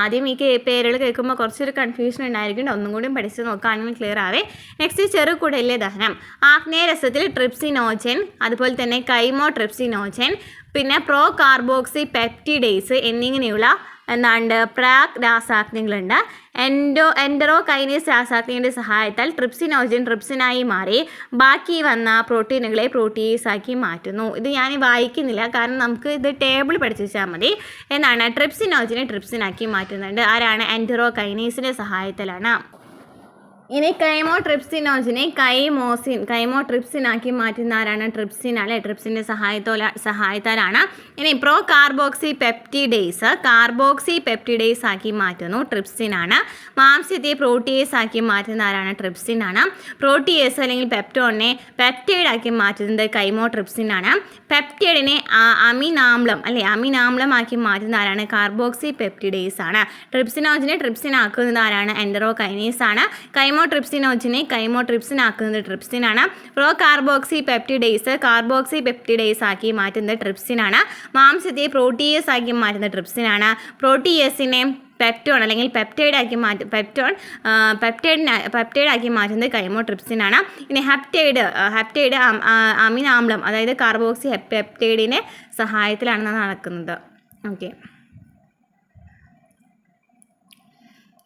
Speaker 1: ആദ്യം ഈ പേരുകൾ കേൾക്കുമ്പോൾ കുറച്ചൊരു കൺഫ്യൂഷൻ ഉണ്ടായിരിക്കും. ഒന്നും കൂടി പഠിച്ച് നോക്കുകയാണെങ്കിൽ ക്ലിയർ ആവേ. നെക്സ്റ്റ് ചെറുകുടലിലെ ദഹനം. ആഗ്നേയരസത്തിൽ ട്രിപ്സിനോജൻ, അതുപോലെ തന്നെ കൈമോട്രിപ്സിനോജൻ, പിന്നെ പ്രോ കാർബോക്സി പെപ്റ്റിഡേസ് എന്നിങ്ങനെയുള്ള പ്രാക് രാസാഗ്നികളുണ്ട്. എൻഡറോകൈനേസ് രാസാഗ്നിയുടെ സഹായത്താൽ ട്രിപ്സിനായി മാറി ബാക്കി വന്ന പ്രോട്ടീനുകളെ പ്രോട്ടീസാക്കി മാറ്റുന്നു. ഇത് ഞാൻ വായിക്കുന്നില്ല, കാരണം നമുക്ക് ഇത് ടേബിൾ പഠിച്ചു വെച്ചാൽ മതി. ട്രിപ്സിനോജിനെ ട്രിപ്സിനാക്കി മാറ്റുന്നുണ്ട്. ആരാണ്? എൻഡറോകൈനേസിൻ്റെ സഹായത്തിലാണ്. ഇനി കൈമോട്രിപ്സിനോജിനെ കൈമോട്രിപ്സിനാക്കി മാറ്റുന്ന ആരാണ്? ട്രിപ്സിനാണ്. ട്രിപ്സിൻ്റെ സഹായത്താലാണ്. ഇനി പ്രോ കാർബോക്സി പെപ്റ്റിഡേസ് ആക്കി മാറ്റുന്നു, ട്രിപ്സിനാണ്. മാംസ്യത്തെ പ്രോട്ടീസ് ആക്കി മാറ്റുന്ന ആരാണ്? ട്രിപ്സിനാണ്. പ്രോട്ടീസ് അല്ലെങ്കിൽ പെപ്റ്റോണിനെ പെപ്റ്റൈഡ് ആക്കി മാറ്റുന്നത് കൈമോട്രിപ്സിനാണ്. പെപ്റ്റൈഡിനെ അമിനാമ്ലമാക്കി മാറ്റുന്ന ആരാണ്? കാർബോക്സി പെപ്റ്റിഡേസ് ആണ്. ട്രിപ്സിനോജിനെ ട്രിപ്സിനാക്കുന്നത് ആരാണ്? എൻഡറോകൈനേസ് ആണ്. കൈമോട്രിപ്സിനോജിനെ കൈമോട്രിപ്സിനാക്കുന്നത് ട്രിപ്സിനാണ്. പ്രോ കാർബോക്സി പെപ്റ്റിഡേസ് ആക്കി മാറ്റുന്നത് ട്രിപ്സിനാണ്. മാംസത്തെ പ്രോട്ടീയസ് ആക്കി മാറ്റുന്നത് ട്രിപ്സിനാണ്. പ്രോട്ടീയസിനെ പെപ്റ്റോൺ അല്ലെങ്കിൽ പെപ്റ്റൈഡ് ആക്കി മാറ്റുന്നത് കൈമോട്രിപ്സിനാണ്. ഇനി ഹെപ്റ്റൈഡ് അമിനാമ്ലം, അതായത് കാർബോക്സി പെപ്റ്റൈഡിൻ്റെ സഹായത്തിലാണ് നടക്കുന്നത്. ഓക്കെ,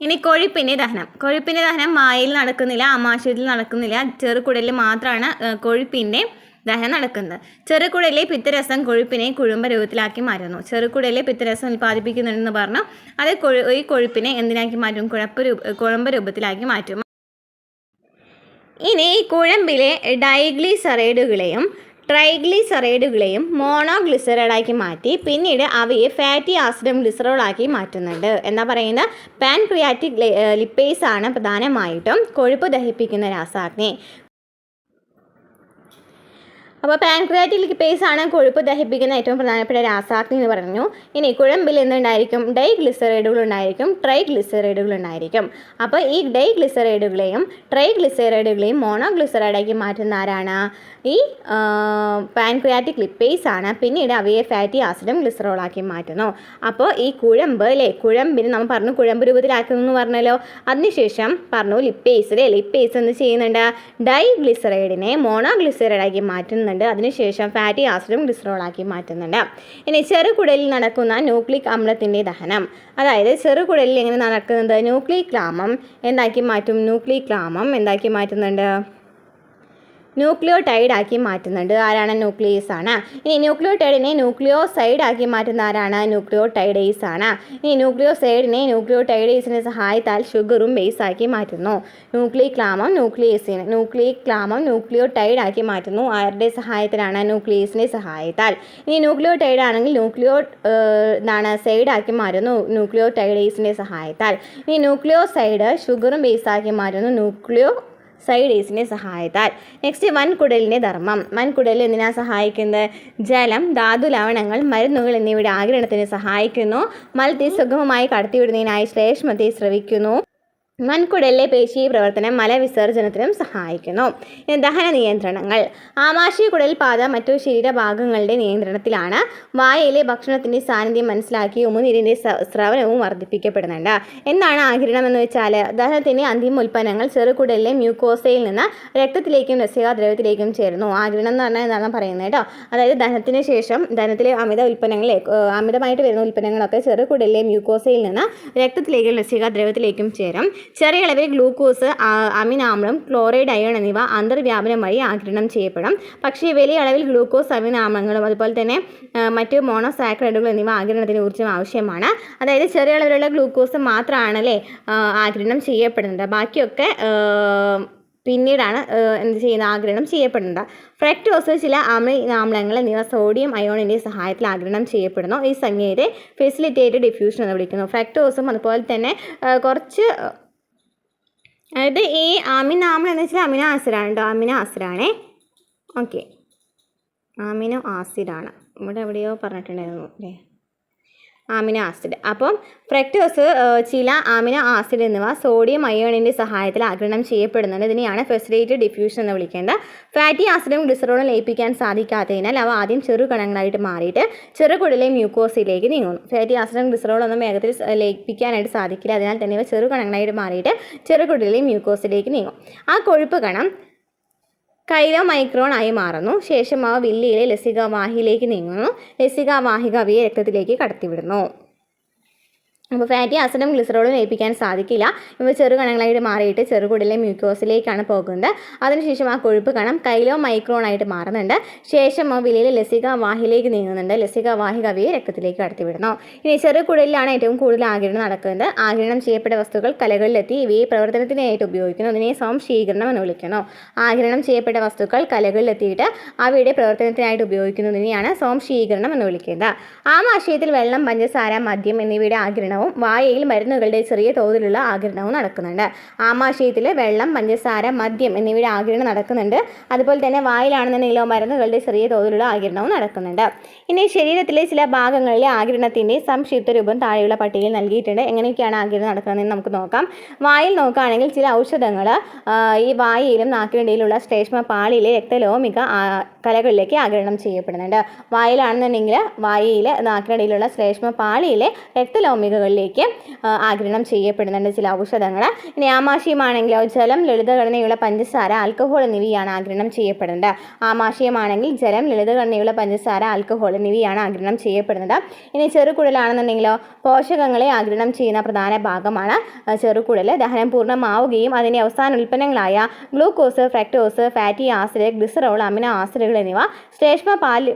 Speaker 1: ഇനി കൊഴുപ്പിൻ്റെ ദഹനം വായിൽ നടക്കുന്നില്ല, ആമാശയത്തിൽ നടക്കുന്നില്ല, ചെറുകുടലിൽ മാത്രമാണ് കൊഴുപ്പിൻ്റെ ദഹനം നടക്കുന്നത്. ചെറുകുടലിലെ പിത്തരസം കൊഴുപ്പിനെ കുഴമ്പ രൂപത്തിലാക്കി മാറ്റുന്നു. ചെറുകുടലിലെ പിത്തരസം ഉൽപ്പാദിപ്പിക്കുന്നുണ്ടെന്ന് പറഞ്ഞു. അത് ഈ കൊഴുപ്പിനെ എന്തിനാക്കി മാറ്റും? കുഴമ്പ രൂപത്തിലാക്കി മാറ്റും. ഇനി ഈ കുഴമ്പിലെ ഡൈഗ്ലിസറൈഡുകളെയും ട്രൈഗ്ലിസറൈഡുകളെയും മോണോഗ്ലിസറൈഡാക്കി മാറ്റി പിന്നീട് അവയെ ഫാറ്റി ആസിഡും ഗ്ലിസറോളാക്കി മാറ്റുന്നുണ്ട്. എന്താ പറയുന്നത്? പാൻക്രിയാറ്റിക് ലിപ്പേസ് ആണ് പ്രധാനമായിട്ടും കൊഴുപ്പ് ദഹിപ്പിക്കുന്ന രാസാഗ്നി. അപ്പോൾ പാൻക്രിയാറ്റിക് ലിപ്പേസ് ആണ് കൊഴുപ്പ് ദഹിപ്പിക്കുന്ന ഏറ്റവും പ്രധാനപ്പെട്ട രാസാഗ്നി എന്ന് പറഞ്ഞു. ഇനി കുഴമ്പിൽ എന്തുണ്ടായിരിക്കും? ഡൈഗ്ലിസറൈഡുകൾ ഉണ്ടായിരിക്കും, ട്രൈഗ്ലിസറൈഡുകൾ ഉണ്ടായിരിക്കും. അപ്പോൾ ഈ ഡൈഗ്ലിസറൈഡുകളെയും ട്രൈഗ്ലിസറൈഡുകളെയും മോണോഗ്ലിസറൈഡാക്കി മാറ്റുന്ന ആരാണ്? ഈ പാൻക്രിയാറ്റിക് ലിപ്പേസ് ആണ്. പിന്നീട് അവയെ ഫാറ്റി ആസിഡും ഗ്ലിസറോളാക്കി മാറ്റുന്നു. അപ്പോൾ ഈ കുഴമ്പ് അല്ലേ, കുഴമ്പിന് നമ്മൾ പറഞ്ഞു കുഴമ്പ് രൂപത്തിലാക്കുന്നു എന്ന് പറഞ്ഞല്ലോ. അതിനുശേഷം പറഞ്ഞു ലിപ്പേസ് അല്ലേ, ലിപ്പേസ് എന്ത് ചെയ്യുന്നുണ്ട്? ഡൈഗ്ലിസറൈഡിനെ മോണോഗ്ലിസറൈഡാക്കി മാറ്റുന്നുണ്ട്. അതിനുശേഷം ഫാറ്റി ആസിഡും ഗ്ലിസറോളാക്കി മാറ്റുന്നുണ്ട്. ഇനി ചെറുകുടലിൽ നടക്കുന്ന ന്യൂക്ലിക് അമ്ലത്തിൻ്റെ ദഹനം, അതായത് ചെറുകുടലിൽ എങ്ങനെ നടക്കുന്നത്? ന്യൂക്ലിക് ആമം എന്താക്കി മാറ്റും? ന്യൂക്ലിക് ആമം എന്താക്കി മാറ്റുന്നുണ്ട്? ന്യൂക്ലിയോടൈഡ് ആക്കി മാറ്റുന്നുണ്ട്. ആരാണ്? ന്യൂക്ലിയസ് ആണ്. ഇനി ന്യൂക്ലിയോടൈഡിനെ ന്യൂക്ലിയോസൈഡ് ആക്കി മാറ്റുന്ന ആരാണ്? ന്യൂക്ലിയോടൈഡേസ് ആണ്. ഇനി ന്യൂക്ലിയോസൈഡിനെ ന്യൂക്ലിയോടൈഡേസിൻ്റെ സഹായത്താൽ ഷുഗറും ബേസ് ആക്കി മാറ്റുന്നു. ന്യൂക്ലിക് ആമം ന്യൂക്ലിയോടൈഡ് ആക്കി മാറ്റുന്നു. ആരുടെ സഹായത്തിലാണ്? ന്യൂക്ലിയസിൻ്റെ സഹായത്താൽ. ഇനി ന്യൂക്ലിയോടൈഡ് ആണെങ്കിൽ സൈഡ് ആക്കി മാറ്റുന്നു ന്യൂക്ലിയോടൈഡേസിൻ്റെ സഹായത്താൽ. ഇനി ന്യൂക്ലിയോസൈഡ് ഷുഗറും ബേസ് ആക്കി മാറ്റുന്നു സൈഡേസിൻ്റെ സഹായത്താൽ. നെക്സ്റ്റ് വൻകുടലിൻ്റെ ധർമ്മം. വൻകുടലിൽ എന്തിനാണ് സഹായിക്കുന്നത്? ജലം, ധാതു ലവണങ്ങൾ, മരുന്നുകൾ എന്നിവയുടെ ആഗിരണത്തിന് സഹായിക്കുന്നു. മലത്തെ സുഗമമായി കടത്തിവിടുന്നതിനായി ശ്ലേഷ്മത്തെ സ്രവിക്കുന്നു. വൻകുടലിലെ പേശി പ്രവർത്തനം മലവിസർജനത്തിനും സഹായിക്കുന്നു. ദഹന നിയന്ത്രണങ്ങൾ. ആമാശയക്കുടൽ പാത മറ്റു ശരീരഭാഗങ്ങളുടെ നിയന്ത്രണത്തിലാണ്. വായയിലെ ഭക്ഷണത്തിൻ്റെ സാന്നിധ്യം മനസ്സിലാക്കി ഉമിനീരിൻ്റെ സ്രവനവും വർദ്ധിപ്പിക്കപ്പെടുന്നുണ്ട്. എന്താണ് ആഗിരണം എന്ന് വെച്ചാൽ? ദഹനത്തിൻ്റെ അന്തിമ ഉൽപ്പന്നങ്ങൾ ചെറുകുടലിലെ മ്യൂക്കോസയിൽ നിന്ന് രക്തത്തിലേക്കും രസികാദ്രവത്തിലേക്കും ചേരുന്നു. ആഗിരണം എന്ന് പറഞ്ഞാൽ എന്താണ് പറയുന്നത് കേട്ടോ. അതായത് ദഹനത്തിന് ശേഷം ദഹനത്തിലെ അമിതമായിട്ട് വരുന്ന ഉൽപ്പന്നങ്ങളൊക്കെ ചെറുകുടലിലെ മ്യൂക്കോസയിൽ നിന്ന് രക്തത്തിലേക്കും രസികാദ്രവത്തിലേക്കും ചേരും. ചെറിയ അളവിൽ ഗ്ലൂക്കോസ്, അമിനാമ്ലം, ക്ലോറൈഡ്, അയോൺ എന്നിവ അന്തർവ്യാപനം വഴി ആഗിരണം ചെയ്യപ്പെടും. പക്ഷേ വലിയ അളവിൽ ഗ്ലൂക്കോസ്, അമിനാമ്ലങ്ങളും അതുപോലെ തന്നെ മറ്റ് മോണോസാക്കറൈഡുകൾ എന്നിവ ആഗിരണത്തിന് ഊർജ്ജം ആവശ്യമാണ്. അതായത് ചെറിയ അളവിലുള്ള ഗ്ലൂക്കോസ് മാത്രമാണല്ലേ ആഗിരണം ചെയ്യപ്പെടുന്നത്. ബാക്കിയൊക്കെ പിന്നീടാണ് എന്ത് ചെയ്യുന്നത്? ആഗിരണം ചെയ്യപ്പെടുന്നത്. ഫ്രക്ടോസ്, ചില അമിനാമ്ലങ്ങൾ എന്നിവ സോഡിയം അയോണിൻ്റെ സഹായത്തിൽ ആഗിരണം ചെയ്യപ്പെടുന്നു. ഈ സംഖ്യയെ ഫെസിലിറ്റേറ്റഡ് ഡിഫ്യൂഷൻ എന്ന് വിളിക്കുന്നു. ഫ്രക്ടോസും അതുപോലെ തന്നെ കുറച്ച്, അതായത് ഈ അമിനാമ്ലം എന്ന് വെച്ചാൽ അമിനോ ആസിഡാണ് കേട്ടോ. അമിനോ ആസിഡാണേ. ഓക്കെ, അമിനോ ആസിഡാണ്. ഇവിടെ എവിടെയോ പറഞ്ഞിട്ടുണ്ടായിരുന്നു അല്ലേ, അമിനോ ആസിഡ്. അപ്പം ഫ്രക്ടോസ്, ചില അമിനോ ആസിഡ് എന്നിവ സോഡിയം അയോണിൻ്റെ സഹായത്തിൽ ആഗിരണം ചെയ്യപ്പെടുന്നുണ്ട്. ഇതിനെയാണ് ഫെസിലിറ്റേറ്റഡ് ഡിഫ്യൂഷൻ എന്ന് വിളിക്കുന്നത്. ഫാറ്റി ആസിഡും ഗ്ലിസറോളും ലയിപ്പിക്കാൻ സാധിക്കാത്തതിനാൽ അവ ആദ്യം ചെറുകണങ്ങളായിട്ട് മാറിയിട്ട് ചെറുകുടലിലെ മ്യൂക്കോസിലേക്ക് നീങ്ങുന്നു. ഫാറ്റി ആസിഡും ഗ്ലിസറോളൊന്നും വേഗത്തിൽ ലയിപ്പിക്കാനായിട്ട് സാധിക്കില്ല. അതിനാൽ തന്നെ ഇവ ചെറുകണങ്ങളായിട്ട് മാറിയിട്ട് ചെറുകുടലിലെ മ്യൂക്കോസിലേക്ക് നീങ്ങും. ആ കൊഴുപ്പ് കണം കൈലോമൈക്രോൺ ആയി മാറുന്നു. ശേഷം അവ വില്ലിയിലെ ലസികാവാഹിയിലേക്ക് നീങ്ങുന്നു. ലസികാവാഹിക അവയെ രക്തത്തിലേക്ക് കടത്തിവിടുന്നു. അപ്പോൾ ഫാറ്റി ആസിഡും ഗ്ലിസറോളും ലയിപ്പിക്കാൻ സാധിക്കില്ല. ഇവ ചെറുകണങ്ങളായിട്ട് മാറിയിട്ട് ചെറുകുടലിലെ മ്യൂക്കോസിലേക്കാണ് പോകുന്നത്. അതിനുശേഷം ആ കൊഴുപ്പ് കണം കൈലോമൈക്രോൺ ആയിട്ട് മാറുന്നുണ്ട്. ശേഷം ആ വിലയിൽ ലസികാവാഹിയിലേക്ക് നീങ്ങുന്നുണ്ട്. ലസികാവാഹിക അവയെ രക്തത്തിലേക്ക് കടത്തിവിടുന്നു. ഇനി ചെറുകുടലിലാണ് ഏറ്റവും കൂടുതൽ ആഗിരണം നടക്കുന്നത്. ആഗിരണം ചെയ്യപ്പെട്ട വസ്തുക്കൾ കലകളിലെത്തി ഇവയെ പ്രവർത്തനത്തിനായിട്ട് ഉപയോഗിക്കുന്നു. അതിനെ സംശീകരണം എന്ന് വിളിക്കുന്നു. ആഗിരണം ചെയ്യപ്പെട്ട വസ്തുക്കൾ കലകളിലെത്തിയിട്ട് അവയുടെ പ്രവർത്തനത്തിനായിട്ട് ഉപയോഗിക്കുന്നതിനെയാണ് സംശീകരണം എന്ന് വിളിക്കുന്നത്. ആമാശയത്തിൽ വെള്ളം, പഞ്ചസാര, മദ്യം എന്നിവയുടെ ആഗിരണം വായയിൽ മരുന്നുകളുടെ ചെറിയ തോതിലുള്ള ആഗിരണവും നടക്കുന്നുണ്ട്. ആമാശയത്തിൽ വെള്ളം, പഞ്ചസാര, മദ്യം എന്നിവയുടെ ആഗിരണം നടക്കുന്നുണ്ട്. അതുപോലെ തന്നെ വായിലാണെന്നുണ്ടെങ്കിലോ മരുന്നുകളുടെ ചെറിയ തോതിലുള്ള ആഗിരണവും നടക്കുന്നുണ്ട്. ഇനി ശരീരത്തിലെ ചില ഭാഗങ്ങളിലെ ആഗിരണത്തിൻ്റെ സംക്ഷിപ്ത രൂപം താഴെയുള്ള പട്ടികയിൽ നൽകിയിട്ടുണ്ട്. എങ്ങനെയൊക്കെയാണ് ആഗിരണം നടക്കുന്നതെന്ന് നമുക്ക് നോക്കാം. വായിൽ നോക്കുകയാണെങ്കിൽ ചില ഔഷധങ്ങൾ ഈ വായയിലും നാക്കിനിടയിലുള്ള ശ്ലേഷ്മ പാളിയിലെ രക്തലോമിക കലകളിലേക്ക് ആഗിരണം ചെയ്യപ്പെടുന്നുണ്ട്. വായിലാണെന്നുണ്ടെങ്കിൽ വായയിൽ നാക്കിനിടയിലുള്ള ശ്ലേഷ്മ പാളിയിലെ രക്തലോമികകളിലേക്ക് ആഗിരണം ചെയ്യപ്പെടുന്നുണ്ട് ചില ഔഷധങ്ങൾ. ഇനി ആമാശയമാണെങ്കിലോ ജലം, ലളിതഘടനയുള്ള പഞ്ചസാര, ആൽക്കഹോൾ എന്നിവയാണ് ആഗിരണം ചെയ്യപ്പെടുന്നത്. ആമാശയമാണെങ്കിൽ ജലം, ലളിതഘടനയുള്ള പഞ്ചസാര, ആൽക്കഹോൾ എന്നിവയാണ് ആഗിരണം ചെയ്യപ്പെടുന്നത്. ഇനി ചെറുകുടലാണെന്നുണ്ടെങ്കിലോ പോഷകങ്ങളെ ആഗിരണം ചെയ്യുന്ന പ്രധാന ഭാഗമാണ് ചെറുകുടൽ. ദഹനം പൂർണ്ണമാവുകയും അതിൻ്റെ അവസാന ഉൽപ്പന്നങ്ങളായ glucose, fructose, fatty acid, glycerol, amino ആസിഡുകൾ എന്നിവ ശ്ലേഷ്മ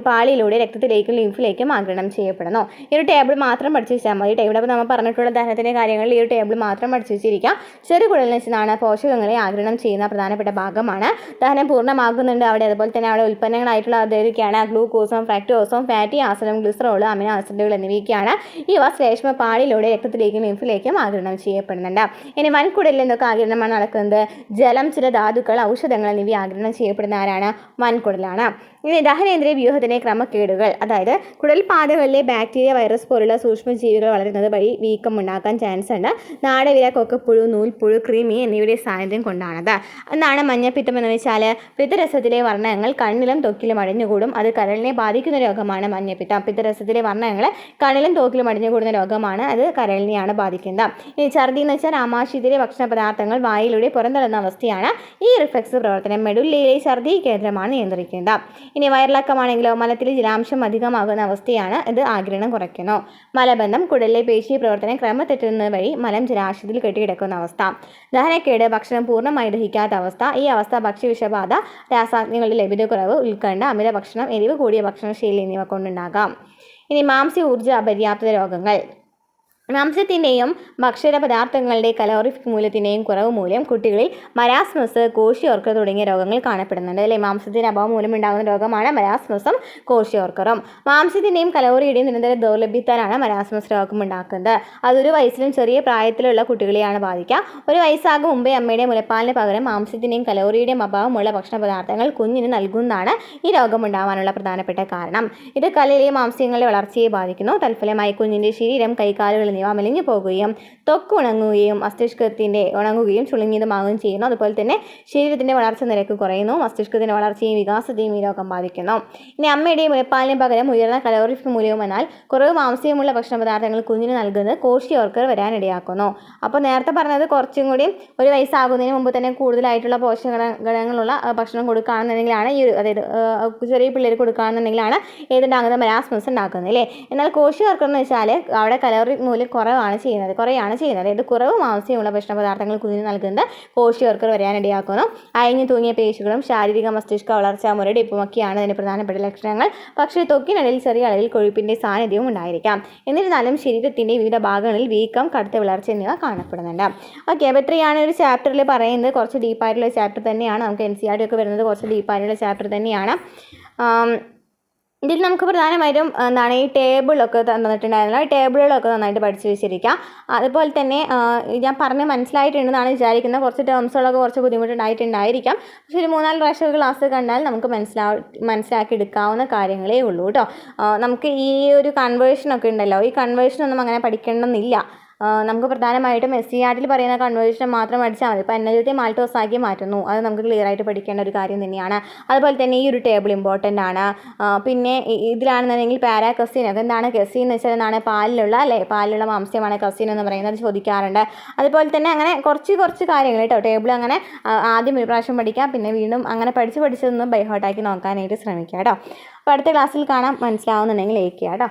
Speaker 1: പാളിയിലൂടെ രക്തത്തിലേക്കും ലിംഫിലേക്കും ആഗിരണം ചെയ്യപ്പെടുന്നു. ഈ ഒരു ടേബിൾ മാത്രം പഠിച്ചു വെച്ചാൽ മതി. ഇവിടെ നമ്മൾ പറഞ്ഞിട്ടുള്ള ദഹനത്തിൻ്റെ കാര്യങ്ങളിൽ ഈ ഒരു ടേബിൾ മാത്രം പഠിച്ചു വെച്ചിരിക്കാം. ചെറുകുടലിൽ നിന്നാണ് പോഷകങ്ങളെ ആഗിരണം ചെയ്യുന്ന പ്രധാനപ്പെട്ട ഭാഗമാണ്. ദഹനം പൂർണ്ണമാകുന്നുണ്ട് അവിടെ. അതുപോലെ തന്നെ അവിടെ ഉൽപ്പന്നങ്ങളായിട്ടുള്ള ഏതൊക്കെയാണ്? ഗ്ലൂക്കോസും ഫ്രക്ടോസും ഫാറ്റി ആസിഡും ഗ്ലിസറോൾ അമിനോ ആസിഡുകൾ എന്നിവയൊക്കെയാണ്. ഇവ ശ്ലേഷ്മപാളിയിലൂടെ രക്തത്തിലേക്കും ലിംഫിലേക്കും ആഗിരണം ചെയ്യപ്പെടുന്നുണ്ട്. ഇനി വൻകുടലിൽ എന്തൊക്കെ ആഗിരണമാണ് നടക്കുന്നത്? ജലം, ചില ധാതുക്കൾ, ഔഷധങ്ങൾ എന്നിവ ആഗിരണം ചെയ്യപ്പെടുന്ന ആരാണ്? വൻകുടലാണ്. ഇനി ദഹനേന്ദ്രിയ വ്യൂഹത്തിൻ്റെ ക്രമക്കേടുകൾ, അതായത് കുടൽപാതകളിലെ ബാക്ടീരിയ, വൈറസ് പോലുള്ള സൂക്ഷ്മജീവികൾ വളരുന്നത് വഴി വീക്കം ഉണ്ടാക്കാൻ ചാൻസ് ഉണ്ട്. നാടവിര, കൊക്കപ്പുഴു, നൂൽപ്പുഴു, കൃമി എന്നിവയുടെ സാന്നിധ്യം കൊണ്ടാണത്. എന്താണ് മഞ്ഞപ്പിത്തം എന്ന് വെച്ചാൽ? പിത്തരസത്തിലെ വർണ്ണങ്ങൾ കണ്ണിലും ത്വക്കിലും അടിഞ്ഞുകൂടും. അത് കരളിനെ ബാധിക്കുന്ന രോഗമാണ് മഞ്ഞപ്പിത്തം. പിത്തരസത്തിലെ വർണ്ണങ്ങൾ കണ്ണിലും ത്വക്കിലും അടിഞ്ഞുകൂടുന്ന രോഗമാണ്. അത് കരളിനെയാണ് ബാധിക്കുന്നത്. ഇനി ഛർദി എന്ന് വെച്ചാൽ ആമാശയത്തിലെ ഭക്ഷണ പദാർത്ഥങ്ങൾ വായിലൂടെ പുറന്തള്ളുന്ന അവസ്ഥയാണ്. ഈ റിഫ്ലക്സ് പ്രവർത്തനം മെഡുല്ലയിലെ ഛർദി കേന്ദ്രമാണ് നിയന്ത്രിക്കുന്നത്. ഇനി വയറിളക്കമാണെങ്കിലോ മലത്തിൽ ജലാംശം അധികമാകുന്ന അവസ്ഥയാണ്. ഇത് ആഗിരണം കുറയ്ക്കുന്നു. മലബന്ധം, കുടലിലെ പേശി പ്രവർത്തനം ക്രമത്തെറ്റുന്നത് വഴി മലം ജലാശയത്തിൽ കെട്ടിക്കിടക്കുന്ന അവസ്ഥ. ദഹനക്കേട്, ഭക്ഷണം പൂർണ്ണമായി ദഹിക്കാത്ത അവസ്ഥ. ഈ അവസ്ഥ ഭക്ഷ്യവിഷബാധ, രാസാഗ്നികളുടെ ലഭ്യതക്കുറവ്, ഉത്കണ്ഠ, അമിത ഭക്ഷണം, എരിവ് കൂടിയ ഭക്ഷണശൈലി എന്നിവ കൊണ്ടുണ്ടാകാം. ഇനി മാംസ്യ ഊർജ്ജ അപര്യാപ്തത രോഗങ്ങൾ. മാംസ്യത്തിൻ്റെയും ഭക്ഷണ പദാർത്ഥങ്ങളുടെ കലോറിഫിക് മൂല്യത്തിൻ്റെയും കുറവ് മൂലം കുട്ടികളിൽ മരാസ്മസ്, കോശിയോർക്കർ തുടങ്ങിയ രോഗങ്ങൾ കാണപ്പെടുന്നുണ്ട്. അല്ലെ, മാംസത്തിൻ്റെ അഭാവം മൂലം ഉണ്ടാകുന്ന രോഗമാണ് മരാസ്മസും കോശിയോർക്കറും. മാംസ്യത്തിൻ്റെയും കലോറിയുടെയും നിരന്തര ദൗർലഭ്യത്താലാണ് മരാസ്മസ് രോഗം ഉണ്ടാക്കുന്നത്. അതൊരു വയസ്സിലും ചെറിയ പ്രായത്തിലുള്ള കുട്ടികളെയാണ് ബാധിക്കുക. ഒരു വയസ്സാകും മുമ്പേ അമ്മയുടെ മുലപ്പാലിന് പകരം മാംസ്യത്തിൻ്റെയും കലോറിയുടെയും അഭാവമുള്ള ഭക്ഷണ പദാർത്ഥങ്ങൾ കുഞ്ഞിന് നൽകുന്നതാണ് ഈ രോഗമുണ്ടാകാനുള്ള പ്രധാനപ്പെട്ട കാരണം. ഇത് കലയിലെ മാംസ്യങ്ങളുടെ വളർച്ചയെ ബാധിക്കുന്നു. തൽഫലമായി കുഞ്ഞിൻ്റെ ശരീരം, കൈകാലുകൾ മെലിഞ്ഞു പോകുകയും ത്വക്ക് ഉണങ്ങുകയും മസ്തിഷ്കത്തിൻ്റെ ഉണങ്ങുകയും ചുളുങ്ങിയതുമാകുകയും ചെയ്യുന്നു. അതുപോലെ തന്നെ ശരീരത്തിൻ്റെ വളർച്ച നിരക്ക് കുറയുന്നു. മസ്തിഷ്കത്തിൻ്റെ വളർച്ചയും വികാസത്തെയും ഈ രോഗം ബാധിക്കുന്നു. ഇനി അമ്മയുടെ മുലപ്പാലിന് പകരം ഉയർന്ന കലോറിഫിക് മൂല്യവും എന്നാൽ കുറവ് മാംസ്യമുള്ള ഭക്ഷണ പദാർത്ഥങ്ങൾ കുഞ്ഞിന് നൽകുന്നത് കോശിയോർക്കർ വരാനിടയാക്കുന്നു. അപ്പോൾ നേരത്തെ പറഞ്ഞത് കുറച്ചും കൂടി ഒരു വയസ്സാകുന്നതിന് മുമ്പ് തന്നെ കൂടുതലായിട്ടുള്ള പോഷകഘടകങ്ങളുള്ള ഭക്ഷണം കൊടുക്കുകയാണെന്നുണ്ടെങ്കിലാണ് ഈ ഒരു, അതായത് ചെറിയ പിള്ളേർ കൊടുക്കുകയാണെന്നുണ്ടെങ്കിലാണ് ഏതുണ്ടാകുന്ന മരാസ്മസ് ഉണ്ടാക്കുന്നത് അല്ലേ. എന്നാൽ കോശിയോർക്കർ എന്ന് വെച്ചാൽ അവിടെ കലോറിക് മൂല്യം കുറയാണ് ചെയ്യുന്നത്. അതായത് കുറവ് മാംസ്യമുള്ള ഭക്ഷണ പദാർത്ഥങ്ങൾ കുഞ്ഞിന് നൽകുന്നത് കോശിയോർക്കർ വരാനിടയാക്കുന്നു. അയഞ്ഞു തൂങ്ങിയ പേശികളും ശാരീരിക മസ്തിഷ്ക വളർച്ച, മുരടിപ്പുമൊക്കെയാണ് അതിന് പ്രധാനപ്പെട്ട ലക്ഷണങ്ങൾ. പക്ഷേ ത്വക്കിനിടയിൽ ചെറിയ അളവിൽ കൊഴുപ്പിൻ്റെ സാന്നിധ്യവും ഉണ്ടായിരിക്കാം. എന്നിരുന്നാലും ശരീരത്തിൻ്റെ വിവിധ ഭാഗങ്ങളിൽ വീക്കം, കടുത്ത വിളർച്ച എന്നിവ കാണപ്പെടുന്നുണ്ട്. ഓക്കെ, അപ്പോൾ ഇത്രയാണ് ഒരു ചാപ്റ്ററിൽ പറയുന്നത്. കുറച്ച് ഡീപ്പായിട്ടുള്ള ചാപ്റ്റർ തന്നെയാണ്. നമുക്ക് NCERT ഒക്കെ വരുന്നത് കുറച്ച് ഡീപ്പായിട്ടുള്ള ചാപ്റ്റർ തന്നെയാണ്. ഇതിൽ നമുക്ക് പ്രധാനമായിട്ടും എന്താണ് ഈ ടേബിളൊക്കെ തന്നിട്ടുണ്ടായിരുന്നില്ല. ടേബിളുകളൊക്കെ നന്നായിട്ട് പഠിച്ചു വെച്ചിരിക്കുക. അതുപോലെ തന്നെ ഞാൻ പറഞ്ഞ് മനസ്സിലായിട്ടുണ്ടെന്നാണ് വിചാരിക്കുന്നത്. കുറച്ച് ടേംസുകളൊക്കെ കുറച്ച് ബുദ്ധിമുട്ടുണ്ടായിട്ടുണ്ടായിരിക്കാം. പക്ഷേ ഒരു 3-4 പ്രാവശ്യം ക്ലാസ് കണ്ടാൽ നമുക്ക് മനസ്സിലാക്കി എടുക്കാവുന്ന കാര്യങ്ങളേ ഉള്ളൂ കേട്ടോ. നമുക്ക് ഈ ഒരു കൺവേർഷനൊക്കെ ഉണ്ടല്ലോ, ഈ കൺവേർഷനൊന്നും അങ്ങനെ പഠിക്കണമെന്നില്ല. നമുക്ക് പ്രധാനമായിട്ടും SCERTൽ പറയുന്ന കൺവേർഷൻ മാത്രം പഠിച്ചാൽ മതി. ഇപ്പോൾ എനർജി മാൾട്ടോസ് ആക്കി മാറ്റുന്നു, അത് നമുക്ക് ക്ലിയർ ആയിട്ട് പഠിക്കേണ്ട ഒരു കാര്യം തന്നെയാണ്. അതുപോലെ തന്നെ ഈ ഒരു ടേബിൾ ഇമ്പോർട്ടൻ്റ് ആണ്. പിന്നെ ഇതിലാണെന്നുണ്ടെങ്കിൽ പാരാകസീൻ ഒക്കെ, എന്താണ് കസീൻ എന്ന് വെച്ചാൽ എന്താണ്? പാലിലുള്ള മാംസ്യമാണ് കസീൻ എന്ന് പറയുന്നത്, ചോദിക്കാറുണ്ട്. അതുപോലെ തന്നെ അങ്ങനെ കുറച്ച് കാര്യങ്ങൾ കേട്ടോ. ടേബിൾ അങ്ങനെ ആദ്യം ഒരു പ്രാവശ്യം പഠിക്കാം, പിന്നെ വീണ്ടും അങ്ങനെ പഠിച്ചതൊന്ന് ബൈഹാർട്ടാക്കി നോക്കാനായിട്ട് ശ്രമിക്കുക കേട്ടോ. അപ്പോൾ അടുത്ത ക്ലാസ്സിൽ കാണാം. മനസ്സിലാവുന്നുണ്ടെങ്കിൽ ലൈക്ക് ചെയ്യാം കേട്ടോ.